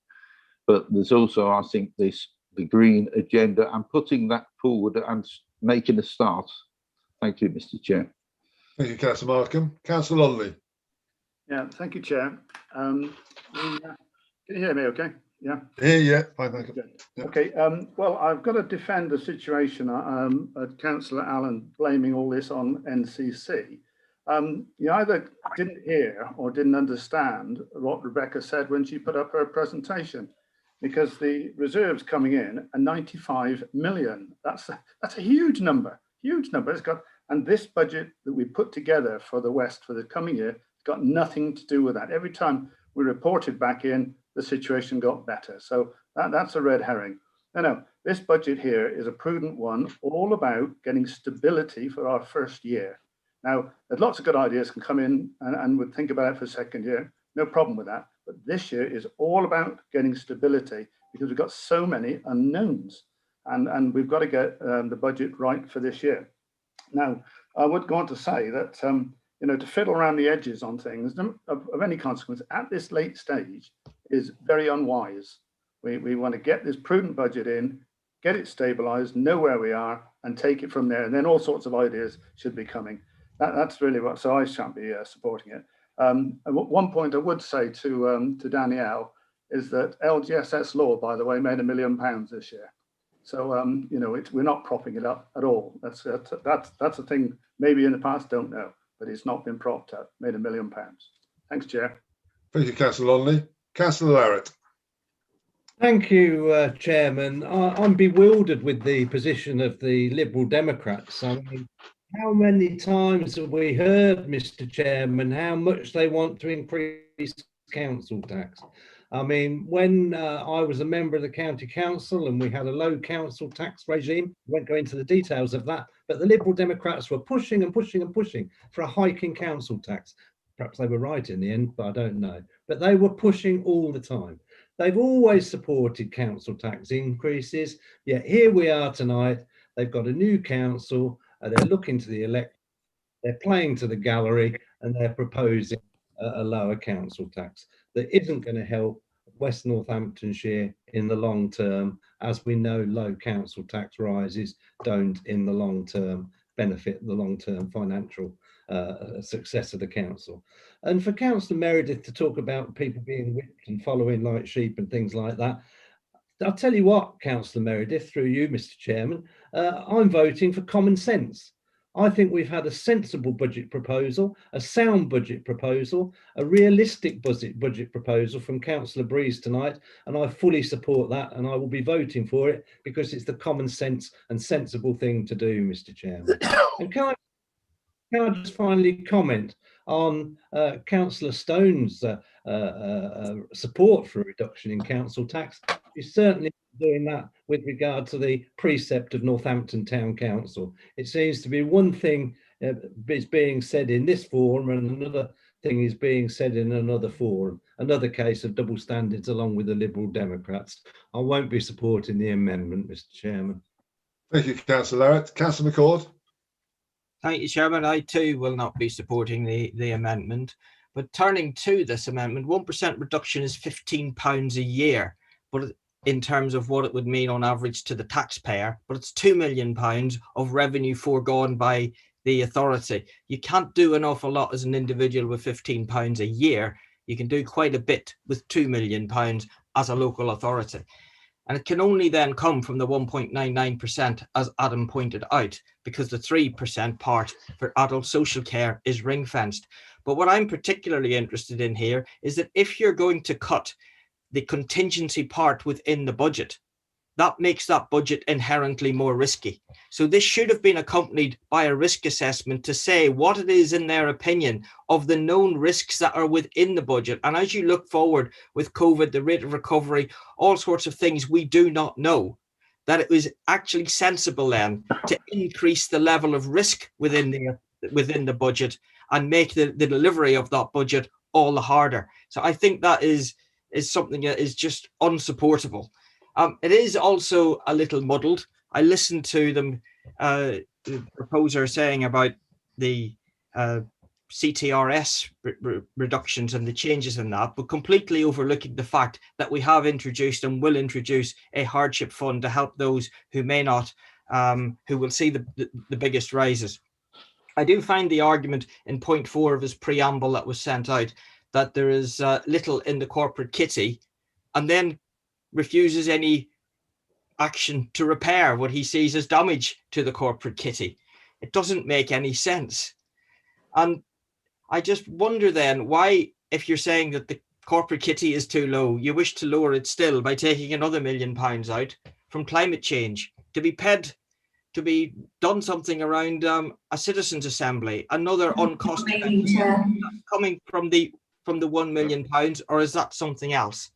But there's also, I think, this the green agenda and putting that forward and making a start. Thank you, Mr. Chair. Thank you, Councillor Markham. Councillor Lonley. Yeah, thank you, Chair. Can you hear me okay? Yeah. Yeah, fine, thank you. Yeah. Okay, well, I've got to defend the situation Councillor Allen blaming all this on NCC. You either didn't hear or didn't understand what Rebecca said when she put up her presentation, because the reserves coming in are 95 million. That's a huge number, huge number. And this budget that we put together for the West for the coming year has got nothing to do with that. Every time we reported back in, the situation got better. So that's a red herring. No, this budget here is a prudent one, all about getting stability for our first year. Now, there's lots of good ideas can come in and would think about it for the second year. No problem with that. But this year is all about getting stability because we've got so many unknowns, and we've got to get the budget right for this year. Now, I would go on to say that to fiddle around the edges on things of any consequence at this late stage is very unwise. We want to get this prudent budget in, get it stabilised, know where we are, and take it from there. And then all sorts of ideas should be coming. That's really what. So I shan't be supporting it. One point I would say to Danielle is that LGSS law, by the way, made £1 million this year. So we're not propping it up at all. That's a thing. Maybe in the past, don't know, but it's not been propped up. Made £1 million. Thanks, Chair. Thank you, Councillor Lonley. Councillor Larratt. Thank you, Chairman. I'm bewildered with the position of the Liberal Democrats. I mean, how many times have we heard, Mr. Chairman, how much they want to increase council tax? I mean, when I was a member of the county council and we had a low council tax regime, I won't go into the details of that, but the Liberal Democrats were pushing and pushing and pushing for a hike in council tax. Perhaps they were right in the end, but I don't know. But they were pushing all the time. They've always supported council tax increases, yet here we are tonight. They've got a new council, they're looking to the elect, they're playing to the gallery, and they're proposing a lower council tax that isn't going to help West Northamptonshire in the long term. As we know, low council tax rises don't in the long term benefit the long term financial success of the council. And for Councillor Meredith to talk about people being whipped and following like sheep and things like that, I'll tell you what, Councillor Meredith, through you, Mr. Chairman, I'm voting for common sense. I think we've had a sensible budget proposal, a sound budget proposal, a realistic budget proposal from Councillor Breeze tonight, and I fully support that, and I will be voting for it because it's the common sense and sensible thing to do, Mr. Chairman. And can I just finally comment on Councillor Stone's support for a reduction in council tax? She's certainly doing that with regard to the precept of Northampton Town Council. It seems to be one thing is being said in this forum and another thing is being said in another forum. Another case of double standards along with the Liberal Democrats. I won't be supporting the amendment, Mr. Chairman. Thank you, Councillor Larratt. Councillor McCord. Thank you, Chairman. I too will not be supporting the amendment. But turning to this amendment, 1% reduction is £15 a year, but in terms of what it would mean on average to the taxpayer, but it's £2 million of revenue foregone by the authority. You can't do an awful lot as an individual with £15 a year. You can do quite a bit with £2 million as a local authority. And it can only then come from the 1.99%, as Adam pointed out, because the 3% part for adult social care is ring fenced. But what I'm particularly interested in here is that if you're going to cut the contingency part within the budget, that makes that budget inherently more risky. So this should have been accompanied by a risk assessment to say what it is in their opinion of the known risks that are within the budget. And as you look forward with COVID, the rate of recovery, all sorts of things we do not know, that it was actually sensible then to increase the level of risk within the budget and make the delivery of that budget all the harder. So I think that is something that is just unsupportable. It is also a little muddled. I listened to them, the proposer saying about the CTRS reductions and the changes in that, but completely overlooking the fact that we have introduced and will introduce a hardship fund to help those who may not, who will see the biggest rises. I do find the argument in point 4 of his preamble that was sent out that there is little in the corporate kitty, and then refuses any action to repair what he sees as damage to the corporate kitty. It doesn't make any sense. And I just wonder then why, if you're saying that the corporate kitty is too low, you wish to lower it still by taking another £1 million out from climate change to be paid, to be done something around a citizens' assembly, another uncost coming from the £1 million, or is that something else?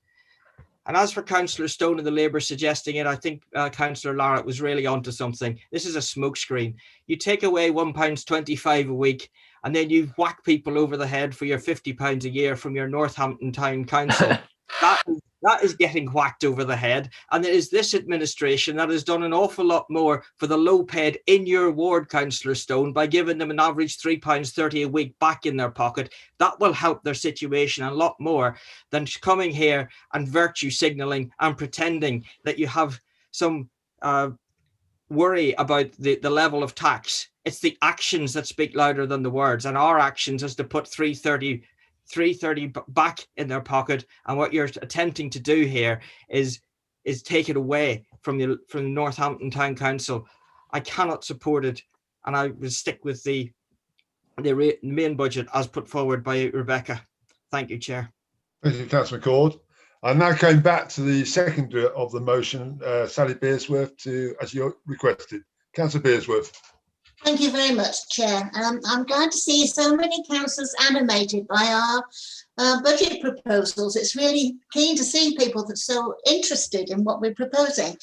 And as for Councillor Stone and the Labour suggesting it, I think Councillor Larratt was really onto something. This is a smokescreen. You take away £1.25 a week, and then you whack people over the head for your £50 a year from your Northampton Town Council. That is getting whacked over the head. And it is this administration that has done an awful lot more for the low paid in your ward, Councillor Stone, by giving them an average £3.30 a week back in their pocket. That will help their situation a lot more than coming here and virtue signalling and pretending that you have some worry about the level of tax. It's the actions that speak louder than the words, and our actions is to put 330 back in their pocket, and what you're attempting to do here is take it away from the Northampton Town Council. I cannot support it, and I will stick with the main budget as put forward by Rebecca. Thank you, Chair. Thank you, Councillor McCord. I'm now going back to the seconder of the motion, Sally Bearsworth, as you requested. Councillor Bearsworth. Thank you very much, Chair. I'm glad to see so many councillors animated by our budget proposals. It's really keen to see people that are so interested in what we're proposing.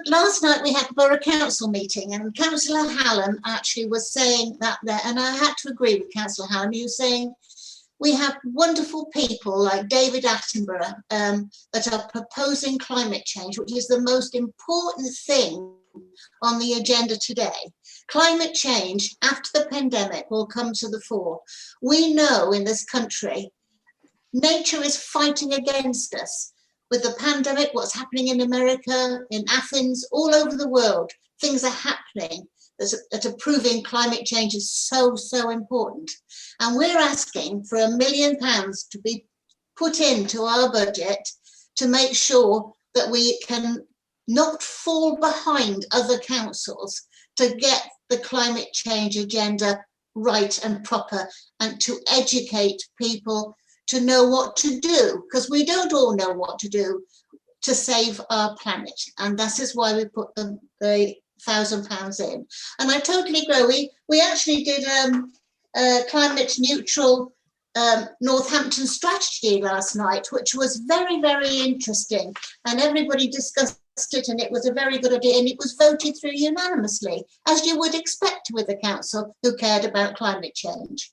Last night we had the Borough Council meeting, and Councillor Hallam actually was saying that there, and I had to agree with Councillor Hallam. He was saying we have wonderful people like David Attenborough that are proposing climate change, which is the most important thing on the agenda today. Climate change after the pandemic will come to the fore. We know in this country, nature is fighting against us. With the pandemic, what's happening in America, in Athens, all over the world, things are happening that are proving climate change is so, so important. And we're asking for £1 million to be put into our budget to make sure that we can not fall behind other councils to get the climate change agenda right and proper, and to educate people to know what to do, because we don't all know what to do to save our planet. And that is why we put the £1,000 in. And I totally agree. We actually did a climate neutral Northampton strategy last night, which was very, very interesting. And everybody discussed it, and it was a very good idea, and it was voted through unanimously, as you would expect with a council who cared about climate change.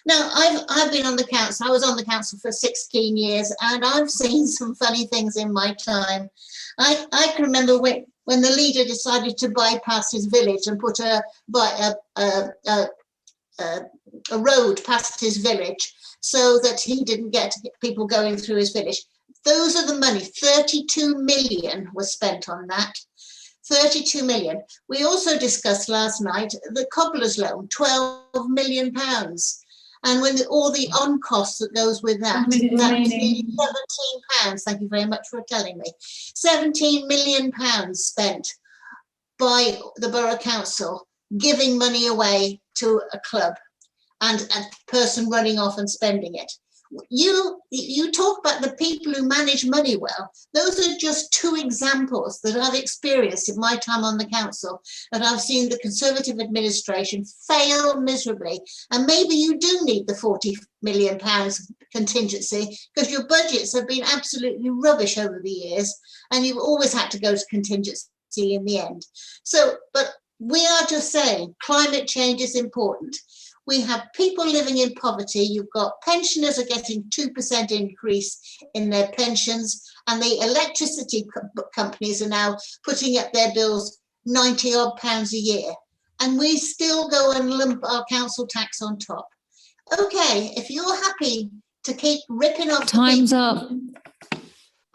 Now, I've been on the council. I was on the council for 16 years, and I've seen some funny things in my time. I can remember when the leader decided to bypass his village and put a road past his village so that he didn't get people going through his village. Those are the money. 32 million was spent on that. 32 million. We also discussed last night the cobbler's loan, £12 million. And when all the on costs that goes with that, that's £17. Thank you very much for telling me. £17 million spent by the Borough Council giving money away to a club and a person running off and spending it. You talk about the people who manage money well. Those are just two examples that I've experienced in my time on the council, and I've seen the Conservative administration fail miserably. And maybe you do need the £40 million contingency, because your budgets have been absolutely rubbish over the years, and you've always had to go to contingency in the end. So, but we are just saying climate change is important. We have people living in poverty. You've got pensioners are getting 2% increase in their pensions, and the electricity companies are now putting up their bills £90 odd a year. And we still go and lump our council tax on top. Okay, if you're happy to keep ripping off. Time's up.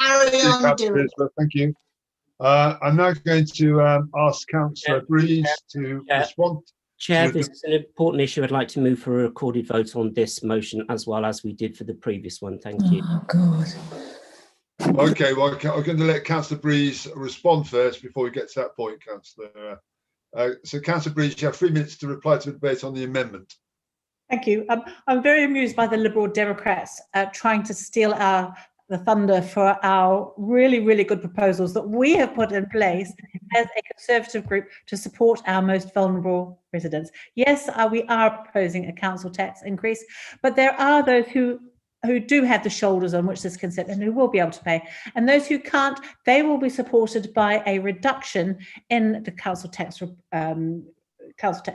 Carry on doing. Thank you. I'm now going to ask Councillor Breeze to respond. Chair, this is an important issue. I'd like to move for a recorded vote on this motion as well as we did for the previous one. Thank you. Oh, God. Okay, well, I'm going to let Councillor Breeze respond first before we get to that point, Councillor. So, Councillor Breeze, you have 3 minutes to reply to the debate on the amendment. Thank you. I'm very amused by the Liberal Democrats trying to steal the thunder for our really, really good proposals that we have put in place as a Conservative group to support our most vulnerable residents. Yes, we are proposing a council tax increase, but there are those who do have the shoulders on which this can sit and who will be able to pay. And those who can't, they will be supported by a reduction in the council tax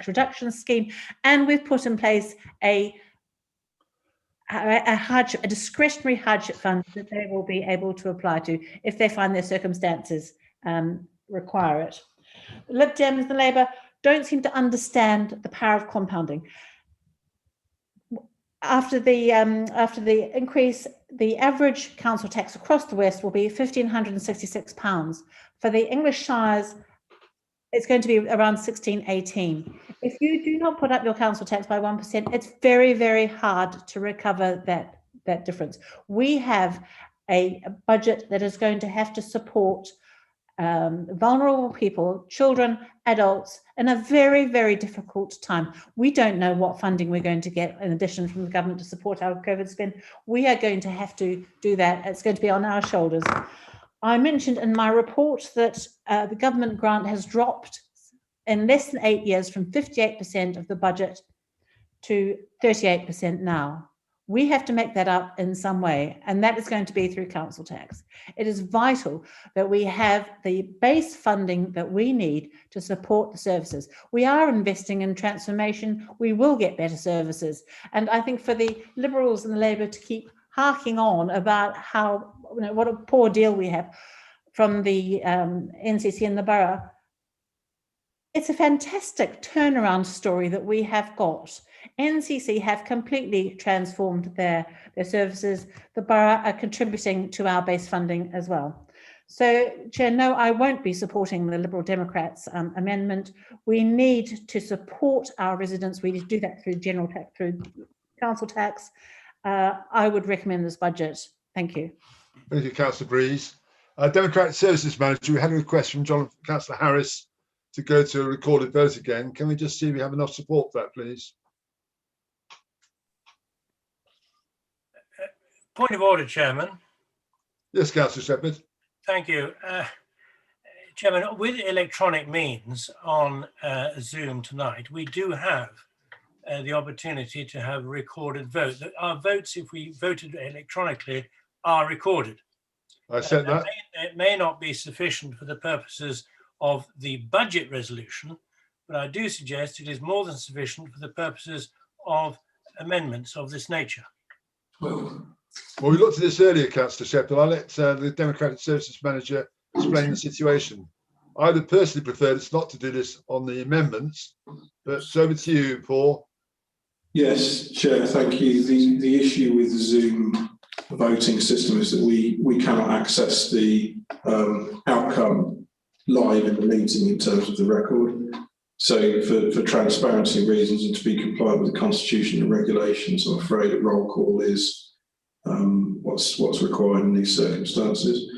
reduction scheme. And we've put in place a discretionary hardship fund that they will be able to apply to if they find their circumstances require it. The Lib Dems and the Labour don't seem to understand the power of compounding. After the increase, the average council tax across the West will be £1,566. For the English Shires, it's going to be around 1618. If you do not put up your council tax by 1%, it's very, very hard to recover that difference. We have a budget that is going to have to support vulnerable people, children, adults, in a very, very difficult time. We don't know what funding we're going to get in addition from the government to support our COVID spend. We are going to have to do that. It's going to be on our shoulders. I mentioned in my report that the government grant has dropped in less than 8 years from 58% of the budget to 38% now. We have to make that up in some way, and that is going to be through council tax. It is vital that we have the base funding that we need to support the services. We are investing in transformation. We will get better services. And I think for the Liberals and the Labour to keep harking on about how, what a poor deal we have from the NCC and the borough, it's a fantastic turnaround story that we have got. NCC have completely transformed their services. The borough are contributing to our base funding as well. So, Chair, no, I won't be supporting the Liberal Democrats amendment. We need to support our residents. We need to do that through general tax, through council tax. I would recommend this budget. Thank you. Thank you, Councillor Breeze. Democratic Services Manager, we had a request from Councillor Harris to go to a recorded vote again. Can we just see if we have enough support for that, please? Point of order, Chairman. Yes, Councillor Shepherd. Thank you. Chairman, with electronic means on Zoom tonight, we do have the opportunity to have a recorded vote. Our votes, if we voted electronically, are recorded. I said that. It may not be sufficient for the purposes of the budget resolution, but I do suggest it is more than sufficient for the purposes of amendments of this nature. Well, we looked at this earlier, Councillor Shepherd. I'll let the Democratic Services Manager explain the situation. I would personally prefer us not to do this on the amendments, but over to you, Paul. Yes, Chair, thank you. The issue with the Zoom voting system is that we cannot access the outcome live in the meeting in terms of the record. So for transparency reasons and to be compliant with the Constitution and regulations, I'm afraid a roll call is what's required in these circumstances.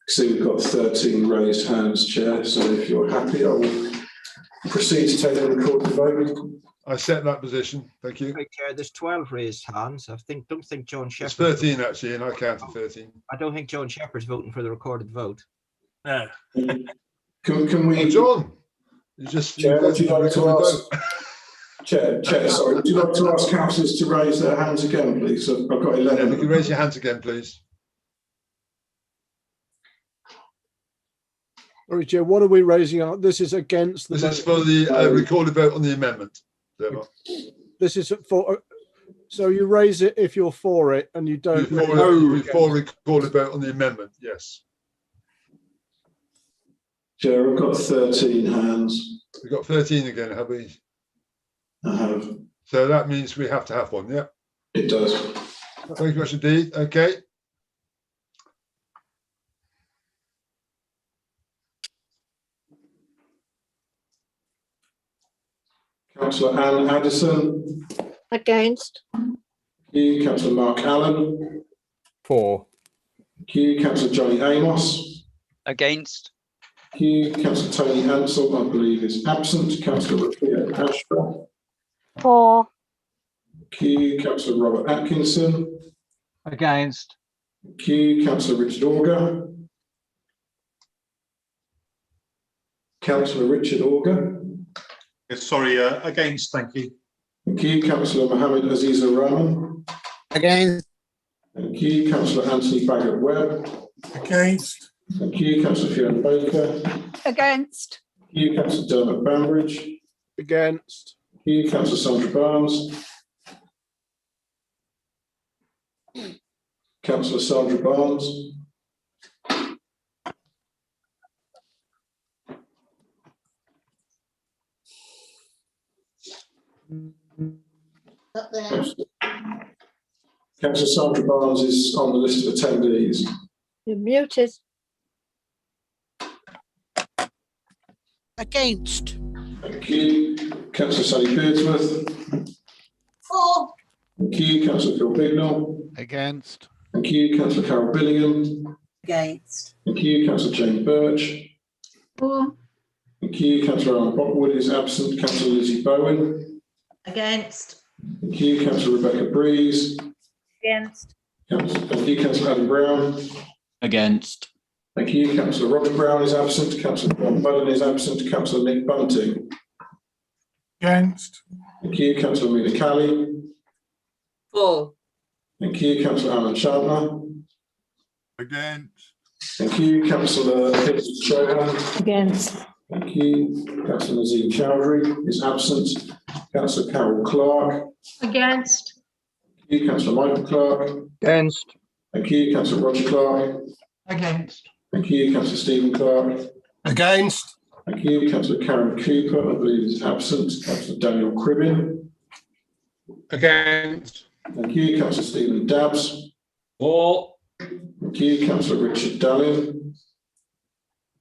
See, we've got 13 raised hands, Chair, so if you're happy, I will proceed to take the recorded vote. I set that position. Thank you. Chair, there's 12 raised hands. Don't think John Shepherd. It's 13 actually, and I counted 13. I don't think John Shepherd's voting for the recorded vote. No. Can we, John? You just Chair, would you like to ask? Chair, sorry, would you like to ask councillors to raise their hands again, please? I've got 11. Yeah, you can raise your hands again, please. Sorry, Chair, what are we raising up? This is against the. This is for the recorded vote on the amendment. This is for. So you raise it if you're for it, and you don't. For recorded vote on the amendment, yes. Chair, I've got 13 hands. We've got 13 again, have we? I have. So that means we have to have one, yeah? It does. Thank you very much indeed. Okay. Councillor Anne Addison. Against. Thank you. Councillor Mark Allen. For. Thank you. Councillor Johnny Amos. Against. Thank you. Councillor Tony Ansell, I believe, is absent. Councillor Rebecca Ashcroft. For. Thank you. Councillor Robert Atkinson. Against. Thank you. Councillor Richard Auger. Councillor Richard Auger. Yes, sorry, against, thank you. Thank you. Councillor Mohammed Aziza Rahman. Against. Thank you. Councillor Anthony Baggott-Webb. Against. Thank you. Councillor Fiona Baker. Against. Thank you. Councillor Dermot Bambridge. Against. Thank you. Councillor Sandra Barnes. Councillor Sandra Barnes. Up there. Councillor Sandra Barnes is on the list of attendees. You're muted. Against. Thank you. Councillor Sally Beardsworth. For. Thank you. Councillor Phil Bignell. Against. Thank you. Councillor Carol Billingham. Against. Thank you. Councillor Jane Birch. For. Thank you. Councillor Alan Botwood is absent. Councillor Lizzie Bowen. Against. Thank you. Councillor Rebecca Breeze. Against. Thank you. Councillor Adam Brown. Against. Thank you. Councillor Roger Brown is absent. Councillor John Budden is absent. Councillor Nick Bunting. Against. Thank you. Councillor Mina Cally. For. Thank you. Councillor Alan Sharpner. Against. Thank you. Councillor Hilton Chohan. Against. Thank you. Councillor Nazim Chowdhury is absent. Councillor Carol Clark. Against. Thank you. Councillor Michael Clark. Against. Thank you. Councillor Roger Clark. Against. Thank you. Councillor Stephen Clark. Against. Thank you. Councillor Karen Cooper, I believe, is absent. Councillor Daniel Cribbin. Against. Thank you. Councillor Stephen Dabbs. For. Thank you. Councillor Richard Dallin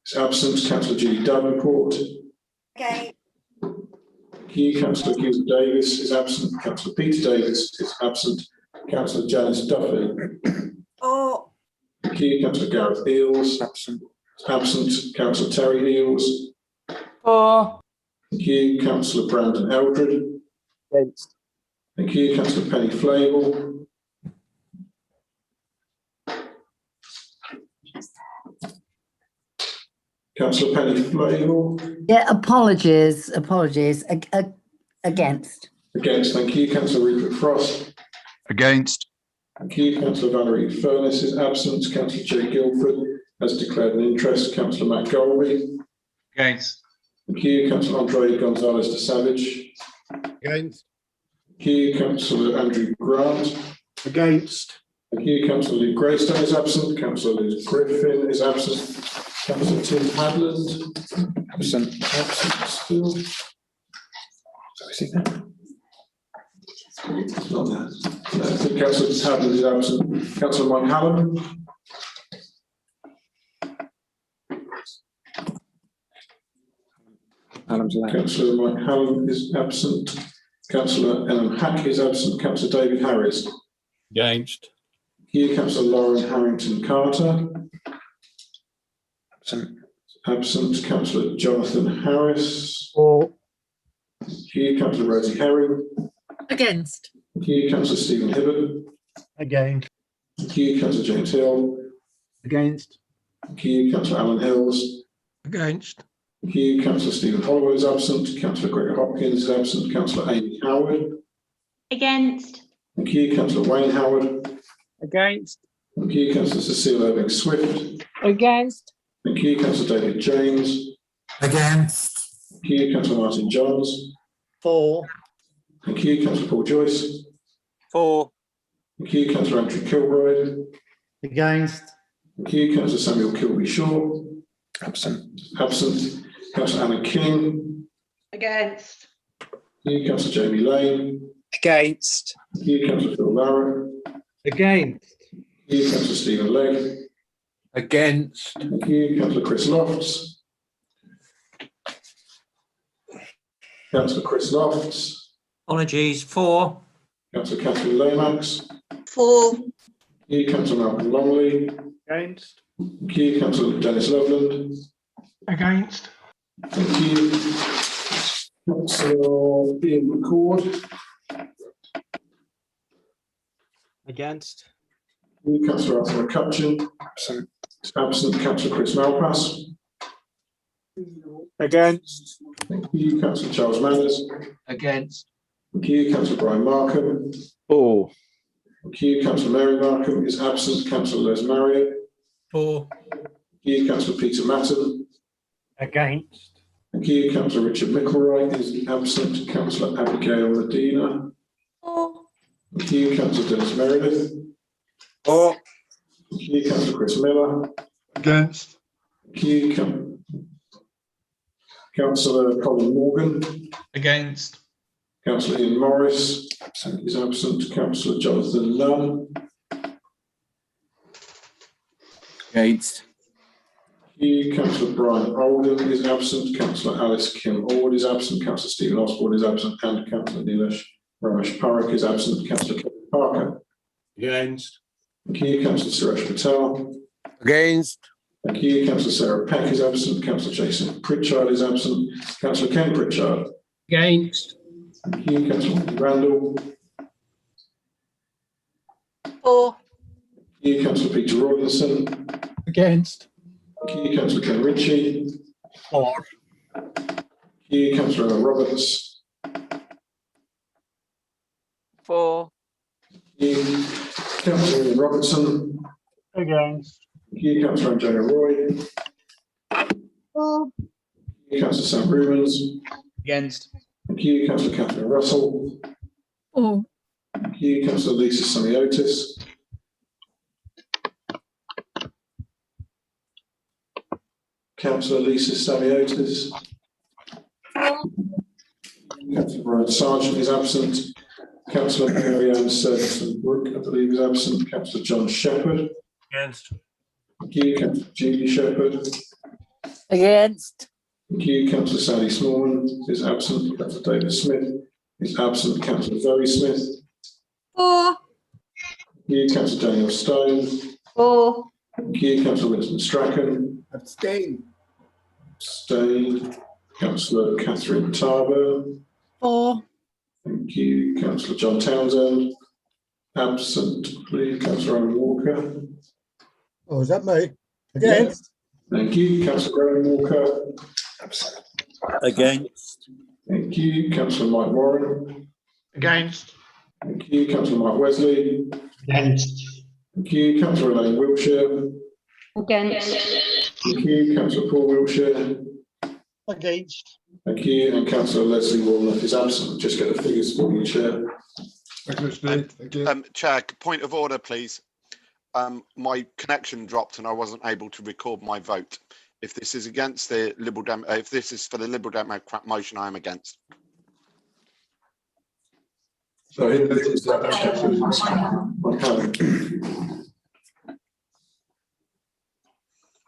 is absent. Councillor Julie Davenport. Okay. Thank you. Councillor Hugh Davis is absent. Councillor Peter Davis is absent. Councillor Janice Duffy. For. Thank you. Councillor Gareth Eels. Absent. Councillor Terry Eels. For. Thank you. Councillor Brandon Eldred. Against. Thank you. Councillor Penny Flavel. Councillor Penny Flavel. Yeah, apologies. Against. Against. Thank you. Councillor Rupert Frost. Against. Thank you. Councillor Valerie Furness is absent. Councillor Jay Guildford has declared an interest. Councillor Matt Golby. Against. Thank you. Councillor Andre Gonzalez de Savage. Against. Thank you. Councillor Andrew Grant. Against. Thank you. Councillor Luke Greystone is absent. Councillor Liz Griffin is absent. Councillor Tim Hadland. Absent. Absent still. So is he there? It's not there. No, I think Councillor Hadland is absent. Councillor Mike Hallam. Councillor Mike Hallam is absent. Councillor Ellen Hack is absent. Councillor David Harris. Against. Here, Councillor Lauren Harrington Carter. Absent. Absent. Councillor Jonathan Harris. For. Here, Councillor Rosie Herring. Against. Here, Councillor Stephen Hibbert. Against. Here, Councillor James Hill. Against. Here, Councillor Alan Hills. Against. Here, Councillor Stephen Holloway is absent. Councillor Gregor Hopkins is absent. Councillor Amy Howard. Against. Thank you. Councillor Wayne Howard. Against. Thank you. Councillor Cecile Irving Swift. Against. Thank you. Councillor David James. Against. Thank you. Councillor Martin Johns. For. Thank you. Councillor Paul Joyce. For. Thank you. Councillor Andrew Kilbride. Against. Thank you. Councillor Samuel Kilby-Shaw. Absent. Absent. Councillor Anna King. Against. Thank you. Councillor Jamie Lane. Against. Thank you, councillor Phil Larrow. Against. Thank you, councillor Stephen Legg. Against. Thank you, councillor Chris Lofts. Councillor Chris Lofts. Apologies. 4. Councillor Catherine Lomax. 4. Thank you, councillor Malcolm Longley. Against. Thank you, councillor Dennis Loveland. Against. Thank you. Councillor Ian McCord. Against. Thank you, councillor Arthur McCutcheon. Absent. Councillor Chris Malpass. Against. Thank you, councillor Charles Manners. Against. Thank you, councillor Brian Markham. 4. Thank you, councillor Mary Markham is absent. Councillor Les Marriott. 4. Thank you, councillor Peter Matton. Against. Thank you, councillor Richard Micklewright is absent. Councillor Abigail Medina. 4. Thank you, councillor Dennis Meredith. 4. Thank you, councillor Chris Miller. Against. Thank you, councillor Colin Morgan. Against. Councillor Ian Morris is absent. Councillor Jonathan Lunn. Against. Thank you, councillor Brian Oldham is absent. Councillor Alice Kim Ord is absent. Councillor Stephen Osborne is absent. And councillor Nilesh Ramesh Parekh is absent. Councillor Kevin Parker. Against. Thank you, councillor Suresh Patel. Against. Thank you, councillor Sarah Peck is absent. Councillor Jason Pritchard is absent. Councillor Ken Pritchard. Against. Thank you, councillor Randall. 4. Thank you, councillor Peter Robinson. Against. Thank you, councillor Ken Ritchie. 4. Thank you, councillor Emma Roberts. 4. Thank you, councillor Ian Robertson. Against. Thank you, councillor Antonio Roy. 4. Thank you, councillor Sam Rubens. Against. Thank you, councillor Catherine Russell. 4. Thank you, councillor Lisa Samiotis. Councillor Lisa Samiotis. Councillor Brian Sargent is absent. Councillor Mary Ann Sergeant Brook, I believe, is absent. Councillor John Shepherd. Against. Thank you, councillor Julie Shepherd. Against. Thank you, councillor Sally Smallman is absent. Councillor David Smith is absent. Councillor Zoe Smith. 4. Thank you, councillor Daniel Stone. 4. Thank you, councillor Winston Strachan. Abstain. Abstained. Councillor Catherine Tarver. 4. Thank you, councillor John Townsend. Absent, please, councillor Owen Walker. Oh, is that me? Against. Thank you, councillor Owen Walker. Absent. Against. Thank you, councillor Mike Warren. Against. Thank you, councillor Mike Wesley. Against. Thank you, councillor Elaine Wiltshire. Against. Thank you, councillor Paul Wiltshire. Against. Thank you, and councillor Leslie Walnut is absent. Just get the figures for you, Chair. Thank you, Steve. Thank you. Chair, point of order, please. My connection dropped and I wasn't able to record my vote. If this is against the Liberal if this is for the Liberal Democrat motion, I am against. So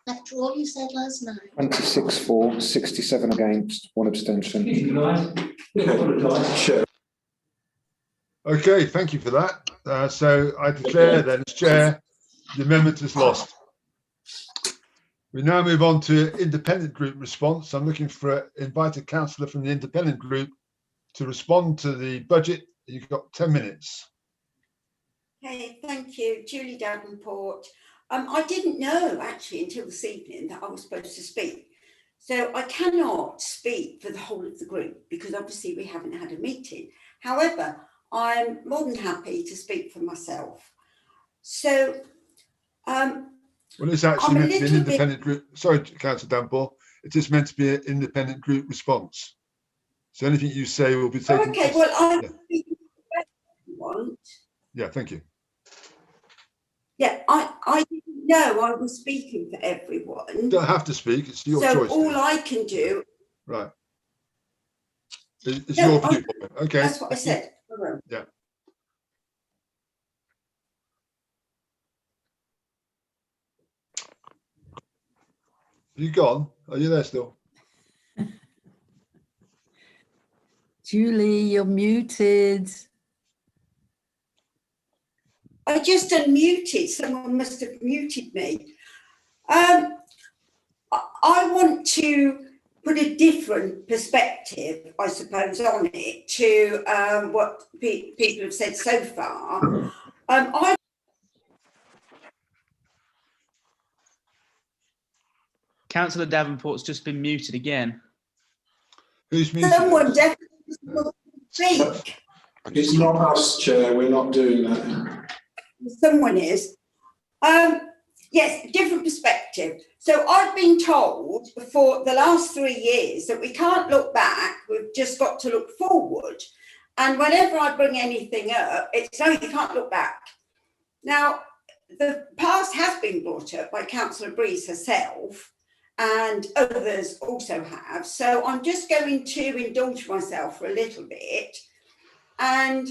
After all you said last night. 26 for, 67 against, 1 abstention. Okay, thank you for that. So I declare then, as chair, the amendment is lost. We now move on to independent group response. I'm looking for invite a councillor from the independent group to respond to the budget. You've got 10 minutes. Okay, thank you, Julie Davenport. I didn't know actually until this evening that I was supposed to speak. So I cannot speak for the whole of the group because obviously we haven't had a meeting. However, I'm more than happy to speak for myself. So, well, it's actually meant to be an independent group. Sorry, Councillor Davenport. It is meant to be an independent group response. So anything you say will be taken. Okay, well, I'm speaking for everyone. Yeah, thank you. Yeah, I didn't know I was speaking for everyone. You don't have to speak. It's your so choice. So all I can do. Right. It's your viewpoint. Okay. That's what I said. Yeah. You gone? Are you there still? Julie, you're muted. I just unmuted. Someone must have muted me. I want to put a different perspective, I suppose, on it to what people have said so far. Councillor Davenport's just been muted again. Who's muted? Someone definitely speak. It's not us, Chair. We're not doing that. Someone is. Yes, different perspective. So I've been told for the last 3 years that we can't look back, we've just got to look forward. And whenever I bring anything up, it's no, you can't look back. Now, the past has been brought up by Councillor Breeze herself, and others also have. So I'm just going to indulge myself for a little bit. And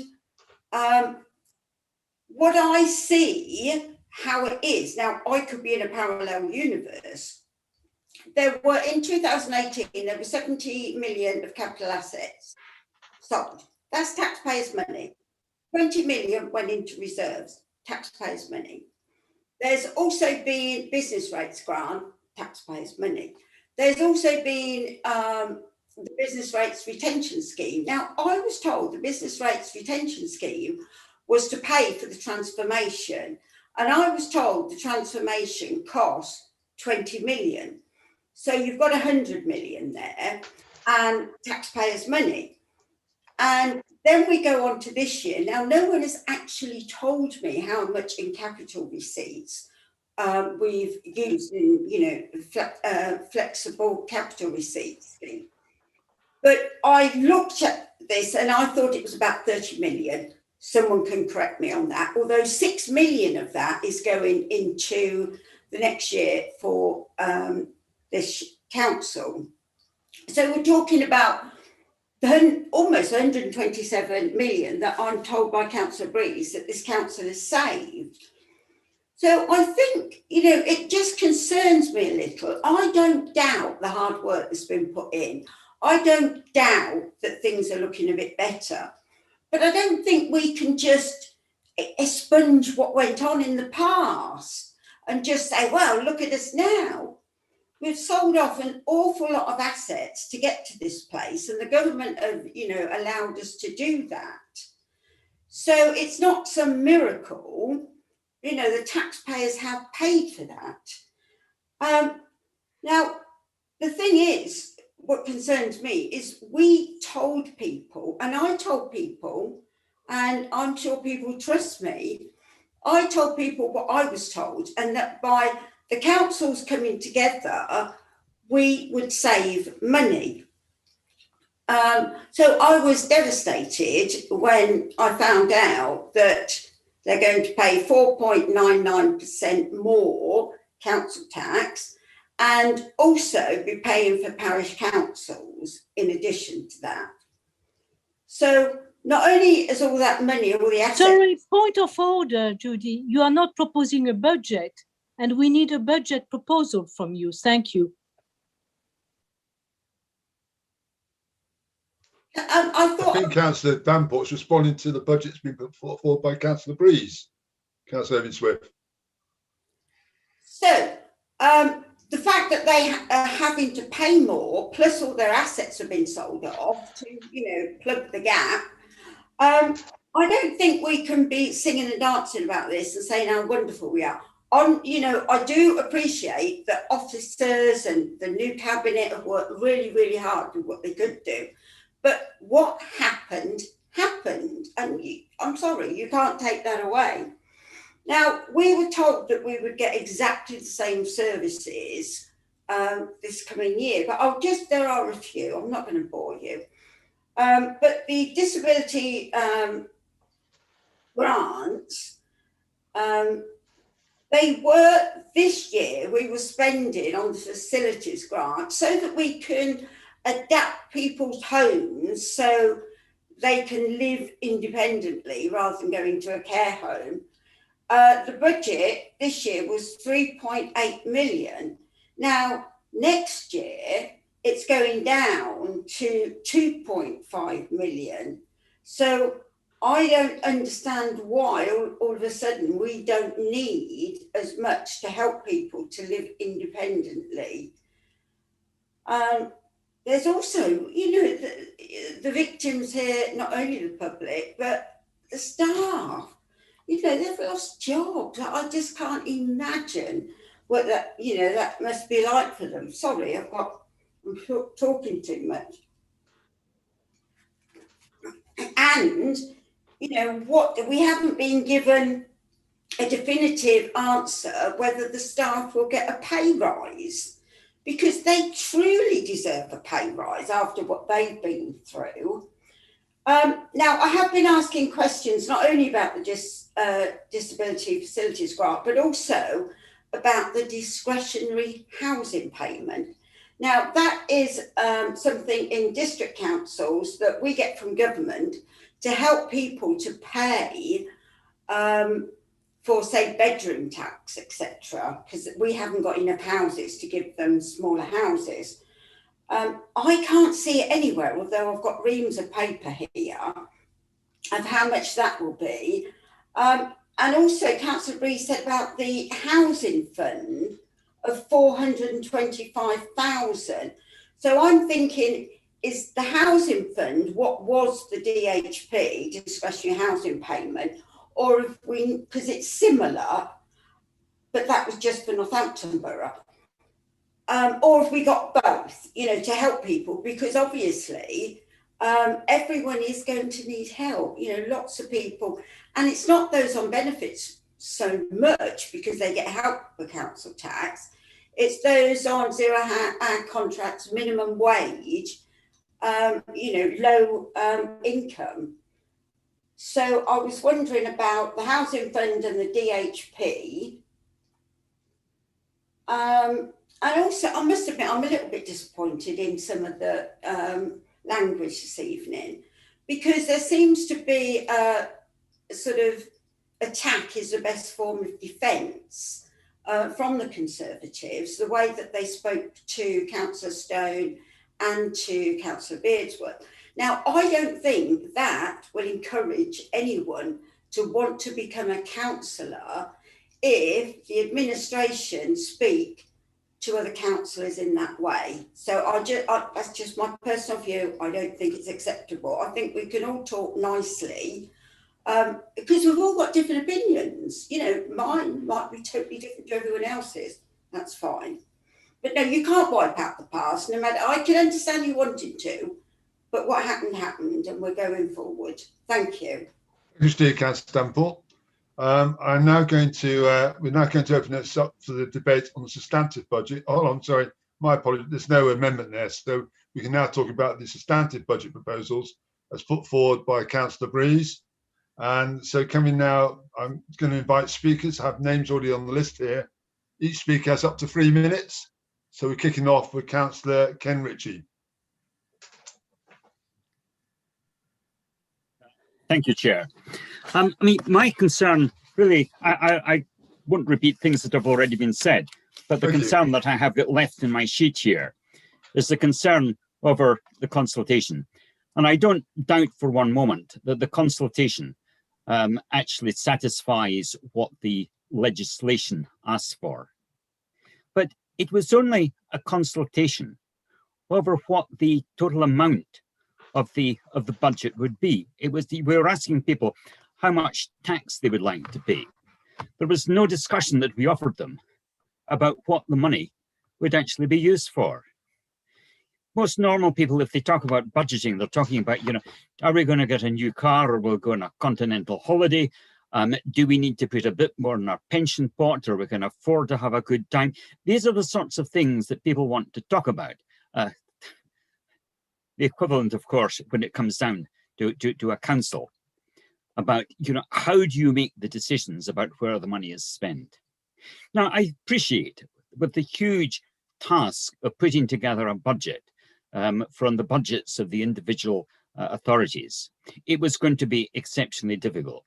what I see, how it is, now I could be in a parallel universe. There were, in 2018, there were 70 million of capital assets sold. That's taxpayers' money. 20 million went into reserves, taxpayers' money. There's also been business rates grant, taxpayers' money. There's also been the business rates retention scheme. Now, I was told the business rates retention scheme was to pay for the transformation. And I was told the transformation cost 20 million. So you've got 100 million there and taxpayers' money. And then we go on to this year. Now, no one has actually told me how much in capital receipts we've used in, flexible capital receipts. But I looked at this and I thought it was about 30 million. Someone can correct me on that. Although 6 million of that is going into the next year for this council. So we're talking about almost 127 million that I'm told by Councillor Breeze that this council has saved. So I think, it just concerns me a little. I don't doubt the hard work that's been put in. I don't doubt that things are looking a bit better. But I don't think we can just expunge what went on in the past and just say, well, look at us now. We've sold off an awful lot of assets to get to this place, and the government have, allowed us to do that. So it's not some miracle, the taxpayers have paid for that. Now, the thing is, what concerns me is we told people, and I told people, and I'm sure people trust me, I told people what I was told, and that by the councils coming together, we would save money. So I was devastated when I found out that they're going to pay 4.99% more council tax and also be paying for parish councils in addition to that. So not only is all that money, all the assets... Sorry, point of order, Judy. You are not proposing a budget, and we need a budget proposal from you. Thank you. I think Councillor Davenport's responding to the budget's been put forward by Councillor Breeze. Councillor Evans Swift. So, the fact that they are having to pay more, plus all their assets have been sold off to, plug the gap, I don't think we can be singing and dancing about this and saying how wonderful we are. I do appreciate that officers and the new cabinet have worked really, really hard with what they could do. But what happened, happened. And I'm sorry, you can't take that away. Now, we were told that we would get exactly the same services this coming year, but there are a few, I'm not going to bore you. But the disability grants, this year we were spending on the facilities grant so that we can adapt people's homes so they can live independently rather than going to a care home. The budget this year was 3.8 million. Now, next year, it's going down to 2.5 million. So I don't understand why all of a sudden we don't need as much to help people to live independently. There's also, you know, the victims here, not only the public, but the staff. You know, they've lost jobs. I just can't imagine what that, you know, that must be like for them. Sorry, I'm talking too much. And, you know, what we haven't been given a definitive answer whether the staff will get a pay rise, because they truly deserve a pay rise after what they've been through. Now, I have been asking questions not only about the disability facilities grant, but also about the discretionary housing payment. Now, that is something in district councils that we get from government to help people to pay for, say, bedroom tax, etc., because we haven't got enough houses to give them smaller houses. I can't see it anywhere, although I've got reams of paper here of how much that will be. And also, Councillor Bree said about the housing fund of 425,000. So I'm thinking, is the housing fund what was the DHP, discretionary housing payment, or if we, because it's similar, but that was just for Northampton Borough. Or if we got both, you know, to help people, because obviously everyone is going to need help, you know, lots of people. And it's not those on benefits so much because they get help with council tax. It's those on zero-hour contracts, minimum wage, you know, low income. So I was wondering about the housing fund and the DHP. And also, I must admit, I'm a little bit disappointed in some of the language this evening, because there seems to be a sort of attack is the best form of defence from the Conservatives, the way that they spoke to Councillor Stone and to Councillor Beardsworth. Now, I don't think that will encourage anyone to want to become a councillor if the administration speak to other councillors in that way. So that's just my personal view. I don't think it's acceptable. I think we can all talk nicely because we've all got different opinions. You know, mine might be totally different to everyone else's. That's fine. But no, you can't wipe out the past. No matter, I can understand you wanted to, but what happened happened, and we're going forward. Thank you. Thank you, Councillor Davenport. We're now going to open this up for the debate on the substantive budget. Oh, I'm sorry, my apologies. There's no amendment there, so we can now talk about the substantive budget proposals as put forward by Councillor Breeze. And so, coming now, I'm going to invite speakers. I have names already on the list here. Each speaker has up to 3 minutes. So we're kicking off with Councillor Ken Ritchie. Thank you, Chair. I mean, my concern, really, I won't repeat things that have already been said, but the concern that I have got left in my sheet here is the concern over the consultation. And I don't doubt for one moment that the consultation actually satisfies what the legislation asks for. But it was only a consultation over what the total amount of the budget would be. It was we were asking people how much tax they would like to pay. There was no discussion that we offered them about what the money would actually be used for. Most normal people, if they talk about budgeting, they're talking about, you know, are we going to get a new car, or we'll go on a continental holiday? Do we need to put a bit more in our pension pot, or we can afford to have a good time? These are the sorts of things that people want to talk about. The equivalent, of course, when it comes down to a council, about, you know, how do you make the decisions about where the money is spent? Now, I appreciate with the huge task of putting together a budget from the budgets of the individual authorities, it was going to be exceptionally difficult.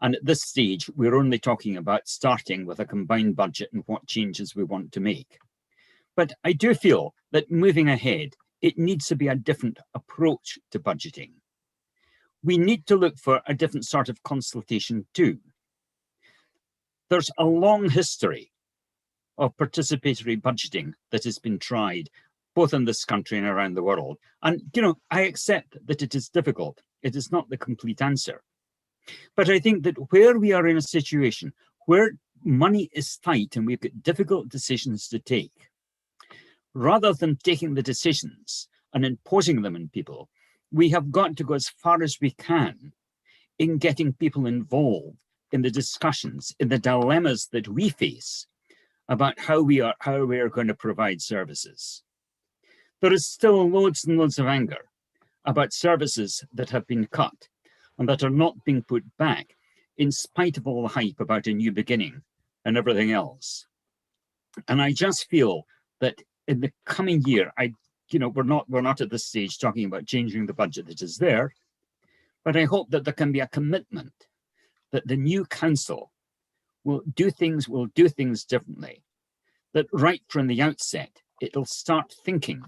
And at this stage, we're only talking about starting with a combined budget and what changes we want to make. But I do feel that moving ahead, it needs to be a different approach to budgeting. We need to look for a different sort of consultation too. There's a long history of participatory budgeting that has been tried, both in this country and around the world. And, you know, I accept that it is difficult. It is not the complete answer. But I think that where we are in a situation where money is tight and we've got difficult decisions to take, rather than taking the decisions and imposing them on people, we have got to go as far as we can in getting people involved in the discussions, in the dilemmas that we face about how we are going to provide services. There is still loads and loads of anger about services that have been cut and that are not being put back, in spite of all the hype about a new beginning and everything else. And I just feel that in the coming year, we're not at this stage talking about changing the budget that is there, but I hope that there can be a commitment that the new council will do things differently, that right from the outset, it'll start thinking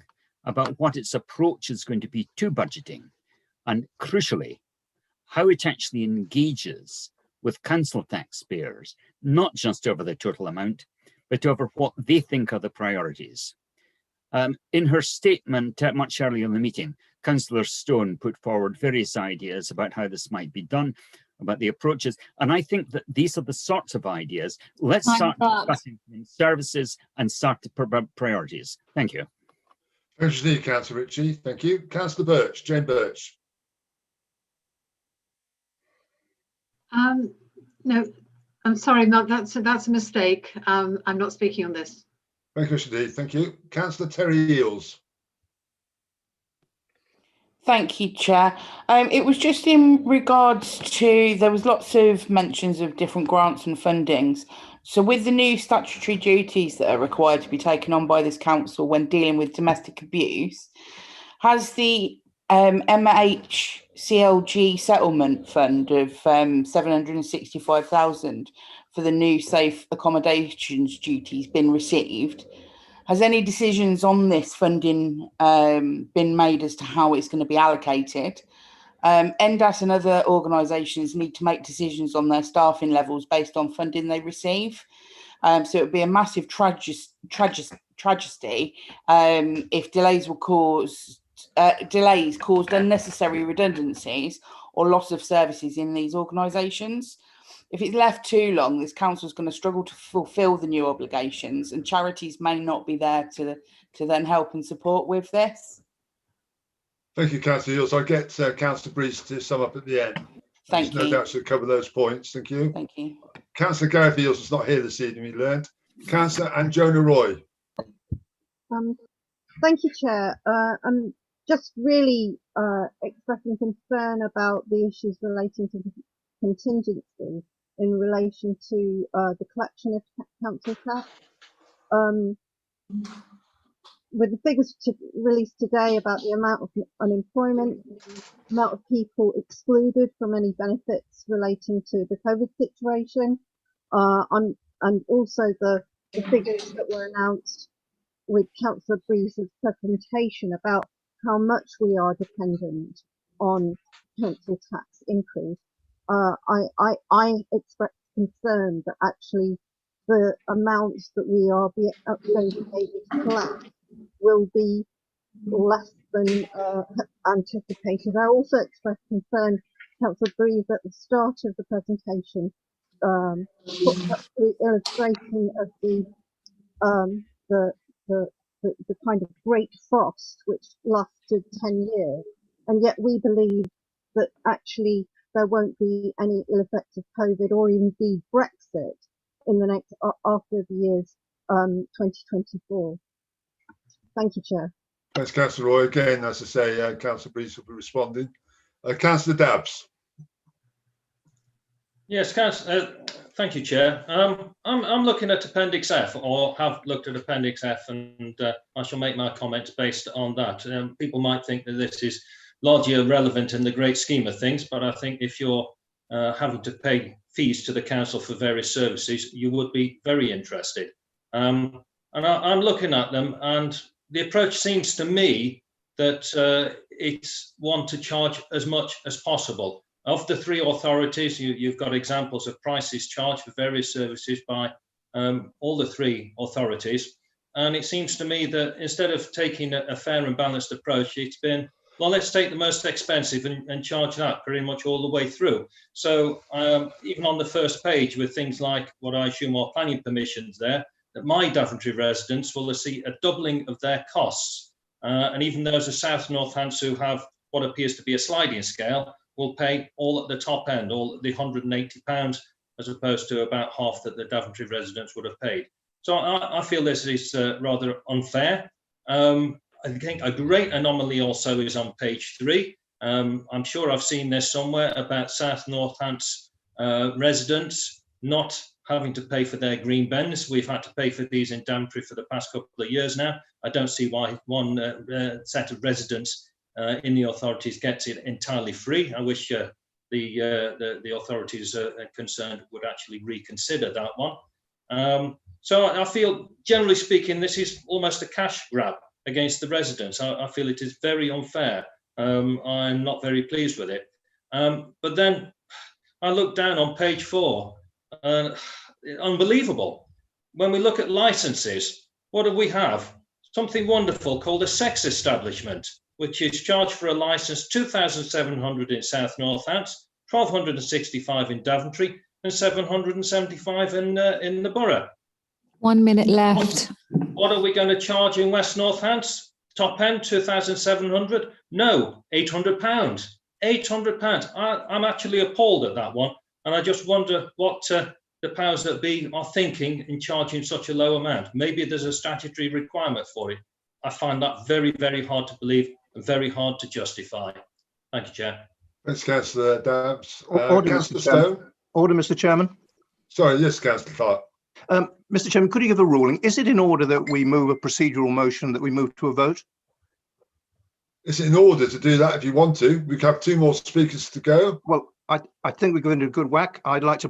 about what its approach is going to be to budgeting, and crucially, how it actually engages with council taxpayers, not just over the total amount, but over what they think are the priorities. In her statement much earlier in the meeting, Councillor Stone put forward various ideas about how this might be done, about the approaches, and I think that these are the sorts of ideas. Let's start discussing services and start to priorities. Thank you. Thank you, Councillor Ritchie. Thank you. Councillor Birch, Jane Birch. No, I'm sorry, that's a mistake. I'm not speaking on this. Thank you, Shadi. Thank you. Councillor Terry Eales. Thank you, Chair. It was just in regards to, there was lots of mentions of different grants and fundings. So with the new statutory duties that are required to be taken on by this council when dealing with domestic abuse, has the MHCLG settlement fund of 765,000 for the new safe accommodations duties been received? Has any decisions on this funding been made as to how it's going to be allocated? NDAS and other organisations need to make decisions on their staffing levels based on funding they receive. So it would be a massive tragedy if delays caused unnecessary redundancies or loss of services in these organisations. If it's left too long, this council is going to struggle to fulfil the new obligations, and charities may not be there to then help and support with this. Thank you, Councillor Eales. I'll get Councillor Breeze to sum up at the end. Thank you. No doubt she'll cover those points. Thank you. Thank you. Councillor Gareth Eales is not here this evening, we learned. Councillor Anjona Roy. Thank you, Chair. I'm just really expressing concern about the issues relating to the contingency in relation to the collection of council tax. With the figures released today about the amount of unemployment, amount of people excluded from any benefits relating to the COVID situation, and also the figures that were announced with Councillor Breeze's presentation about how much we are dependent on council tax increase, I express concern that actually the amounts that we are going to be able to collect will be less than anticipated. I also express concern, Councillor Breeze, at the start of the presentation, put up the illustration of the kind of great frost which lasted 10 years, and yet we believe that actually there won't be any ill effects of COVID or indeed Brexit in the next after the years 2024. Thank you, Chair. Thanks, Councillor Roy. Again, as I say, Councillor Breeze will be responding. Councillor Dabbs. Yes, thank you, Chair. I'm looking at Appendix F, or have looked at Appendix F, and I shall make my comments based on that. People might think that this is largely irrelevant in the great scheme of things. But I think if you're having to pay fees to the council for various services, you would be very interested. And I'm looking at them, and the approach seems to me that it's one to charge as much as possible. Of the three authorities, you've got examples of prices charged for various services by all the three authorities. And it seems to me that instead of taking a fair and balanced approach, it's been, well, let's take the most expensive and charge that pretty much all the way through. So even on the first page with things like what I assume are planning permissions there, that my Daventry residents will see a doubling of their costs. And even those of South Northants who have what appears to be a sliding scale will pay all at the top end, all at the £180, as opposed to about half that the Daventry residents would have paid. So I feel this is rather unfair. I think a great anomaly also is on page 3. I'm sure I've seen this somewhere about South Northants residents not having to pay for their green bins. We've had to pay for these in Daventry for the past couple of years now. I don't see why one set of residents in the authorities gets it entirely free. I wish the authorities concerned would actually reconsider that one. So I feel, generally speaking, this is almost a cash grab against the residents. I feel it is very unfair. I'm not very pleased with it. But then I look down on page 4, unbelievable. When we look at licenses, what do we have? Something wonderful called a sex establishment, which is charged for a license £2,700 in South Northants, £1,265 in Daventry, and £775 in the borough. 1 minute left. What are we going to charge in West Northants? Top end, 2,700? No, £800. £800. I'm actually appalled at that one. And I just wonder what the powers that be are thinking in charging such a low amount. Maybe there's a statutory requirement for it. I find that very, very hard to believe and very hard to justify. Thank you, Chair. Thanks, Councillor Dabbs. Order, Councillor Mr. Chairman. Stone. Order, Mr. Chairman. Sorry, yes, Councillor Clark. Mr. Chairman, could you give a ruling? Is it in order that we move a procedural motion that we move to a vote? It's in order to do that if you want to. We have 2 more speakers to go. Well, I think we're going to a good whack. I'd like to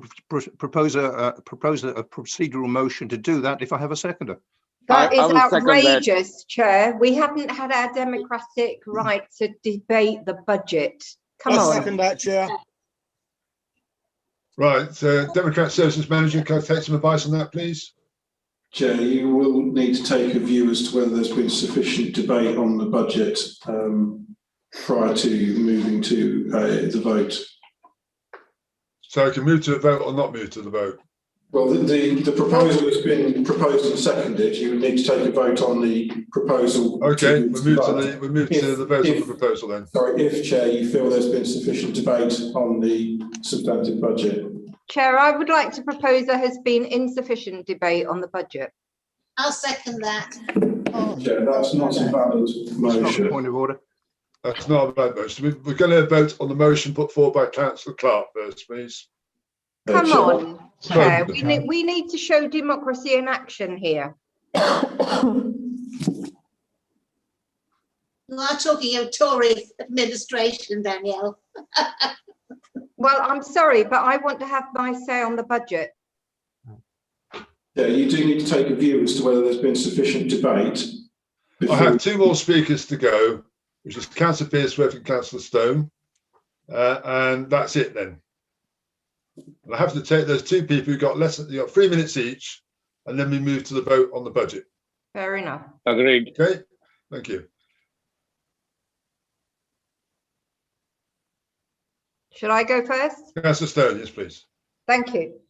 propose a procedural motion to do that if I have a seconder. That is outrageous, Chair. We haven't had our democratic right to debate the budget. Come on. Second that, Chair. Right, Democrat Services Manager, can I take some advice on that, please? Chair, you will need to take a view as to whether there's been sufficient debate on the budget prior to moving to the vote. So I can move to a vote or not move to the vote? Well, the proposal has been proposed and seconded. You would need to take a vote on the proposal. Okay, we'll move to the vote on the proposal then. Sorry, if Chair, you feel there's been sufficient debate on the substantive budget. Chair, I would like to propose there has been insufficient debate on the budget. I'll second that. Chair, that's not a valid motion. Point of order. That's not a bad motion. We're going to vote on the motion put forward by Councillor Clark first, please. Come on, Chair. We need to show democracy in action here. You are talking of Tory administration, Danielle. Well, I'm sorry, but I want to have my say on the budget. Yeah, you do need to take a view as to whether there's been sufficient debate. I have 2 more speakers to go, which is Councillor Pearceworth and Councillor Stone, and that's it then. And I have to take those 2 people who got 3 minutes each, and then we move to the vote on the budget. Fair enough. Agreed. Okay, thank you. Should I go first? Councillor Stone, yes, please. Thank you.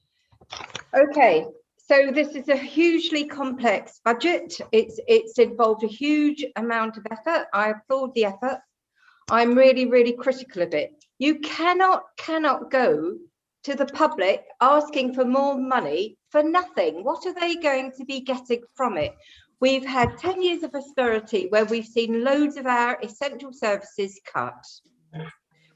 Okay, so this is a hugely complex budget. It's involved a huge amount of effort. I applaud the effort. I'm really, really critical of it. You cannot go to the public asking for more money for nothing. What are they going to be getting from it? We've had 10 years of austerity where we've seen loads of our essential services cut.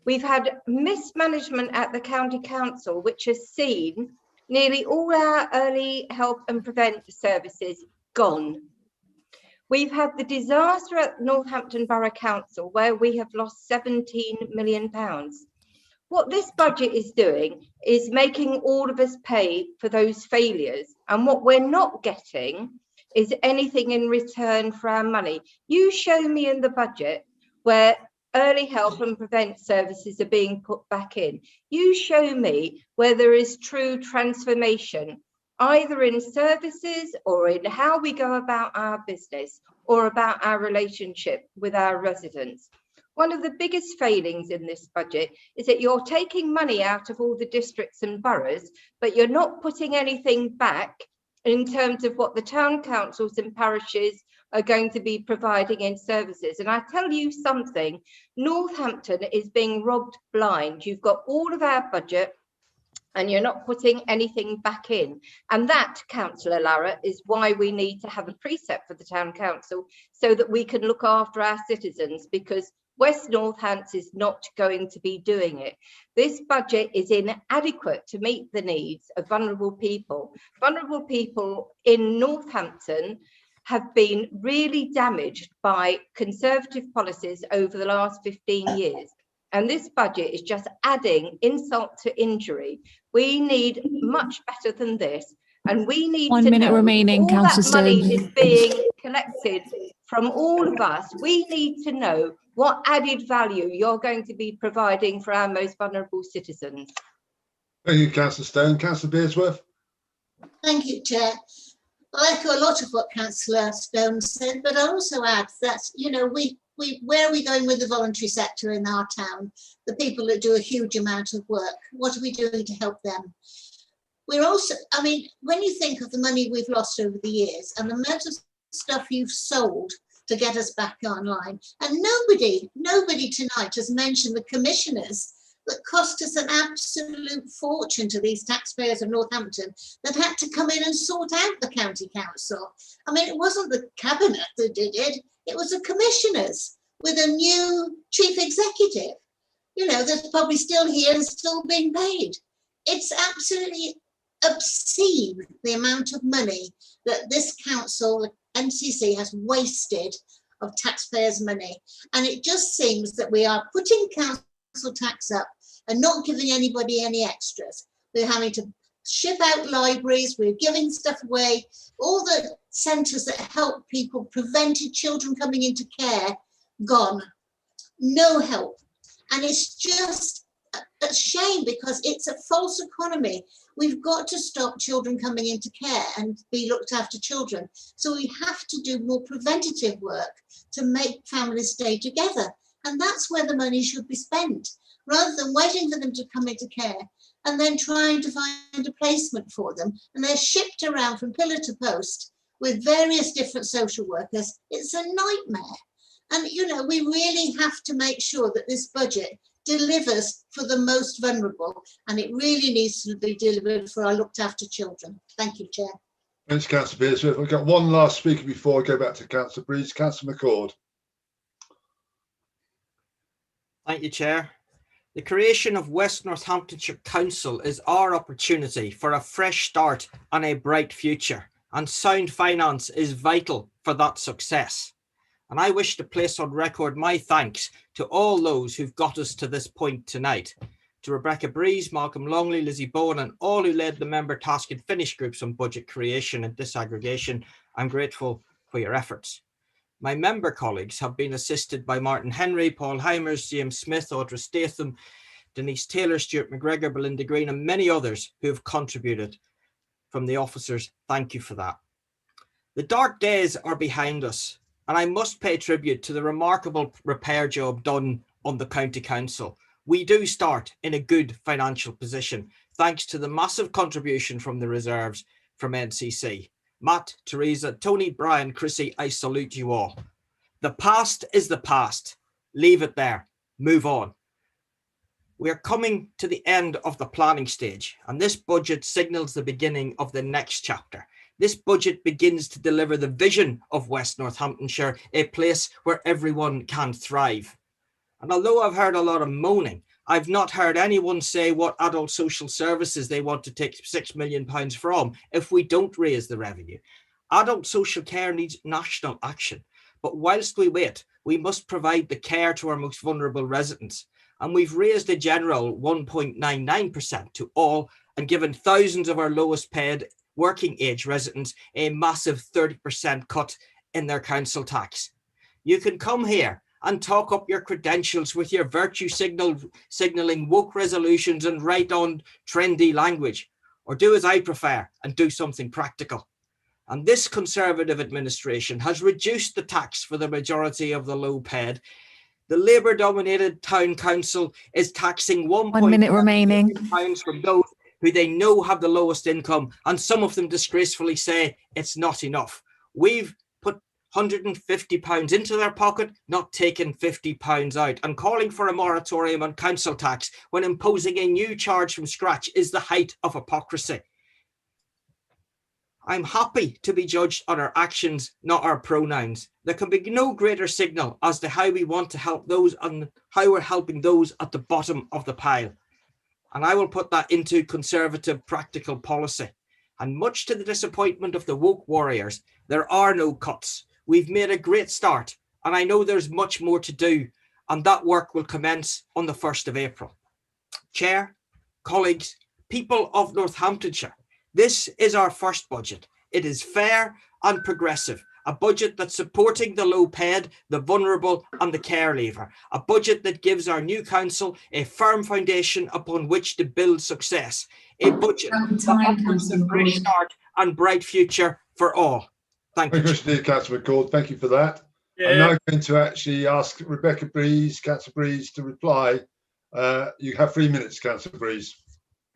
We've had mismanagement at the county council, which has seen nearly all our early help and prevent services gone. We've had the disaster at Northampton Borough Council where we have lost £17 million. What this budget is doing is making all of us pay for those failures. And what we're not getting is anything in return for our money. You show me in the budget where early help and prevent services are being put back in. You show me where there is true transformation, either in services or in how we go about our business or about our relationship with our residents. One of the biggest failings in this budget is that you're taking money out of all the districts and boroughs, but you're not putting anything back in terms of what the town councils and parishes are going to be providing in services. And I tell you something, Northampton is being robbed blind. You've got all of our budget and you're not putting anything back in. And that, Councillor Lara, is why we need to have a precept for the town council so that we can look after our citizens, because West Northants is not going to be doing it. This budget is inadequate to meet the needs of vulnerable people. Vulnerable people in Northampton have been really damaged by Conservative policies over the last 15 years. And this budget is just adding insult to injury. We need much better than this. And we need 1 to minute know remaining, all Councillor that money Stone. is being collected from all of us. We need to know what added value you're going to be providing for our most vulnerable citizens. Thank you, Councillor Stone. Councillor Bearsworth. Thank you, Chair. I echo a lot of what Councillor Stone said, but I also add that, you know, where are we going with the voluntary sector in our town? The people that do a huge amount of work, what are we doing to help them? We're also, I mean, when you think of the money we've lost over the years and the amount of stuff you've sold to get us back online, and nobody tonight has mentioned the commissioners that cost us an absolute fortune to these taxpayers of Northampton that had to come in and sort out the county council. I mean, it wasn't the cabinet that did it, it was the commissioners with a new chief executive, you know, that's probably still here and still being paid. It's absolutely obscene the amount of money that this council, the NCC, has wasted of taxpayers' money. And it just seems that we are putting council tax up and not giving anybody any extras. We're having to ship out libraries, we're giving stuff away, all the centres that help people, prevented children coming into care, gone. No help. And it's just a shame because it's a false economy. We've got to stop children coming into care and be looked after children. So we have to do more preventative work to make families stay together. And that's where the money should be spent, rather than waiting for them to come into care and then trying to find a placement for them. And they're shipped around from pillar to post with various different social workers. It's a nightmare. And, you know, we really have to make sure that this budget delivers for the most vulnerable, and it really needs to be delivered for our looked after children. Thank you, Chair. Thanks, Councillor Bearsworth. We've got one last speaker before I go back to Councillor Breeze. Councillor McCord. Thank you, Chair. The creation of West Northamptonshire Council is our opportunity for a fresh start and a bright future, and sound finance is vital for that success. And I wish to place on record my thanks to all those who've got us to this point tonight. To Rebecca Breeze, Malcolm Longley, Lizzie Bowen, and all who led the member task and finish groups on budget creation and disaggregation, I'm grateful for your efforts. My member colleagues have been assisted by Martin Henry, Paul Heimers, James Smith, Audra Statham, Denise Taylor, Stuart McGregor, Belinda Green, and many others who have contributed. From the officers, thank you for that. The dark days are behind us, and I must pay tribute to the remarkable repair job done on the County Council. We do start in a good financial position, thanks to the massive contribution from the reserves from NCC. Matt, Teresa, Tony, Brian, Chrissy, I salute you all. The past is the past. Leave it there. Move on. We are coming to the end of the planning stage, and this budget signals the beginning of the next chapter. This budget begins to deliver the vision of West Northamptonshire, a place where everyone can thrive. And although I've heard a lot of moaning, I've not heard anyone say what adult social services they want to take £6 million from if we don't raise the revenue. Adult social care needs national action, but whilst we wait, we must provide the care to our most vulnerable residents. And we've raised a general 1.99% to all and given thousands of our lowest paid working age residents a massive 30% cut in their council tax. You can come here and talk up your credentials with your virtue signalling woke resolutions and write on trendy language, or do as I prefer and do something practical. And this Conservative administration has reduced the tax for the majority of the low paid. The Labour-dominated town council is taxing 1 minute remaining pounds from those who they know have the lowest income, and some of them disgracefully say it's not enough. We've put £150 into their pocket, not taken £50 out, and calling for a moratorium on council tax when imposing a new charge from scratch is the height of hypocrisy. I'm happy to be judged on our actions, not our pronouns. There can be no greater signal as to how we want to help those and how we're helping those at the bottom of the pile. And I will put that into Conservative practical policy. And much to the disappointment of the woke warriors, there are no cuts. We've made a great start, and I know there's much more to do, and that work will commence on the 1st of April. Chair, colleagues, people of Northamptonshire, this is our first budget. It is fair and progressive, a budget that's supporting the low paid, the vulnerable and the care leaver, a budget that gives our new council a firm foundation upon which to build success, a budget that offers a fresh start and bright future for all. Thank you. Councillor McCord, thank you for that. Yeah. I'm now going to actually ask Rebecca Breeze, Councillor Breeze, to reply. You have 3 minutes, Councillor Breeze.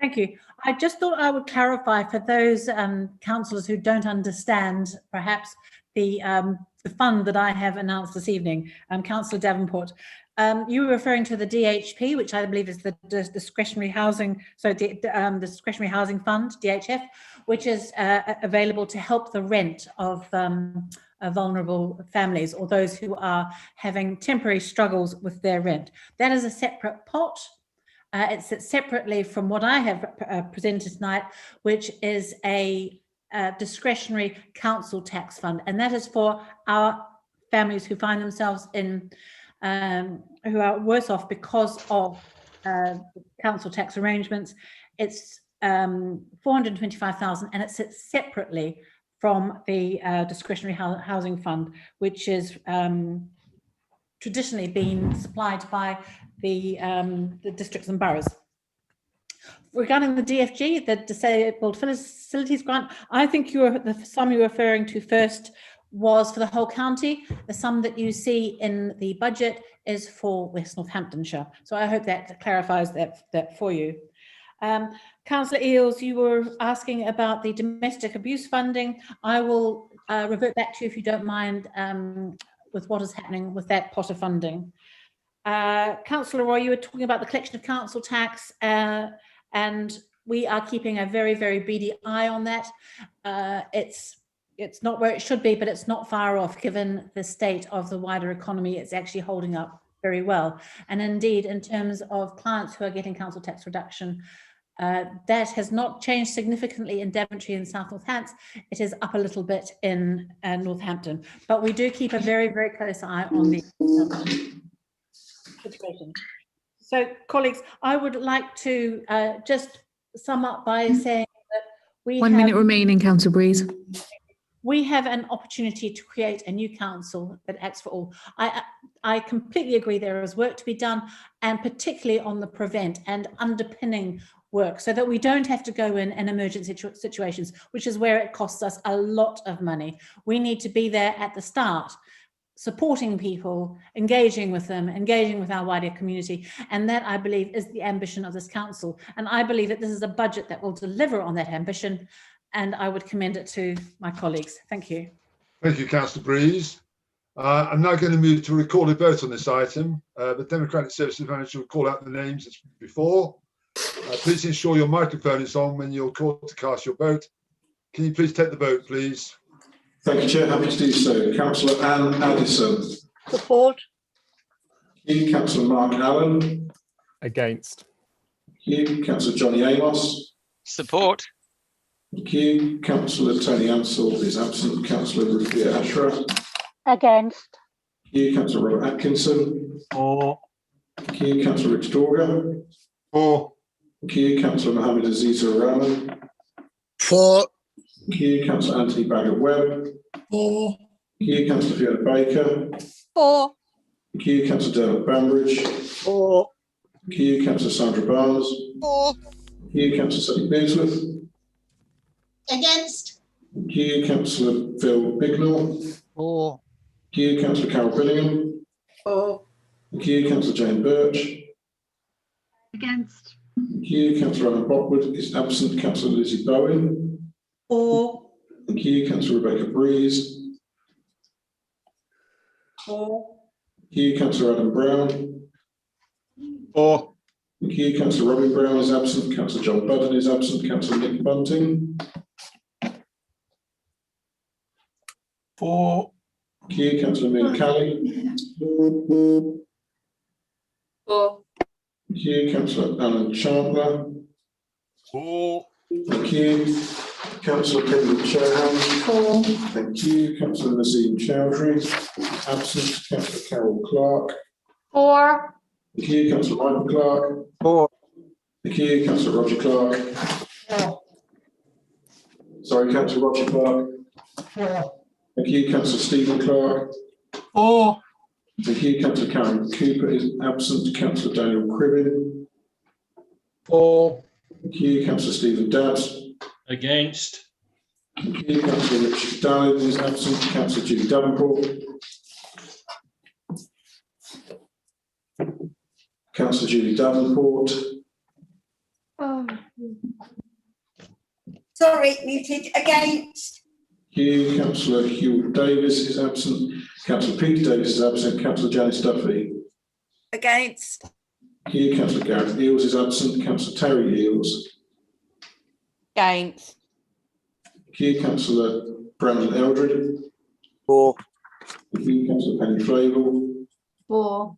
Thank you. I just thought I would clarify for those councillors who don't understand perhaps the fund that I have announced this evening. Councillor Davenport, you were referring to the DHP, which I believe is the discretionary housing, the discretionary housing fund, DHF, which is available to help the rent of vulnerable families or those who are having temporary struggles with their rent. That is a separate pot. It sits separately from what I have presented tonight, which is a discretionary council tax fund, and that is for our families who find themselves in, who are worse off because of council tax arrangements. It's 425,000, and it sits separately from the discretionary housing fund, which is traditionally been supplied by the districts and boroughs. Regarding the DFG, the Disabled Facilities Grant, I think the sum you're referring to first was for the whole county. The sum that you see in the budget is for West Northamptonshire. So I hope that clarifies that for you. Councillor Eales, you were asking about the domestic abuse funding. I will revert back to you if you don't mind with what is happening with that pot of funding. Councillor Roy, you were talking about the collection of council tax, and we are keeping a very, very beady eye on that. It's not where it should be, but it's not far off given the state of the wider economy. It's actually holding up very well. And indeed, in terms of clients who are getting council tax reduction, that has not changed significantly in Daventry and South Northants. It is up a little bit in Northampton, but we do keep a very, very close eye on the situation. So, colleagues, I would like to just sum up by saying that we 1 minute remaining, Councillor Breeze. We have an opportunity to create a new council that acts for all. I completely agree there is work to be done, and particularly on the prevent and underpinning work, so that we don't have to go in emergency situations, which is where it costs us a lot of money. We need to be there at the start, supporting people, engaging with them, engaging with our wider community. And that, I believe, is the ambition of this council. And I believe that this is a budget that will deliver on that ambition. And I would commend it to my colleagues. Thank you. Thank you, Councillor Breeze. I'm now going to move to a recorded vote on this item. The Democratic Services Manager will call out the names as before. Please ensure your microphone is on when you're called to cast your vote. Can you please take the vote, please? Thank you, Chair. Happy to do so. Councillor Anne Addison. Support. Thank you. Councillor Mark Allen. Against. Thank you. Councillor Johnny Amos. Support. Thank you. Councillor Tony Ansell is absent. Councillor Rufia Ashra. Against. Thank you. Councillor Robert Atkinson. For. Thank you. Councillor Richard Dorger. For. Thank you. Councillor Mohammed Aziza Rahman. For. Thank you. Councillor Anthony Baggott-Webb. For. Thank you. Councillor Fiona Baker. For. Thank you. Councillor Dermot Bambridge. For. Thank you. Councillor Sandra Barnes. For. Thank you. Councillor Sally Bearsworth. Against. Thank you. Councillor Phil Bignell. For. Thank you. Councillor Carol Billingham. For. Thank you. Councillor Jane Birch. Against. Thank you. Councillor Alan Botwood is absent. Councillor Lizzie Bowen. For. Thank you. Councillor Rebecca Breeze. For. Thank you. Councillor Adam Brown. For. Thank you. Councillor Robin Brown is absent. Councillor John Budden is absent. Councillor Nick Bunting. For. Thank you. Councillor Mina Kelly. For. Thank you. Councillor Alan Chandler. For. Thank you. Councillor Kendall Sherham. Thank you. Councillor Nazim Chowdhury. Absent. Councillor Carol Clark. For. Thank you. Councillor Michael Clark. For. Thank you. Councillor Roger Clark. Sorry, Councillor Roger Clark. Thank you. Councillor Stephen Clark. For. Thank you. Councillor Karen Cooper is absent. Councillor Daniel Cribbin. For. Thank you. Councillor Stephen Dabbs. Against. Thank you. Councillor Richard Dallin is absent. Councillor Julie Davenport. Councillor Julie Davenport. Oh. Sorry, muted. Against. Thank you. Councillor Hugh Davis is absent. Councillor Peter Davis is absent. Councillor Janice Duffy. Against. Thank you. Councillor Gareth Eales is absent. Councillor Terry Eales. Against. Thank you. Councillor Brandon Eldred. For. Thank you. Councillor Penny Flavel. For.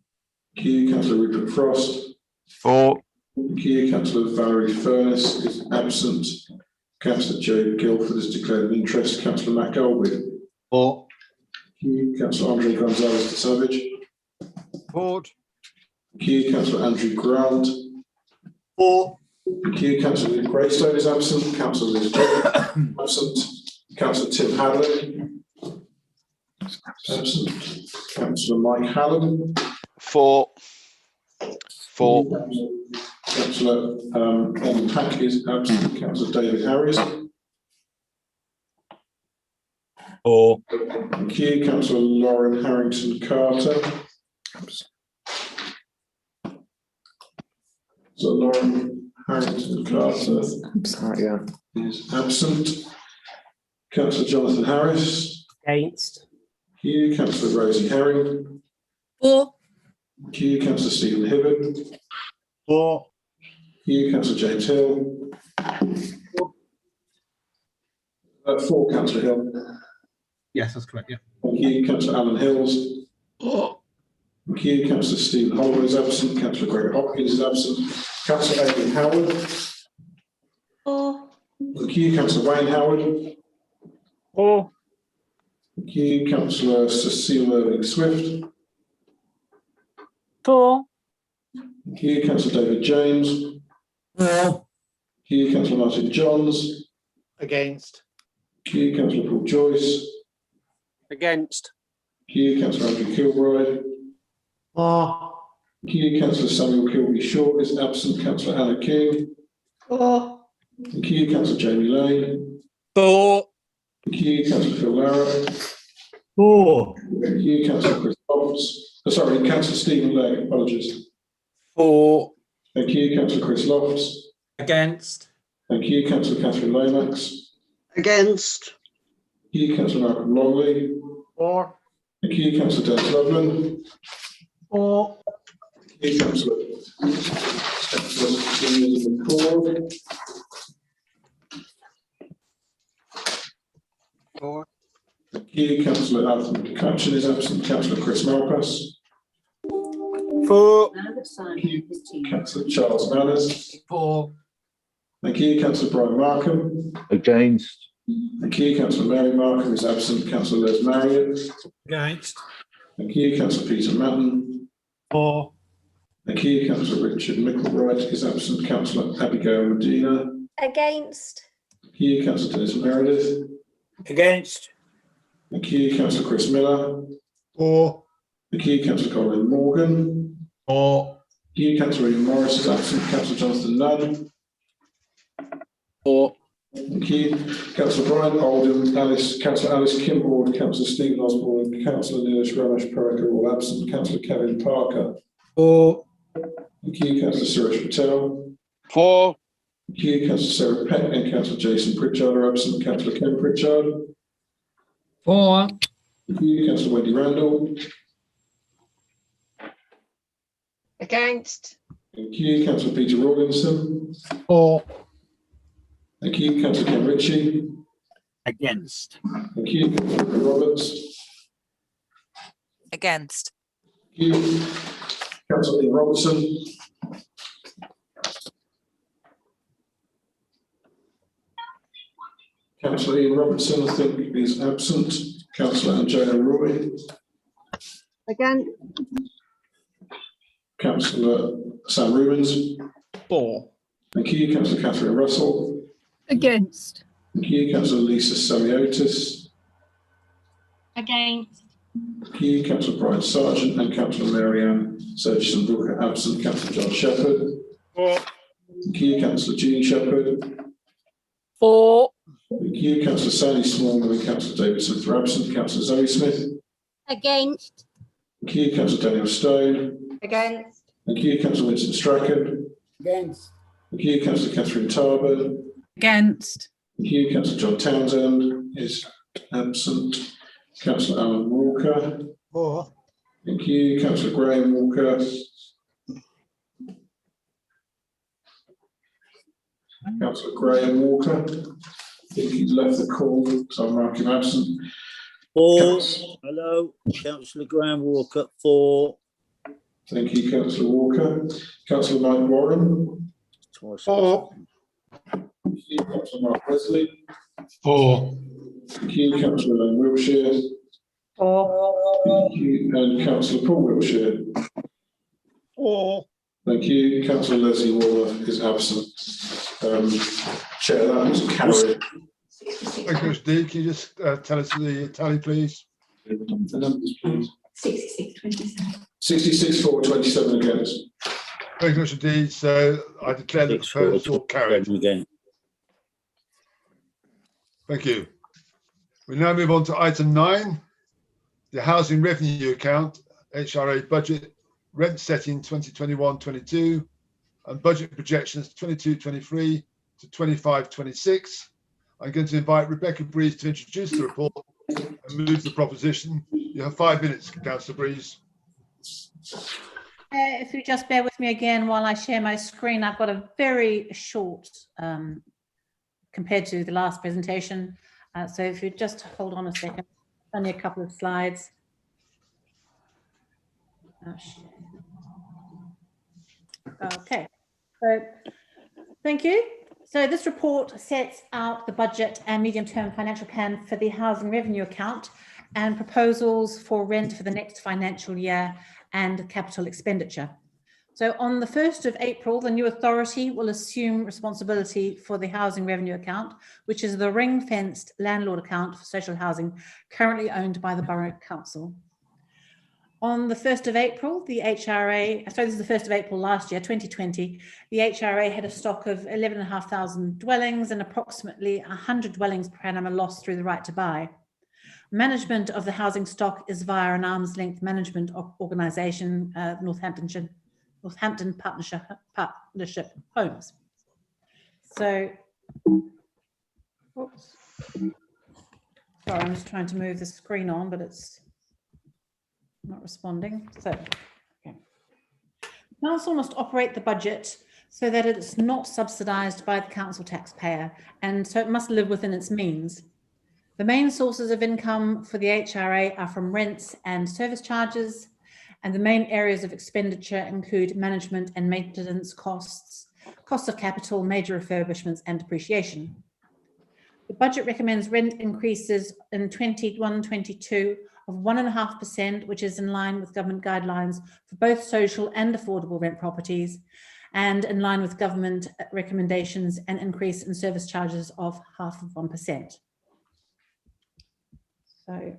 Thank you. Councillor Rupert Frost. For. Thank you. Councillor Valerie Furness is absent. Councillor Joe Guildford has declared an interest. Councillor Matt Goldwyn. For. Thank you. Councillor Andre Gonzalez de Savage. For. Thank you. Councillor Andrew Grant. For. Thank you. Councillor Luke Greystone is absent. Councillor Liz Jones absent. Councillor Tim Hadley. Absent. Councillor Mike Hallam. For. Councillor Ellen Pack is absent. Councillor David Harris. For. Thank you. Councillor Lauren Harrington Carter. So Lauren Harrington Carter is absent. Councillor Jonathan Harris. Against. Thank you. Councillor Rosie Herring. For. Thank you. Councillor Stephen Hibbert. For. Thank you. Councillor James Hill. For Councillor Hill. Yes, that's correct. Yeah. Thank you. Councillor Alan Hills. Thank you. Councillor Stephen Holder is absent. Councillor Greg Hopkins is absent. Councillor Aidan Howard. For. Thank you. Councillor Wayne Howard. For. Thank you. Councillor Cecile Irving Swift. For. Thank you. Councillor David James. For. Thank you. Councillor Martin Johns. Against. Thank you. Councillor Paul Joyce. Against. Thank you. Councillor Andrew Kilbride. For. Thank you. Councillor Samuel Kilby Short is absent. Councillor Anna King. For. Thank you. Councillor Jamie Lane. For. Thank you. Councillor Phil Lara. For. Thank you. Councillor Chris Lofts. Sorry, Councillor Stephen Legg. Apologies. For. Thank you. Councillor Chris Lofts. Against. Thank you. Councillor Catherine Lomax. Against. Thank you. Councillor Malcolm Longley. For. Thank you. Councillor Dennis Loveland. For. Thank you. Councillor McCall. For. Thank you. Councillor Alfred McCutcheon is absent. Councillor Chris Malpass. For. Thank you. Councillor Charles Manners. For. Thank you. Councillor Brian Markham. Against. Thank you. Councillor Mary Markham is absent. Councillor Les Marriott. Against. Thank you. Councillor Peter Matten. For. Thank you. Councillor Richard Micklewright is absent. Councillor Abigail Medina. Against. Thank you. Councillor Dennis Meredith. Against. Thank you. Councillor Chris Miller. For. Thank you. Councillor Colin Morgan. For. Thank you. Councillor Ian Morris is absent. Councillor Jonathan Nunn. For. Thank you. Councillor Brian Oldham, Councillor Alice Kimball, Councillor Stephen Osborne, and Councillor Nilesh Ramesh Parekh are all absent. Councillor Kevin Parker. For. Thank you. Councillor Suresh Patel. For. Thank you. Councillor Sarah Peck and Councillor Jason Pritchard are absent. Councillor Ken Pritchard. For. Thank you. Councillor Wendy Randall. Against. Thank you. Councillor Peter Rawlinson. For. Thank you. Councillor Ken Ritchie. Against. Thank you. Councillor Roberts. Against. Thank you. Councillor Ian Robertson. Councillor Ian Robertson, I think, is absent. Councillor Angela Roy. Against. Councillor Sam Rubens. For. Thank you. Councillor Catherine Russell. Against. Thank you. Councillor Lisa Samiotis. Against. Thank you. Councillor Brian Sargent and Councillor Marianne Surgeon Booker absent. Councillor John Shepherd. For. Thank you. Councillor Jean Shepherd. For. Thank you. Councillor Sally Smallman and Councillor David Smith are absent. Councillor Zoe Smith. Against. Thank you. Councillor Daniel Stone. Against. Thank you. Councillor Winston Strachan. Against. Thank you. Councillor Catherine Tarber. Against. Thank you. Councillor John Townsend is absent. Councillor Alan Walker. For. Thank you. Councillor Graham Walker. Councillor Graham Walker. I think he's left the call, so I'm marking him absent. For. Hello. Councillor Graham Walker. For. Thank you, Councillor Walker. Councillor Mike Warren. For. Thank you, Councillor Mark Wesley. For. Thank you, Councillor Elaine Wiltshire. For. Thank you, and Councillor Paul Wiltshire. For. Thank you. Councillor Leslie Waller is absent. Chair, that was carried. Thank you, Steve. Can you just tell us the tally, please? The numbers, please. 66-27. 66 for, 27 against. Thank you, Mr. D. So I declare the proposal carried. Again. Thank you. We now move on to item 9, the housing revenue account, HRA budget, rent setting 2021-22, and budget projections 22-23 to 25-26. I'm going to invite Rebecca Breeze to introduce the report and move the proposition. You have 5 minutes, Councillor Breeze. If you just bear with me again while I share my screen, I've got a very short compared to the last presentation. So if you just hold on a second, only a couple of slides. Okay, so thank you. So this report sets out the budget and medium-term financial plan for the housing revenue account and proposals for rent for the next financial year and capital expenditure. So on the 1st of April, the new authority will assume responsibility for the housing revenue account, which is the ring-fenced landlord account for social housing currently owned by the Borough Council. On the 1st of April, the HRA, sorry, this is the 1st of April last year, 2020, the HRA had a stock of 11,500 dwellings and approximately 100 dwellings per annum are lost through the right to buy. Management of the housing stock is via an arm's length management organisation, Northampton Partnership Homes. So, oops. Sorry, I'm just trying to move the screen on, but it's not responding. So, okay. Council must operate the budget so that it's not subsidised by the council taxpayer, and so it must live within its means. The main sources of income for the HRA are from rents and service charges, and the main areas of expenditure include management and maintenance costs, cost of capital, major refurbishments and depreciation. The budget recommends rent increases in 21-22 of 1.5%, which is in line with government guidelines for both social and affordable rent properties, and in line with government recommendations, an increase in service charges of 0.5%. So,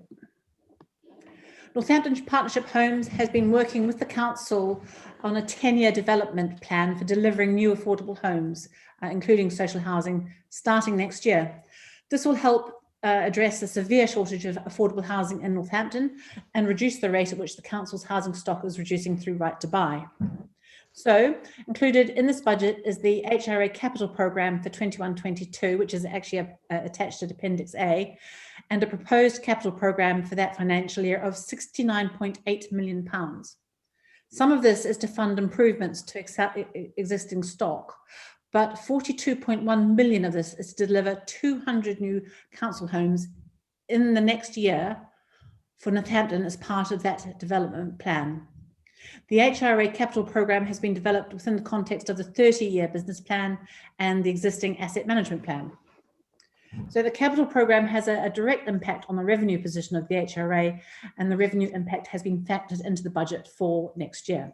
Northamptonshire Partnership Homes has been working with the council on a 10-year development plan for delivering new affordable homes, including social housing, starting next year. This will help address the severe shortage of affordable housing in Northampton and reduce the rate at which the council's housing stock is reducing through Right to Buy. So, included in this budget is the HRA capital programme for 21-22, which is actually attached to Appendix A, and a proposed capital programme for that financial year of £69.8 million. Some of this is to fund improvements to existing stock, but 42.1 million of this is to deliver 200 new council homes in the next year for Northampton as part of that development plan. The HRA capital programme has been developed within the context of the 30-year business plan and the existing asset management plan. So the capital programme has a direct impact on the revenue position of the HRA, and the revenue impact has been factored into the budget for next year.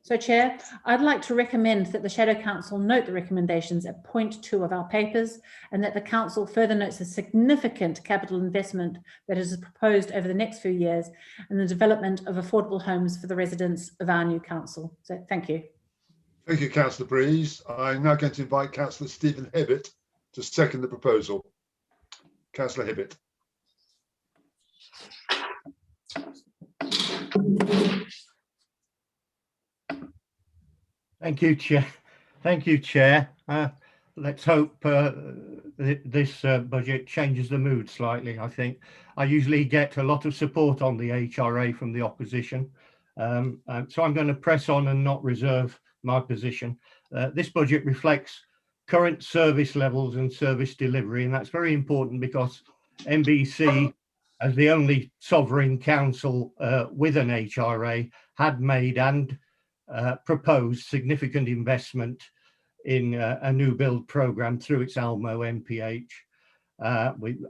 So, Chair, I'd like to recommend that the Shadow Council note the recommendations at point 2 of our papers, and that the Council further notes the significant capital investment that is proposed over the next few years in the development of affordable homes for the residents of our new council. So, thank you. Thank you, Councillor Breeze. I'm now going to invite Councillor Stephen Hibbett to second the proposal. Councillor Hibbett. Thank you, Chair. Thank you, Chair. Let's hope this budget changes the mood slightly. I think I usually get a lot of support on the HRA from the opposition. So I'm going to press on and not reserve my position. This budget reflects current service levels and service delivery, and that's very important because NBC, as the only sovereign council with an HRA, had made and proposed significant investment in a new build programme through its Almo MPH.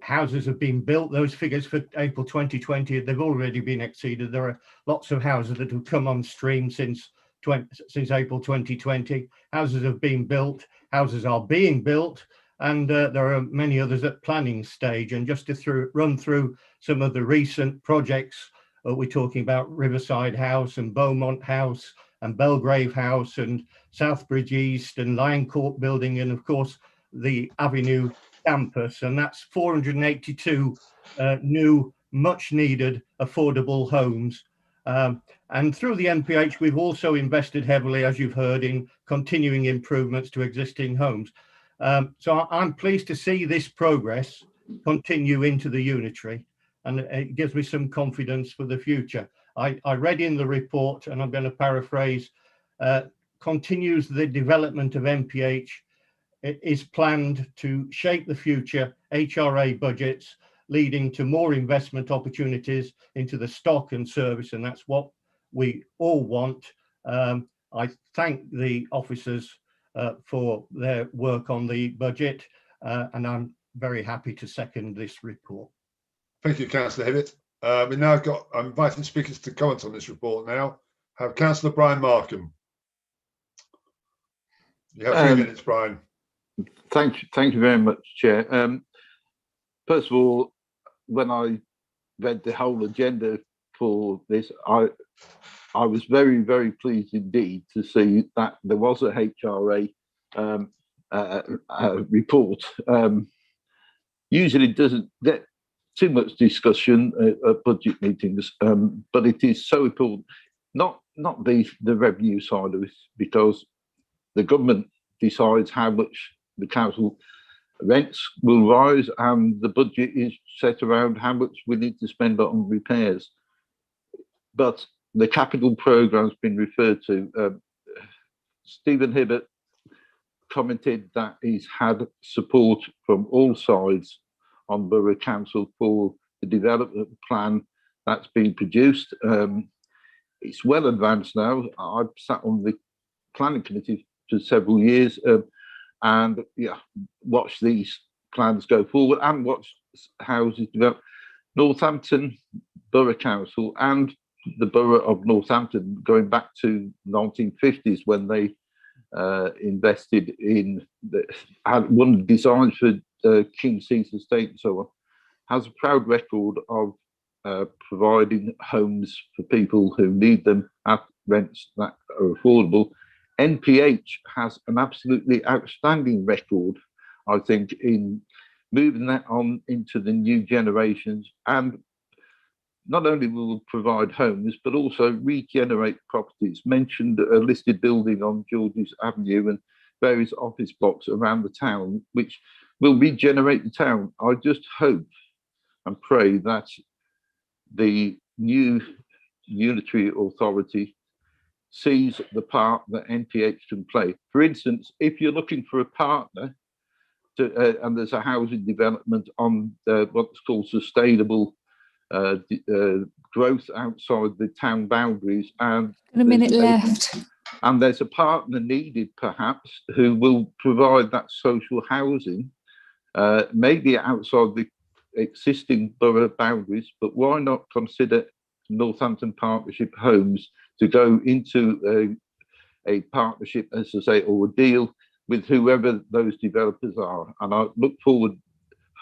Houses have been built. Those figures for April 2020, they've already been exceeded. There are lots of houses that have come on stream since April 2020. Houses have been built, houses are being built, and there are many others at planning stage. And just to run through some of the recent projects, we're talking about Riverside House and Beaumont House and Belgrave House and Southbridge East and Lion Court Building, and of course the Avenue campus, and that's 482 new, much needed affordable homes. And through the MPH, we've also invested heavily, as you've heard, in continuing improvements to existing homes. So I'm pleased to see this progress continue into the unitary, and it gives me some confidence for the future. I read in the report, and I'm going to paraphrase, continues the development of MPH. It is planned to shape the future HRA budgets, leading to more investment opportunities into the stock and service, and that's what we all want. I thank the officers for their work on the budget, and I'm very happy to second this report. Thank you, Councillor Hibbett. We now got, I'm inviting speakers to comment on this report now. Have Councillor Brian Markham. You have 3 minutes, Brian. Thank you very much, Chair. First of all, when I read the whole agenda for this, I was very, very pleased indeed to see that there was a HRA report. Usually it doesn't get too much discussion at budget meetings, but it is so important, not the revenue side of it, because the government decides how much the council rents will rise, and the budget is set around how much we need to spend on repairs. But the capital programme has been referred to. Stephen Hibbett commented that he's had support from all sides on Borough Council for the development plan that's been produced. It's well advanced now. I've sat on the planning committee for several years, and yeah, watch these plans go forward and watch houses develop. Northampton Borough Council and the Borough of Northampton, going back to 1950s when they invested in had one of the designs for King Caesar Estate and so on, has a proud record of providing homes for people who need them at rents that are affordable. NPH has an absolutely outstanding record, I think, in moving that on into the new generations, and not only will provide homes, but also regenerate properties. Mentioned a listed building on George's Avenue and various office blocks around the town, which will regenerate the town. I just hope and pray that the new unitary authority sees the part that NPH can play. For instance, if you're looking for a partner and there's a housing development on what's called sustainable growth outside the town boundaries, and a minute left, and there's a partner needed perhaps who will provide that social housing, maybe outside the existing borough boundaries, but why not consider Northampton Partnership Homes to go into a partnership, as I say, or a deal with whoever those developers are. And I look forward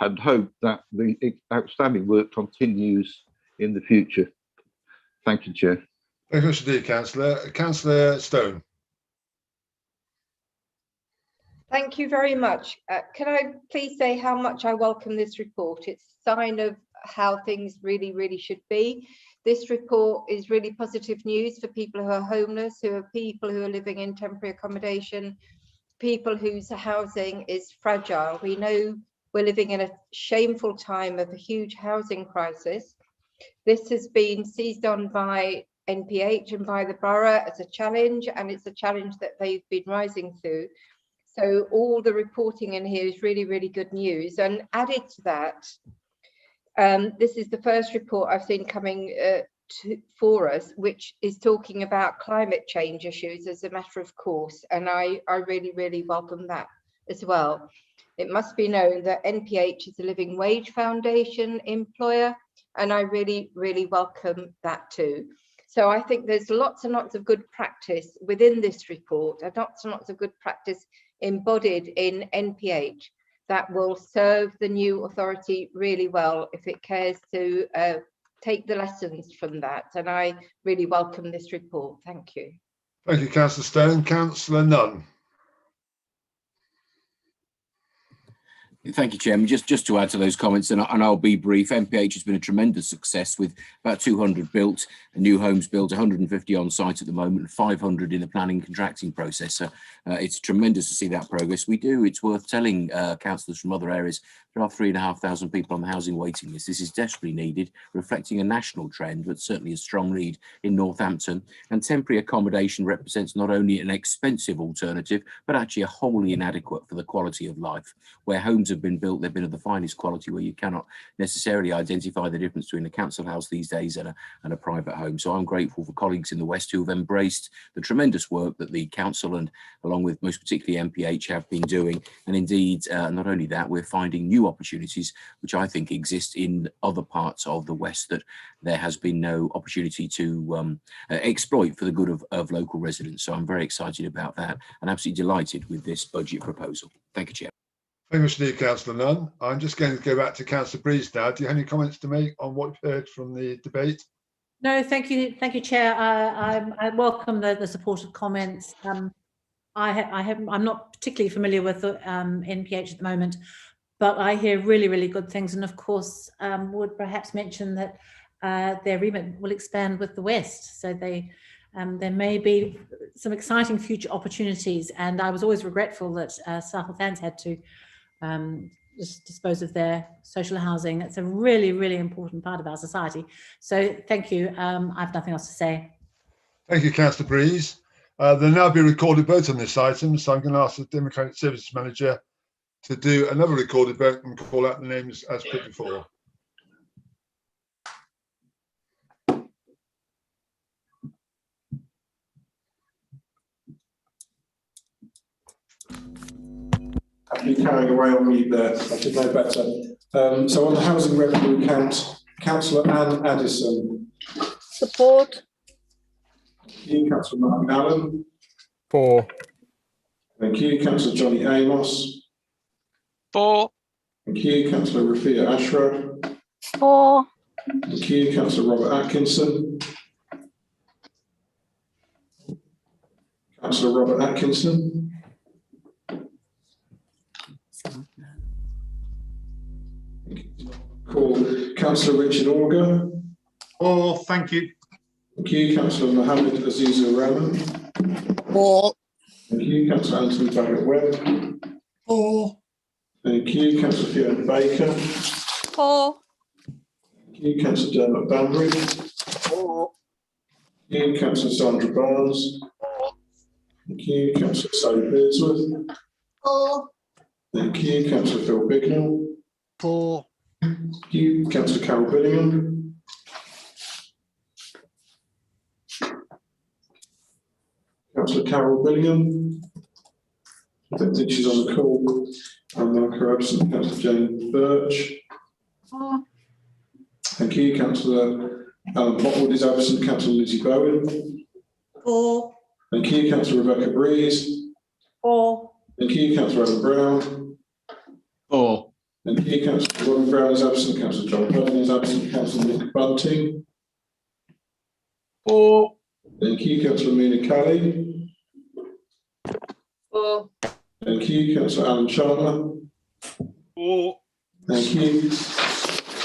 and hope that the outstanding work continues in the future. Thank you, Chair. Thank you, Mr. D. Councillor. Councillor Stone. Thank you very much. Can I please say how much I welcome this report? It's a sign of how things really, really should be. This report is really positive news for people who are homeless, people who are living in temporary accommodation, people whose housing is fragile. We know we're living in a shameful time of a huge housing crisis. This has been seized on by NPH and by the borough as a challenge, and it's a challenge that they've been rising to. So all the reporting in here is really, really good news. And added to that, this is the first report I've seen coming for us, which is talking about climate change issues as a matter of course. And I really, really welcome that as well. It must be known that NPH is a living wage foundation employer, and I really, really welcome that too. So I think there's lots and lots of good practice within this report, and lots of good practice embodied in NPH that will serve the new authority really well if it cares to take the lessons from that. And I really welcome this report. Thank you. Thank you, Councillor Stone. Councillor Nunn. Thank you, Chairman. Just to add to those comments, and I'll be brief, MPH has been a tremendous success with about 200 built, new homes built, 150 on site at the moment, 500 in the planning contracting process. So it's tremendous to see that progress. It's worth telling councillors from other areas, there are 3,500 people on the housing waiting list. This is desperately needed, reflecting a national trend, but certainly a strong need in Northampton. And temporary accommodation represents not only an expensive alternative, but actually a wholly inadequate for the quality of life. Where homes have been built, they've been of the finest quality, where you cannot necessarily identify the difference between a council house these days and a private home. So I'm grateful for colleagues in the West who have embraced the tremendous work that the council and along with most particularly MPH have been doing. And indeed, not only that, we're finding new opportunities which I think exist in other parts of the West that there has been no opportunity to exploit for the good of local residents. So I'm very excited about that and absolutely delighted with this budget proposal. Thank you, Chair. Thank you, Mr. D. Councillor Nunn. I'm just going to go back to Councillor Breeze now. Do you have any comments to make on what you've heard from the debate? No, thank you, Chair. I welcome the supportive comments. I'm not particularly familiar with NPH at the moment, but I hear really, really good things, and of course would perhaps mention that their remit will expand with the West, so there may be some exciting future opportunities. And I was always regretful that South Northants had to just dispose of their social housing. It's a really, really important part of our society. So thank you. I have nothing else to say. Thank you, Councillor Breeze. There'll now be a recorded vote on this item, so I'm going to ask the Democratic Services Manager to do another recorded vote and call out the names as put before. be carrying away on mute there. I should know better. So on the housing revenue account, Councillor Anne Addison. Support. Thank you. Councillor Mark Allen. 4. Thank you. Councillor Johnny Amos. 4. Thank you. Councillor Rafia Ashra. 4. Thank you. Councillor Robert Atkinson. Councillor Robert Atkinson. Call Councillor Richard Auger. 4. Thank you. Thank you. Councillor Mohammed Aziza Rahman. 4. Thank you. Councillor Anthony Baggett Webb. 4. Thank you. Councillor Fiona Baker. 4. Thank you. Councillor Dermot Banbury. 4. Thank you. Councillor Sandra Barnes. Thank you. Councillor Sally Beardsworth. 4. Thank you. Councillor Phil Bignell. 4. Thank you. Councillor Carol Billingham. Councillor Carol Billingham. I don't think she's on the call. I'll mark her absent. Councillor Jane Birch. 4. Thank you. Councillor Alan Potwood is absent. Councillor Lizzie Bowen. 4. Thank you. Councillor Rebecca Breeze. 4. Thank you. Councillor Adam Brown. 4. Thank you. Councillor Robin Brown is absent. Councillor John Hutton is absent. Councillor Nick Bunting. 4. Thank you. Councillor Mina Kelly. 4. Thank you. Councillor Alan Chandler. 4. Thank you.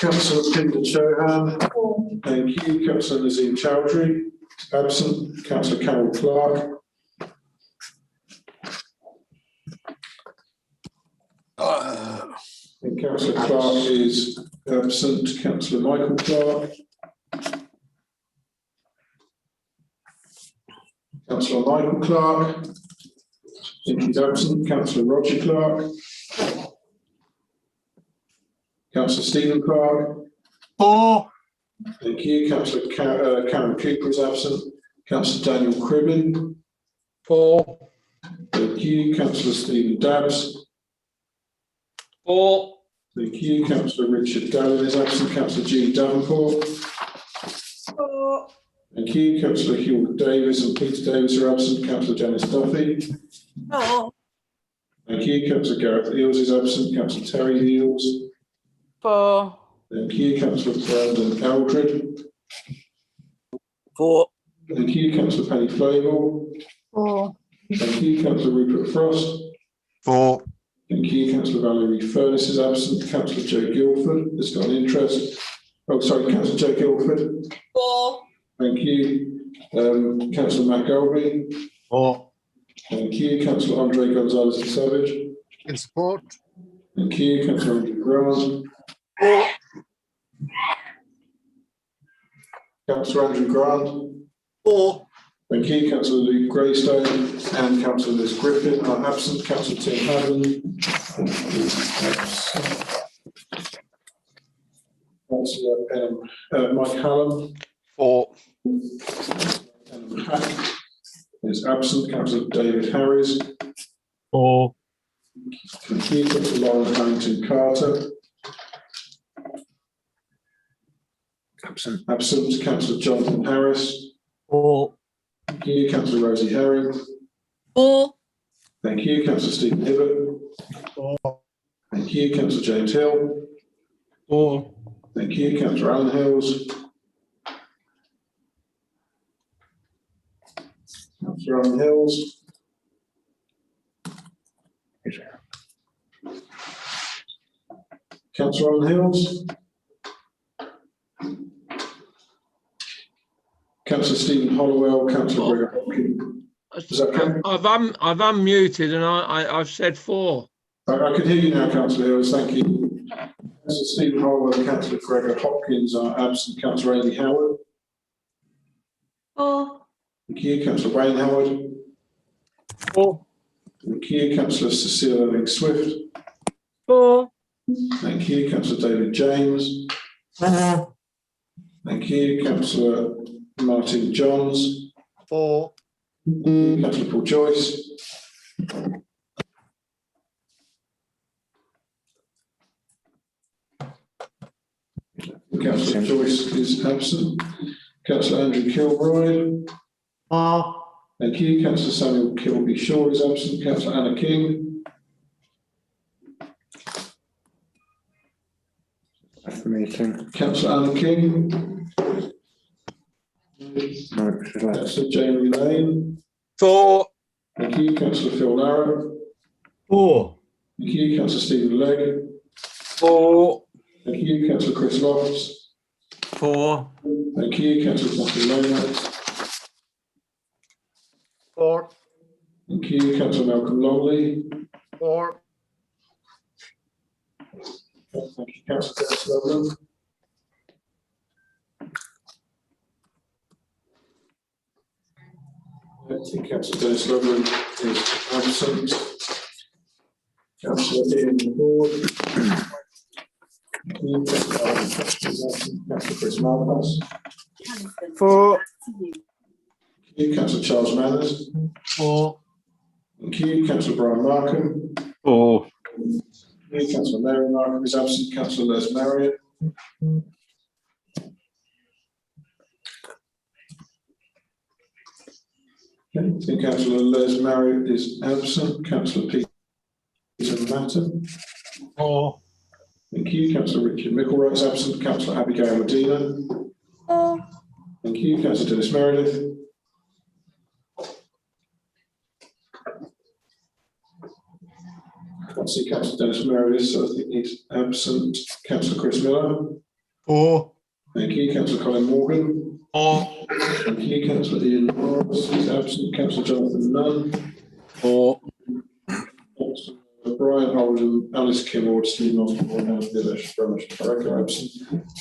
Councillor Pinder Chohan. Thank you. Councillor Nazim Chowdhury. Absent. Councillor Carol Clark. And Councillor Clark is absent. Councillor Michael Clark. Councillor Michael Clark. I think he's absent. Councillor Roger Clark. Councillor Stephen Clark. 4. Thank you. Councillor Karen Cooper is absent. Councillor Daniel Cribbin. 4. Thank you. Councillor Stephen Dabbs. 4. Thank you. Councillor Richard Dallin is absent. Councillor G. Davenport. 4. Thank you. Councillor Hewlett Davis and Peter Davis are absent. Councillor Janice Duffy. 4. Thank you. Councillor Gareth Eels is absent. Councillor Terry Eels. 4. Thank you. Councillor Brandon Eldred. 4. Thank you. Councillor Penny Flavel. 4. Thank you. Councillor Rupert Frost. 4. Thank you. Councillor Valerie Furness is absent. Councillor Joe Guildford has got an interest. Oh, sorry, Councillor Joe Guildford. 4. Thank you. Councillor Matt Golby. 4. Thank you. Councillor Andre Gonzalez and Savage. In support. Thank you. Councillor Andrew Grant. 4. Councillor Andrew Grant. 4. Thank you. Councillor Luke Greystone and Councillor Liz Griffin are absent. Councillor Tim Hadland. Councillor Mike Hallam. 4. Hack is absent. Councillor David Harris. 4. Thank you. Councillor Lauren Harrington Carter. Absent. Absent. Councillor Jonathan Harris. 4. Thank you. Councillor Rosie Herring. 4. Thank you. Councillor Stephen Hibbert. 4. Thank you. Councillor James Hill. 4. Thank you. Councillor Alan Hills. Councillor Alan Hills. Councillor Alan Hills. Councillor Stephen Hollowell. Councillor Gregor Hopkins. Is that okay? I've unmuted and I've said 4. I could hear you now, Councillor Hills. Thank you. Councillor Stephen Hollowell and Councillor Gregor Hopkins are absent. Councillor Amy Howard. 4. Thank you. Councillor Wayne Howard. 4. Thank you. Councillor Cecilia Irving Swift. 4. Thank you. Councillor David James. 4. Thank you. Councillor Martin Johns. 4. Councillor Paul Joyce. Councillor Joyce is absent. Councillor Andrew Kilbride. Thank you. Councillor Samuel Kilby-Shaw is absent. Councillor Anna King. That's the meeting. Councillor Anna King. No, Councillor Jamie Lane. 4. Thank you. Councillor Phil Larrow. 4. Thank you. Councillor Stephen Legg. 4. Thank you. Councillor Chris Lofts. 4. Thank you. Councillor Catherine Lomax. 4. Thank you. Councillor Malcolm Longley. 4. Thank you. Councillor Dennis Loveland. I think Councillor Dennis Loveland is absent. Councillor Ian Ward. Councillor Chris Malpass. 4. Thank you. Councillor Charles Manners. 4. Thank you. Councillor Brian Markham. 4. Thank you. Councillor Mary Markham is absent. Councillor Les Marriott. Okay. I think Councillor Les Marriott is absent. Councillor Peter Matter. 4. Thank you. Councillor Richard Micklewright is absent. Councillor Abigail Medina. 4. Thank you. Councillor Dennis Meredith. Can't see Councillor Dennis Meredith, so I think he's absent. Councillor Chris Miller. 4. Thank you. Councillor Colin Morgan. 4. Thank you. Councillor Ian Morris is absent. Councillor Jonathan Nunn. 4. Councillor Brian Oldham, Alice Kimmord, Stephen Osborne, and Vilesh Ramesh Pareka absent.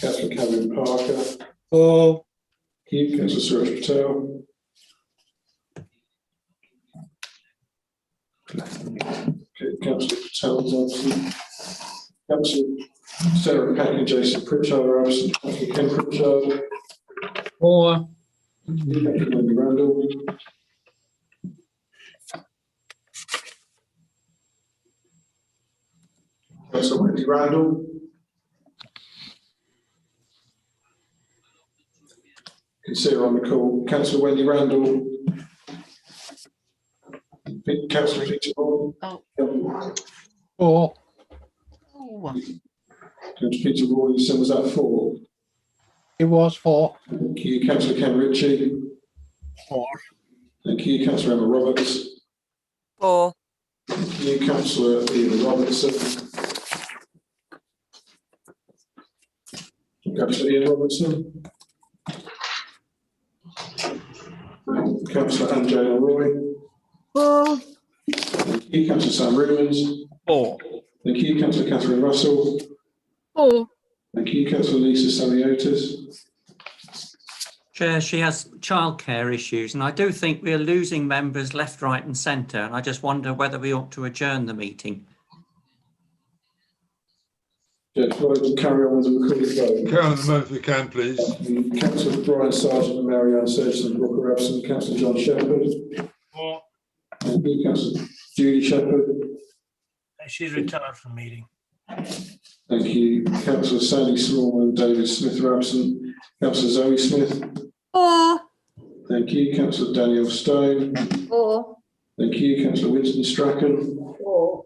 Councillor Kevin Parker. 4. Thank you. Councillor Suresh Patel. Okay, Councillor Patel is absent. Councillor Sarah Pack and Jason Pritchard are absent. Councillor Ken Pritchard. 4. Councillor Wendy Randall. Councillor Wendy Randall. Can see her on the call. Councillor Wendy Randall. Councillor Peter Hall. 4. Councillor Peter Hall, you said was that 4? It was 4. Thank you. Councillor Ken Ritchie. 4. Thank you. Councillor Emma Roberts. 4. Thank you. Councillor Ian Robertson. Councillor Ian Robertson. Councillor Angela Roy. 4. Thank you. Councillor Sam Riggins. 4. Thank you. Councillor Catherine Russell. 4. Thank you. Councillor Lisa Samiotis. Chair, she has childcare issues, and I do think we're losing members left, right and centre. And I just wonder whether we ought to adjourn the meeting. Yeah, carry on with the recorded vote. Carry on at the moment if we can, please. Councillor Brian Sargent and Mary Ann Surgeon Brooke are absent. Councillor John Shepherd. 4. Thank you. Councillor Judy Shepherd. She's retired from the meeting. Thank you. Councillor Sandy Small and David Smith are absent. Councillor Zoe Smith. 4. Thank you. Councillor Daniel Stone. 4. Thank you. Councillor Winston Strachan. 4.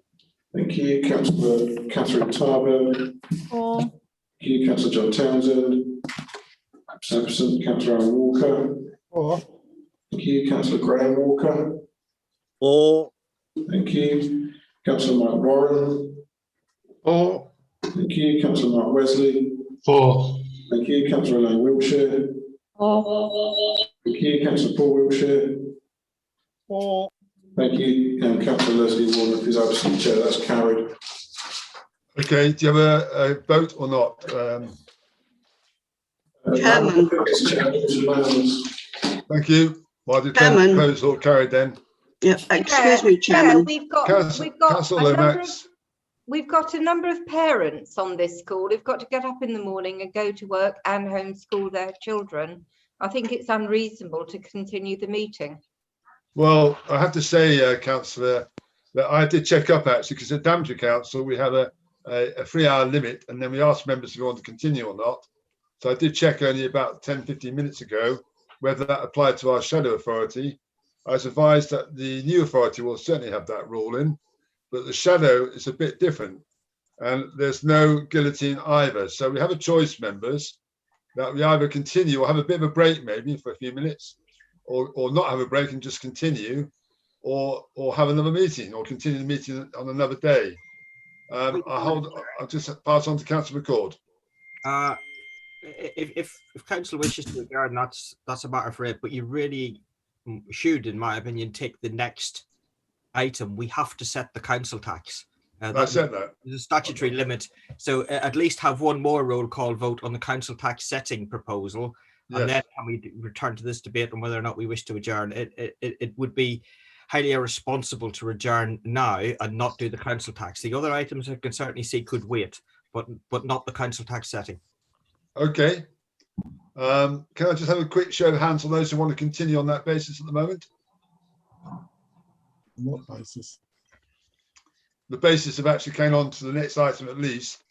Thank you. Councillor Catherine Tarburn. 4. Thank you. Councillor John Townsend. Absent. Councillor Alan Walker. 4. Thank you. Councillor Graham Walker. 4. Thank you. Councillor Mike Warren. 4. Thank you. Councillor Mark Wesley. 4. Thank you. Councillor Elaine Wiltshire. 4. Thank you. Councillor Paul Wiltshire. 4. Thank you. And Councillor Leslie Warnock is absent. Chair, that's carried. Okay, do you have a vote or not? Chairman. Thank you. Well, I declare the Chairman. proposal carried then. Yeah, excuse me, Chairman. We've got Councillor a number of, Lomax. we've got a number of parents on this call who've got to get up in the morning and go to work and homeschool their children. I think it's unreasonable to continue the meeting. Well, I have to say, Councillor, that I did check up actually, because at Daventry Council we have a 3-hour limit, and then we ask members if they want to continue or not. So I did check only about 10, 15 minutes ago whether that applied to our shadow authority. I was advised that the new authority will certainly have that rule in, but the shadow is a bit different, and there's no guillotine either. So we have a choice, members, that we either continue or have a bit of a break maybe for a few minutes, or not have a break and just continue, or have another meeting or continue the meeting on another day. I'll just pass on to Councillor McCord. If council wishes to adjourn, that's a matter for it. But you really should, in my opinion, take the next item. We have to set the council tax. I said that. There's a statutory limit. So at least have one more roll call vote on the council tax setting proposal. Yes. And then can we return to this debate on whether or not we wish to adjourn. It would be highly irresponsible to adjourn now and not do the council tax. The other items I can certainly see could wait, but not the council tax setting. Okay. Can I just have a quick show of hands on those who want to continue on that basis at the moment? What basis? The basis of actually came on to the next item at least,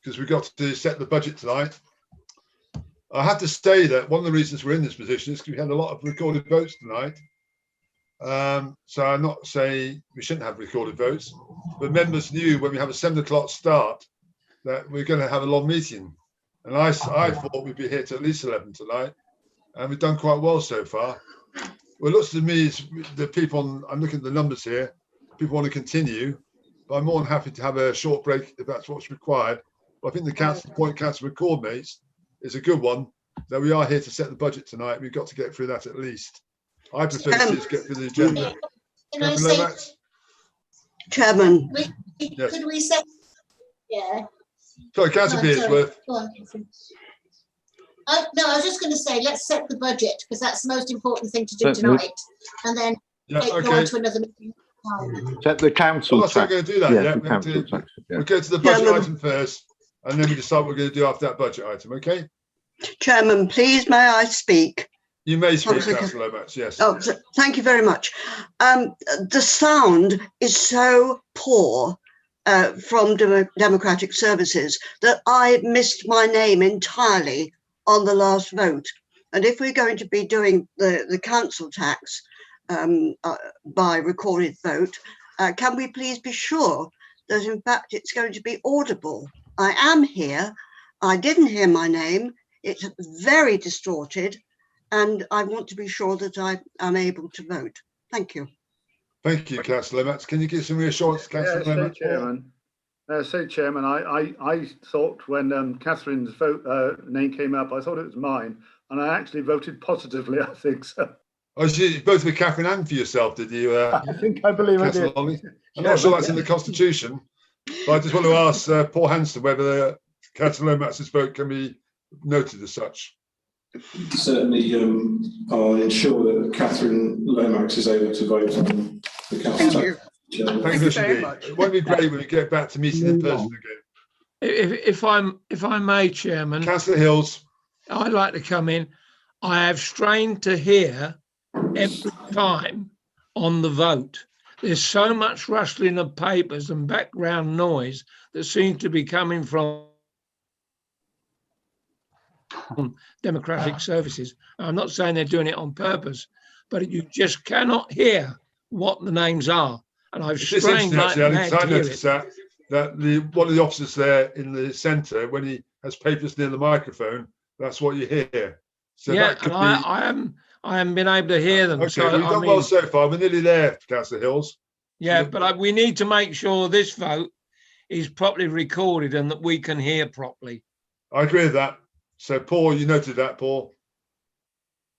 because we've got to set the budget tonight. I have to say that one of the reasons we're in this position is because we had a lot of recorded votes tonight. So I'm not saying we shouldn't have recorded votes, but members knew when we have a 7 o'clock start that we're going to have a long meeting. And I thought we'd be here to at least 11 tonight, and we've done quite well so far. Well, it looks to me as the people, I'm looking at the numbers here, people want to continue, but I'm more than happy to have a short break if that's what's required. But I think the point Councillor McCord makes is a good one, that we are here to set the budget tonight. We've got to get through that at least. I prefer to just get through the agenda. Can I say, Chairman? Yes. Could we say, yeah. Sorry, Councillor Bearsworth. Go on. No, I was just going to say, let's set the budget, because that's the most important thing to do tonight. And then go on to another meeting. Set the council Well, that's not tax. going to do that Yeah, yet. the council tax, yeah. We'll go to the budget item first, and then we decide what we're going to do after that budget item, okay? Chairman, please, may I speak? You may speak, Councillor Lomax, yes. Oh, thank you very much. The sound is so poor from Democratic Services that I missed my name entirely on the last vote. And if we're going to be doing the council tax by recorded vote, can we please be sure that in fact it's going to be audible? I am here. I didn't hear my name. It's very distorted, and I want to be sure that I am able to vote. Thank you. Thank you, Councillor Lomax. Can you give some reassurance, Councillor Lomax? Chairman, I thought when Catherine's name came up, I thought it was mine, and I actually voted positively, I think so. Oh, so you both with Catherine and for yourself, did you? I believe I did. I'm not sure that's in the Constitution, but I just want to ask Paul Hanson whether Councillor Lomax's vote can be noted as such. Certainly, I'll ensure that Catherine Lomax is able to vote on the council. Thank you very much. It won't be great when we get back to meeting in person again. If I may, Chairman. Councillor Hills. I'd like to come in. I have strained to hear every time on the vote. There's so much rustling of papers and background noise that seems to be coming from Democratic Services. I'm not saying they're doing it on purpose, but you just cannot hear what the names are. And I've strained like mad to hear it. That one of the officers there in the centre, when he has papers near the microphone, that's what you hear. So yeah, that could and I haven't been able to hear them. Okay, so, we've done well so far. We're nearly there, Councillor Hills. Yeah, but we need to make sure this vote is properly recorded and that we can hear properly. I agree with that. So, Paul, you noted that, Paul.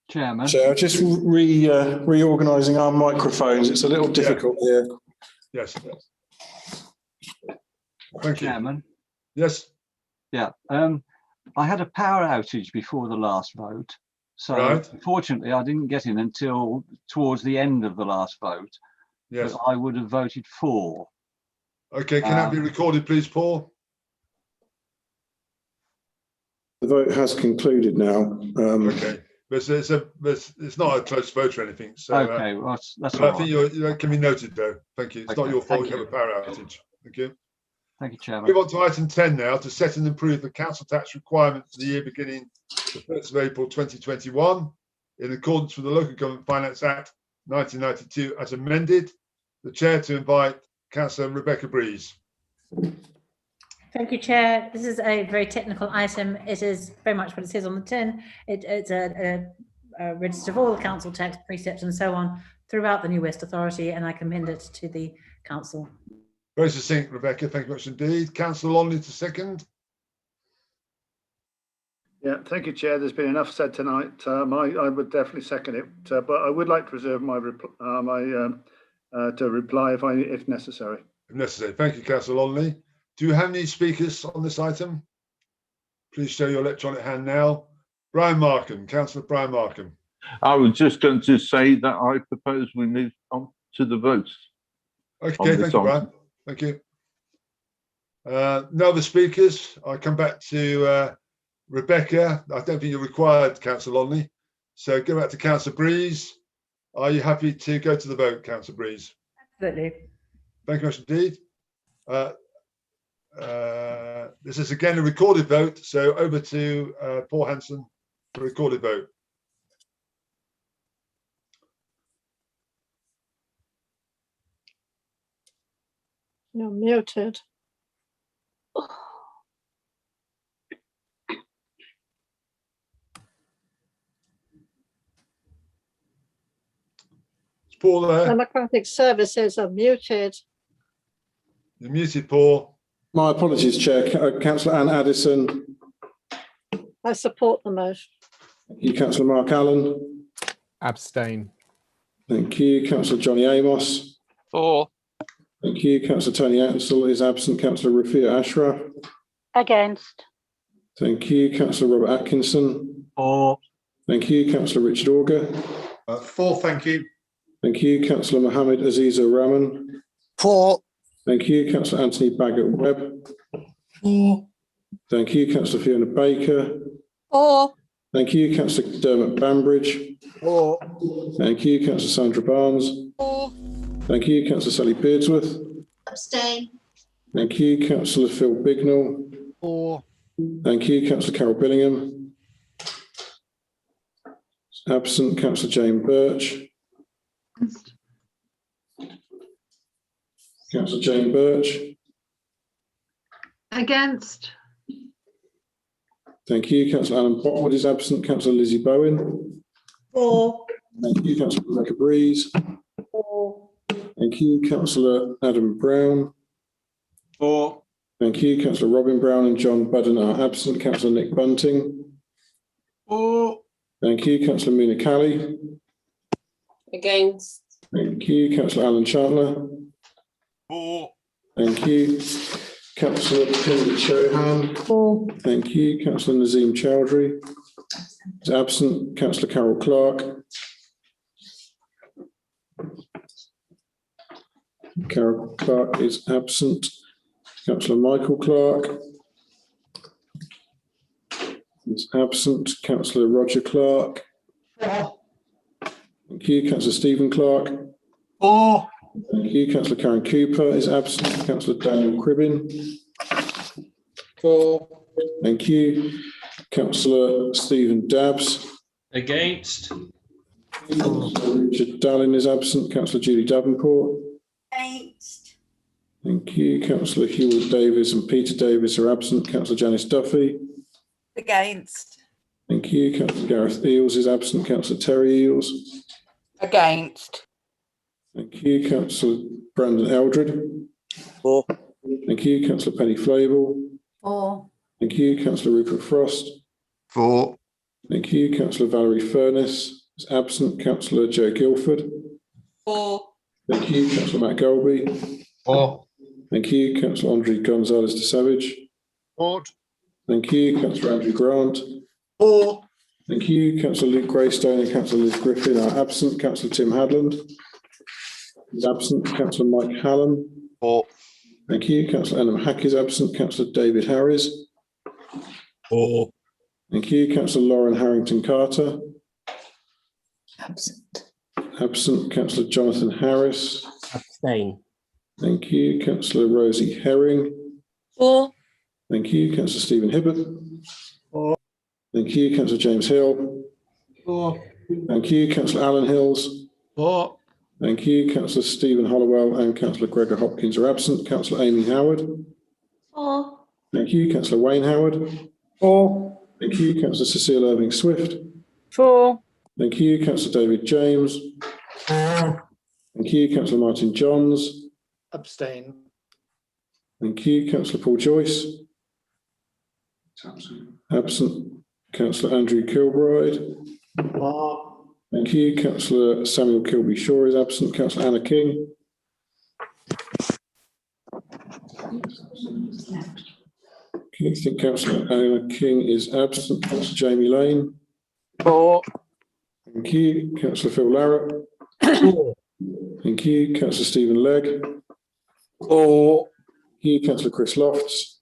Chairman. So just reorganising our microphones. It's a little difficult here. Yes. Thank you. Chairman. Yes. Yeah. I had a power outage before the last vote. So unfortunately, I didn't get in until towards the end of the last vote. Yes. But I would have voted for. Okay, can that be recorded, please, Paul? The vote has concluded now. Okay, but it's not a close vote or anything. So okay, well, that's I think that can be noted, though. Thank you. It's not your fault you have a power outage. Thank you. Thank you, Chairman. Move on to item 10 now, to set and improve the council tax requirement for the year beginning the 1st of April 2021 in accordance with the Local Government Finance Act 1992 as amended. The chair to invite Councillor Rebecca Breeze. Thank you, Chair. This is a very technical item. It is very much what it says on the tin. It's a register of all the council tax precepts and so on throughout the New West Authority, and I commend it to the council. Very succinct, Rebecca. Thank you much indeed. Councillor Longley to second. Yeah, thank you, Chair. There's been enough said tonight. I would definitely second it, but I would like to reserve my to reply if necessary. If necessary. Thank you, Councillor Longley. Do you have any speakers on this item? Please show your electronic hand now. Brian Markham, Councillor Brian Markham. I was just going to say that I propose we move on to the votes. Okay, thank you, Brian. Thank you. No other speakers. I come back to Rebecca. I don't think you're required, Councillor Longley. So go back to Councillor Breeze. Are you happy to go to the vote, Councillor Breeze? Absolutely. Thank you much indeed. This is again a recorded vote, so over to Paul Hanson for recorded vote. You're muted. Is Paul there? Democratic services are muted. You're muted, Paul. My apologies, Chair. Councillor Anne Addison. I support the motion. Thank you, Councillor Mark Allen. Abstain. Thank you, Councillor Johnny Amos. For. Thank you, Councillor Tony Ansell is absent. Councillor Rafia Ashraf. Against. Thank you, Councillor Robert Atkinson. For. Thank you, Councillor Richard Auger. For, thank you. Thank you, Councillor Mohammed Aziza Rahman. For. Thank you, Councillor Anthony Baggott-Webb. For. Thank you, Councillor Fiona Baker. For. Thank you, Councillor Dermot Bambridge. For. Thank you, Councillor Sandra Barnes. For. Thank you, Councillor Sally Beardsworth. Abstain. Thank you, Councillor Phil Bignell. For. Thank you, Councillor Carol Billingham. Absent, Councillor Jane Birch. Councillor Jane Birch. Against. Thank you, Councillor Alan Botwood is absent. Councillor Lizzie Bowen. For. Thank you, Councillor Rebecca Breeze. For. Thank you, Councillor Adam Brown. For. Thank you, Councillor Robin Brown and John Budden are absent. Councillor Nick Bunting. For. Thank you, Councillor Mina Calley. Against. Thank you, Councillor Alan Chandler. For. Thank you, Councillor Pindy Chohan. For. Thank you, Councillor Nazim Chowdhury. Is absent. Councillor Carol Clark. Carol Clark is absent. Councillor Michael Clark is absent. Councillor Roger Clark. Thank you, Councillor Stephen Clark. For. Thank you, Councillor Karen Cooper is absent. Councillor Daniel Cribbin. For. Thank you, Councillor Stephen Dabbs. Against. Councillor Richard Dallin is absent. Councillor Julie Davenport. Against. Thank you, Councillor Hewell Davies and Peter Davies are absent. Councillor Janice Duffy. Against. Thank you, Councillor Gareth Eales is absent. Councillor Terry Eales. Against. Thank you, Councillor Brandon Eldred. For. Thank you, Councillor Penny Flavell. For. Thank you, Councillor Rupert Frost. For. Thank you, Councillor Valerie Furness is absent. Councillor Joe Guilford. For. Thank you, Councillor Matt Golby. For. Thank you, Councillor Andre Gonzalez de Savage. For. Thank you, Councillor Andrew Grant. For. Thank you, Councillor Luke Greystone and Councillor Liz Griffin are absent. Councillor Tim Hadland is absent. Councillor Mike Hallam. For. Thank you, Councillor Enham Hack is absent. Councillor David Harris. For. Thank you, Councillor Lauren Harrington Carter. Absent. Absent. Councillor Jonathan Harris. Abstain. Thank you, Councillor Rosie Herring. 4. Thank you. Councillor Stephen Hibbert. 4. Thank you. Councillor James Hill. 4. Thank you. Councillor Alan Hills. 4. Thank you. Councillor Stephen Hollowell and Councillor Gregor Hopkins are absent. Councillor Amy Howard. 4. Thank you. Councillor Wayne Howard. 4. Thank you. Councillor Cecile Irving Swift. 4. Thank you. Councillor David James. Thank you. Councillor Martin Johns. Abstain. Thank you. Councillor Paul Joyce. Absent. Councillor Andrew Kilbride. Thank you. Councillor Samuel Kilby Shaw is absent. Councillor Anna King. Okay, I think Councillor Anna King is absent. Councillor Jamie Lane. 4. Thank you. Councillor Phil Larratt. 4. Thank you. Councillor Stephen Legg. 4. Thank you. Councillor Chris Lofts.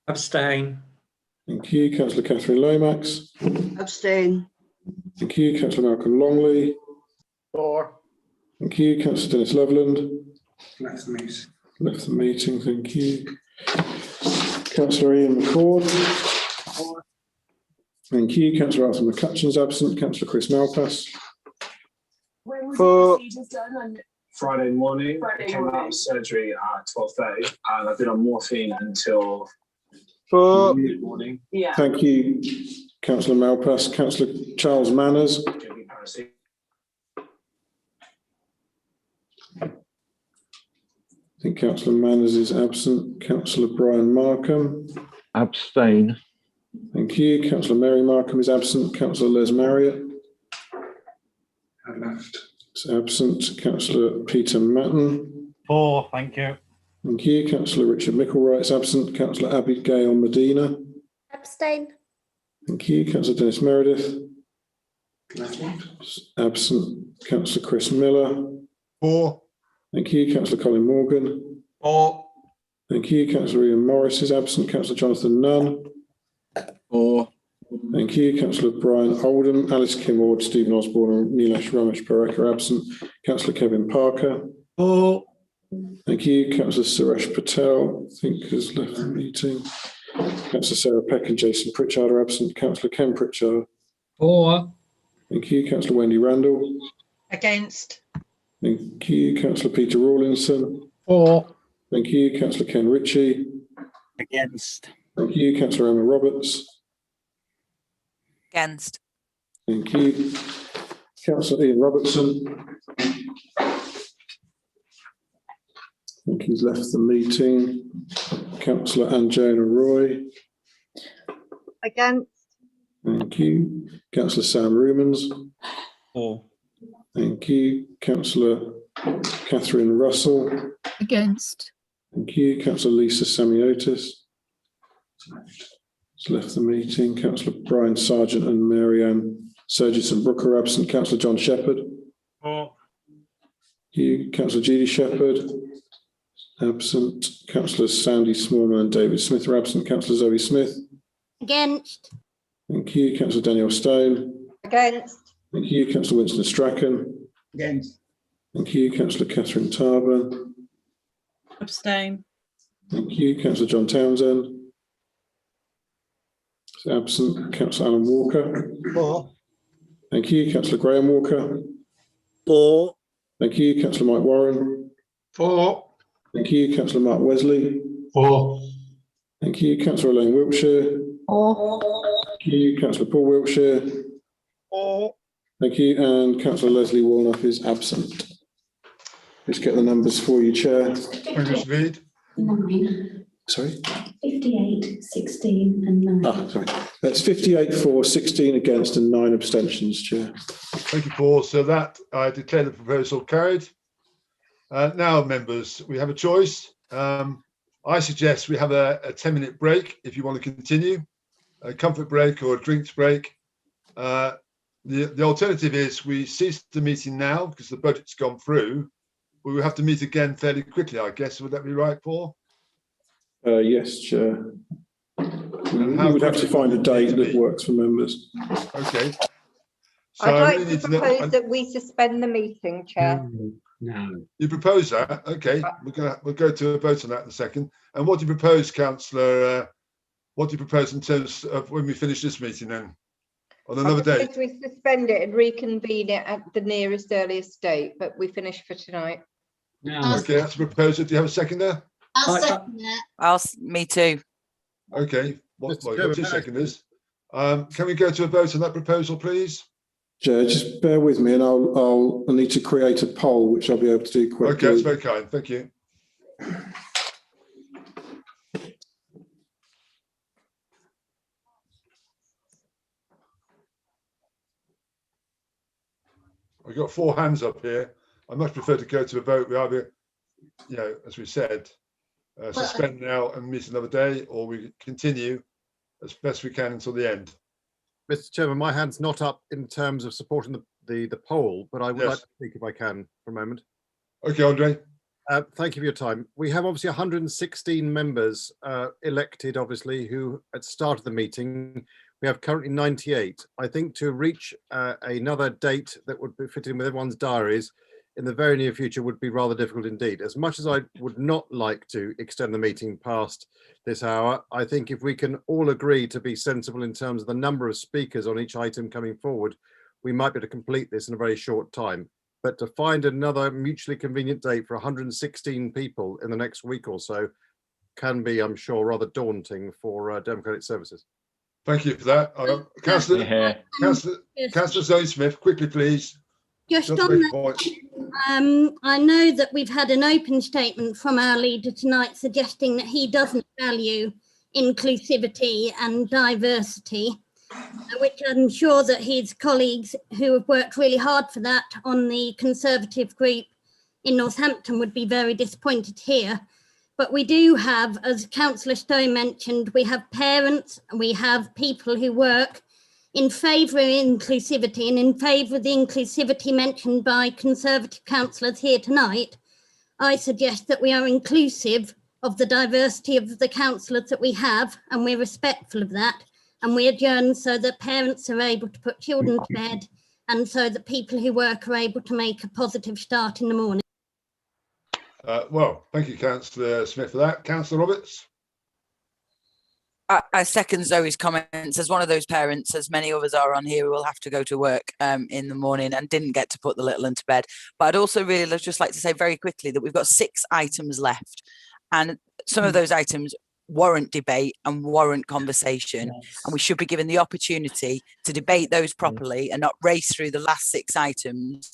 Abstain. Thank you. Councillor Catherine Lomax. Abstain. Thank you. Councillor Malcolm Longley. 4. Thank you. Councillor Dennis Loveland. Left the meeting. Left the meeting. Thank you. Councillor Ian McCord. 4. Thank you. Councillor Arthur McCutcheon's absent. Councillor Chris Malpass. 4. Friday morning. I came out of surgery at 12:30 and I've been on morphine until 4. mid-morning. Yeah. Thank you. Councillor Malpass. Councillor Charles Manners. I think Councillor Manners is absent. Councillor Brian Markham. Abstain. Thank you. Councillor Mary Markham is absent. Councillor Les Marriott. I left. Is absent. Councillor Peter Matten. 4. Thank you. Thank you. Councillor Richard Micklewright is absent. Councillor Abigail Medina. Abstain. Thank you. Councillor Dennis Meredith. Left. Absent. Councillor Chris Miller. 4. Thank you. Councillor Colin Morgan. 4. Thank you. Councillor Ian Morris is absent. Councillor Jonathan Nunn. 4. Thank you. Councillor Brian Oldham, Alice Kim Ward, Stephen Osborne and Nilesh Ramesh Parekh are absent. Councillor Kevin Parker. 4. Thank you. Councillor Suresh Patel, I think, has left the meeting. Councillor Sarah Peck and Jason Pritchard are absent. Councillor Ken Pritchard. 4. Thank you. Councillor Wendy Randall. Against. Thank you. Councillor Peter Rawlinson. 4. Thank you. Councillor Ken Ritchie. Against. Thank you. Councillor Emma Roberts. Against. Thank you. Councillor Ian Robertson. I think he's left the meeting. Councillor Anjana Roy. Against. Thank you. Councillor Sam Rumans. 4. Thank you. Councillor Catherine Russell. Against. Thank you. Councillor Lisa Samiotis. Has left the meeting. Councillor Brian Sargent and Marianne Surgison Brooke are absent. Councillor John Shepherd. 4. Thank you. Councillor Judy Shepherd. Absent. Councillor Sandy Smallman and David Smith are absent. Councillor Zoe Smith. Against. Thank you. Councillor Danielle Stone. Against. Thank you. Councillor Winston Strachan. Against. Thank you. Councillor Catherine Tarver. Abstain. Thank you. Councillor John Townsend. Absent. Councillor Alan Walker. 4. Thank you. Councillor Graham Walker. 4. Thank you. Councillor Mike Warren. 4. Thank you. Councillor Mark Wesley. 4. Thank you. Councillor Elaine Wiltshire. 4. Thank you. Councillor Paul Wiltshire. 4. Thank you. And Councillor Leslie Walnuff is absent. Let's get the numbers for you, Chair. Thank you, Reid. 9. Sorry? 58, 16 and 9. Ah, sorry. That's 58 for, 16 against and 9 abstentions, Chair. Thank you, Paul. So that I declare the proposal carried. Now, members, we have a choice. I suggest we have a 10-minute break if you want to continue, a comfort break or a drinks break. The alternative is we cease the meeting now because the budget's gone through. We will have to meet again fairly quickly, I guess. Would that be right, Paul? Yes, Chair. We would have to find a date that works for members. Okay. So I'd I like really to need to know. propose that we suspend the meeting, Chair. No. You propose that? Okay, we'll go to a vote on that in a second. And what do you propose, Councillor? What do you propose in terms of when we finish this meeting then? On another I date? propose we suspend it and reconvene it at the nearest earliest date, but we finish for tonight. No. Okay, that's a proposal. Do you have a second there? I'll second that. Me too. Okay, well, Mr. well, Chairman, two may I- seconders. Can we go to a vote on that proposal, please? Chair, just bear with me and I'll need to create a poll, which I'll be able to do quickly. Okay, that's very kind. Thank you. We've got 4 hands up here. I much prefer to go to a vote. We either, as we said, suspend now and meet another day, or we continue as best we can until the end. Mr. Chairman, my hand's not up in terms of supporting the poll, but I would like to speak if I can for a moment. Okay, Andre. Thank you for your time. We have obviously 116 members elected, obviously, who at the start of the meeting. We have currently 98. I think to reach another date that would be fitting with everyone's diaries in the very near future would be rather difficult indeed. As much as I would not like to extend the meeting past this hour, I think if we can all agree to be sensible in terms of the number of speakers on each item coming forward, we might be able to complete this in a very short time. But to find another mutually convenient date for 116 people in the next week or so can be, I'm sure, rather daunting for Democratic Services. Thank you for that. Councillor Zoe Smith, quickly, please. Just on that, I know that we've had an open statement from our leader tonight suggesting that he doesn't value inclusivity and diversity, which I'm sure that his colleagues who have worked really hard for that on the Conservative group in Northampton would be very disappointed to hear. But we do have, as Councillor Stowe mentioned, we have parents, we have people who work in favour of inclusivity and in favour of the inclusivity mentioned by Conservative councillors here tonight. I suggest that we are inclusive of the diversity of the councillors that we have, and we're respectful of that, and we adjourn so that parents are able to put children to bed and so that people who work are able to make a positive start in the morning. Well, thank you, Councillor Smith, for that. Councillor Roberts? I second Zoe's comments. As one of those parents, as many others are on here, who will have to go to work in the morning and didn't get to put the little one to bed. But I'd also really just like to say very quickly that we've got 6 items left, and some of those items warrant debate and warrant conversation, and we should be given the opportunity to debate those properly and not race through the last 6 items.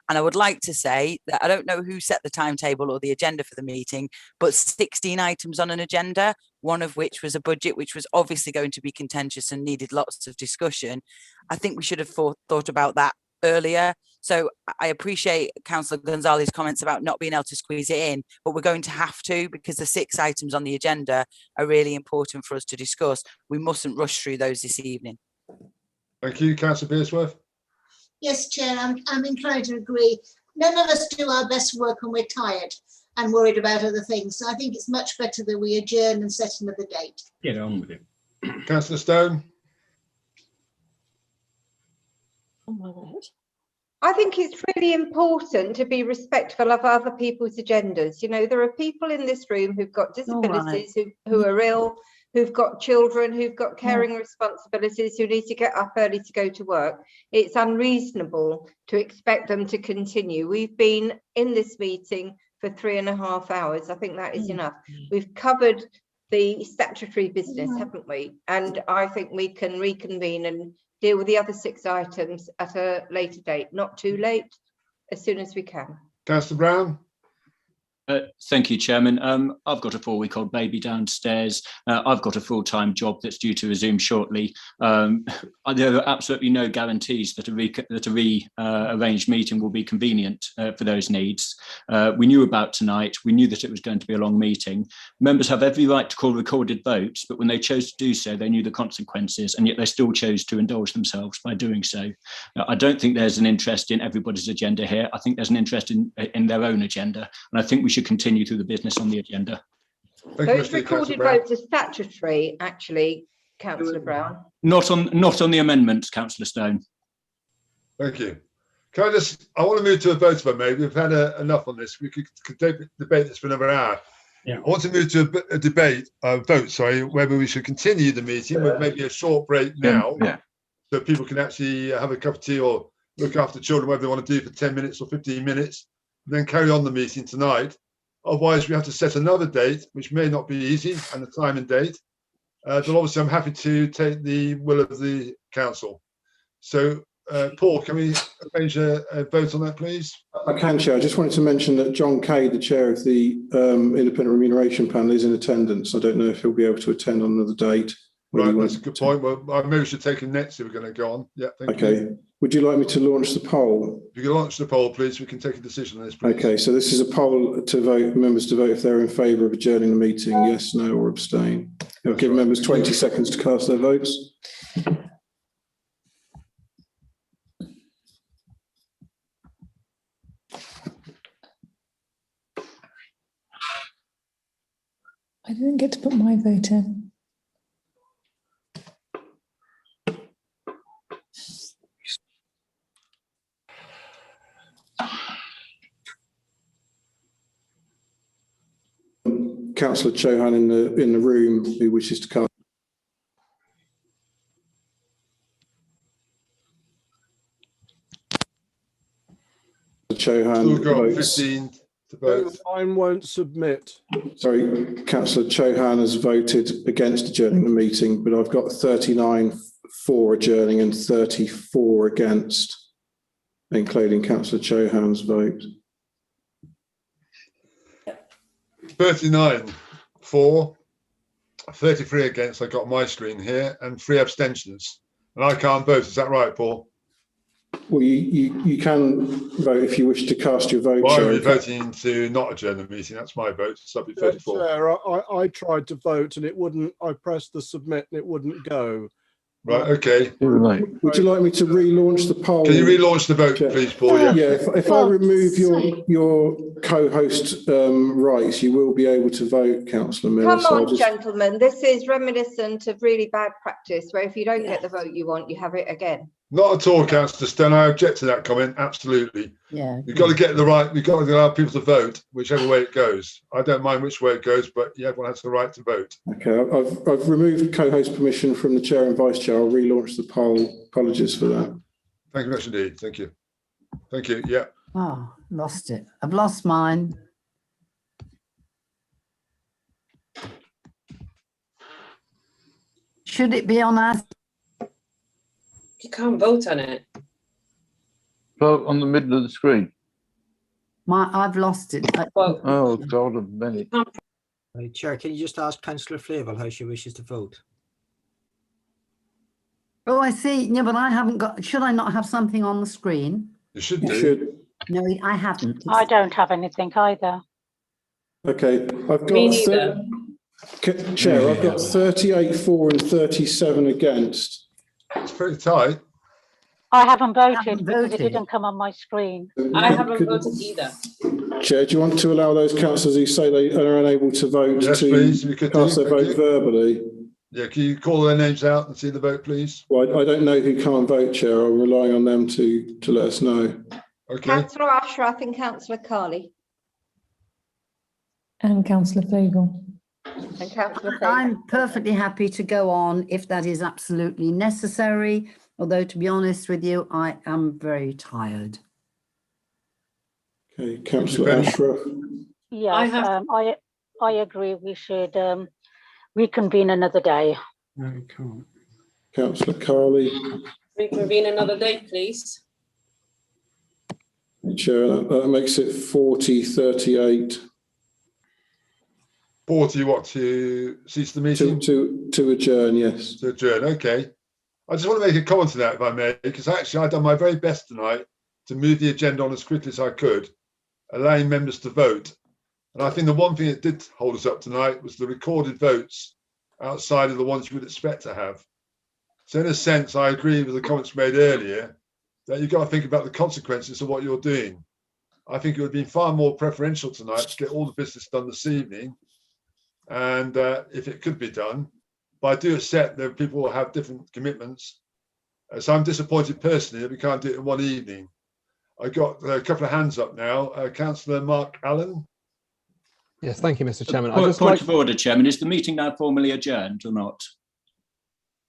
And I would like to say that I don't know who set the timetable or the agenda for the meeting, but 16 items on an agenda, one of which was a budget, which was obviously going to be contentious and needed lots of discussion. I think we should have thought about that earlier. So I appreciate Councillor Gonzalez's comments about not being able to squeeze it in, but we're going to have to, because the 6 items on the agenda are really important for us to discuss. We mustn't rush through those this evening. Thank you, Councillor Beersworth. Yes, Chair, I'm inclined to agree. None of us do our best work when we're tired and worried about other things. So I think it's much better that we adjourn and set another date. Get on with it. Councillor Stone? Oh my word. I think it's really important to be respectful of other people's agendas. You know, there are people in this room who've got disabilities, who are ill, who've got children, who've got caring responsibilities, who need to get up early to go to work. It's unreasonable to expect them to continue. We've been in this meeting for 3.5 hours. I think that is enough. We've covered the statutory business, haven't we? And I think we can reconvene and deal with the other 6 items at a later date, not too late, as soon as we can. Councillor Brown? Thank you, Chairman. I've got a 4-week-old baby downstairs. I've got a full-time job that's due to resume shortly. There are absolutely no guarantees that a rearranged meeting will be convenient for those needs. We knew about tonight. We knew that it was going to be a long meeting. Members have every right to call recorded votes, but when they chose to do so, they knew the consequences, and yet they still chose to indulge themselves by doing so. I don't think there's an interest in everybody's agenda here. I think there's an interest in their own agenda, and I think we should continue through the business on the agenda. Those recorded votes are statutory, actually, Councillor Brown. Not on the amendments, Councillor Stone. Thank you. Can I want to move to a vote, if I may. We've had enough on this. We could debate this for another hour. Yeah. I want to move to a vote, whether we should continue the meeting with maybe a short break now, so people can actually have a cup of tea or look after children, whether they want to do for 10 minutes or 15 minutes, and then carry on the meeting tonight. Otherwise, we have to set another date, which may not be easy, and a time and date. But obviously, I'm happy to take the will of the council. So, Paul, can we arrange a vote on that, please? I can, Chair. I just wanted to mention that John Kay, the chair of the Independent Remuneration Panel, is in attendance. I don't know if he'll be able to attend on another date. Right, that's a good point. Well, maybe we should take him next if we're going to go on. Yeah, thank you. Okay. Would you like me to launch the poll? If you can launch the poll, please, we can take a decision on this, please. Okay, so this is a poll to vote, members to vote if they're in favour of adjourning the meeting, yes, no, or abstain. I'll give members 20 seconds to cast their votes. I didn't get to put my vote in. Councillor Chauhan in the room who wishes to cast. Chauhan We've got votes. 15 to vote. Mine won't submit. Sorry, Councillor Chauhan has voted against adjourning the meeting, but I've got 39 for adjourning and 34 against, including Councillor Chauhan's vote. 39 for, 33 against. I got my screen here, and 3 abstentions. And I can't vote. Is that right, Paul? Well, you can vote if you wish to cast your vote. Well, Chair. I'm voting to not adjourn the meeting. That's my vote. So that'd be 34. Chair, I tried to vote and it wouldn't. I pressed the submit and it wouldn't go. Right. Okay. Would you like me to relaunch the poll? Can you relaunch the vote, please, Paul? Yeah. Yeah. If I remove your co-host rights, you will be able to vote, Councillor Miller. Come on, gentlemen. This is reminiscent of really bad practice, where if you don't get the vote you want, you have it again. Not at all, Councillor Stone. I object to that comment. Absolutely. Yeah. You've got to get the right. We've got to allow people to vote, whichever way it goes. I don't mind which way it goes, but everyone has the right to vote. Okay, I've removed co-host permission from the chair and vice chair. I'll relaunch the poll. Apologies for that. Thank you much indeed. Thank you. Thank you. Yeah. Oh, lost it. I've lost mine. Should it be on us? You can't vote on it. Vote on the middle of the screen. I've lost it. Oh, God, a minute. Chair, can you just ask Councillor Flavel how she wishes to vote? Oh, I see. Yeah, but I haven't got. Should I not have something on the screen? You should do. You should. No, I haven't. I don't have anything either. Okay, I've Me got neither. Chair. I've got 38 for and 37 against. It's pretty tight. I haven't voted because it didn't come on my screen. I haven't voted either. Chair, do you want to allow those councillors who say they are unable to vote Yes, to please. We could cast do. their vote verbally? Yeah, can you call their names out and see the vote, please? Well, I don't know who can't vote, Chair. I'm relying on them to let us know. Okay. Councillor Ashraf and Councillor Carley. And Councillor Flavel. And Councillor I'm perfectly happy to go on if that is absolutely necessary. Although, to be honest with you, I am very tired. Okay, Councillor Ashraf. Yes, I agree. We should reconvene another day. No, you can't. Councillor Carley. Reconvene another day, please. Chair, that makes it 40-38. 40 what, to cease the meeting? To adjourn, yes. To adjourn, okay. I just want to make a comment to that, if I may, because actually I've done my very best tonight to move the agenda on as quickly as I could, allowing members to vote. And I think the one thing that did hold us up tonight was the recorded votes outside of the ones you would expect to have. So in a sense, I agree with the comments made earlier that you've got to think about the consequences of what you're doing. I think it would have been far more preferential tonight to get all the business done this evening. And if it could be done, but I do accept that people will have different commitments. So I'm disappointed personally that we can't do it in one evening. I got a couple of hands up now. Councillor Mark Allen. Yes, thank you, Mr. Chairman. Point of order, Chairman. Is the meeting now formally adjourned or not?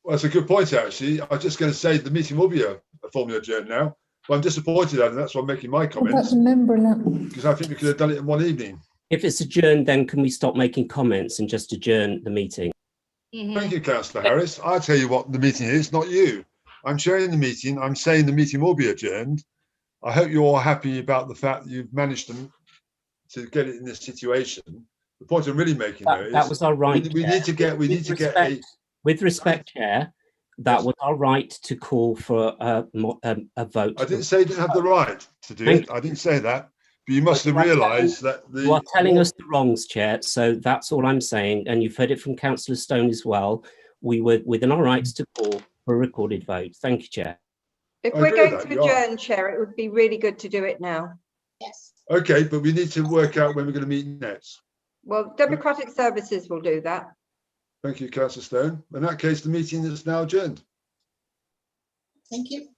Well, that's a good point, actually. I was just going to say the meeting will be a formally adjourned now. But I'm disappointed, and that's why I'm making my comments, because I think we could have done it in one evening. If it's adjourned, then can we stop making comments and just adjourn the meeting? Thank you, Councillor Harris. I'll tell you what the meeting is, not you. I'm chairing the meeting. I'm saying the meeting will be adjourned. I hope you're all happy about the fact that you've managed to get it in this situation. The point I'm really making there is that was our right. We need to get with respect, Chair. That was our right to call for a vote. I didn't say you didn't have the right to do it. I didn't say that. But you must have realised that you are telling us the wrongs, Chair. So that's all I'm saying. And you've heard it from Councillor Stone as well. We were within our rights to call for a recorded vote. Thank you, Chair. If we're going to adjourn, Chair, it would be really good to do it now. Yes. Okay, but we need to work out when we're going to meet next. Well, Democratic Services will do that. Thank you, Councillor Stone. In that case, the meeting is now adjourned. Thank you.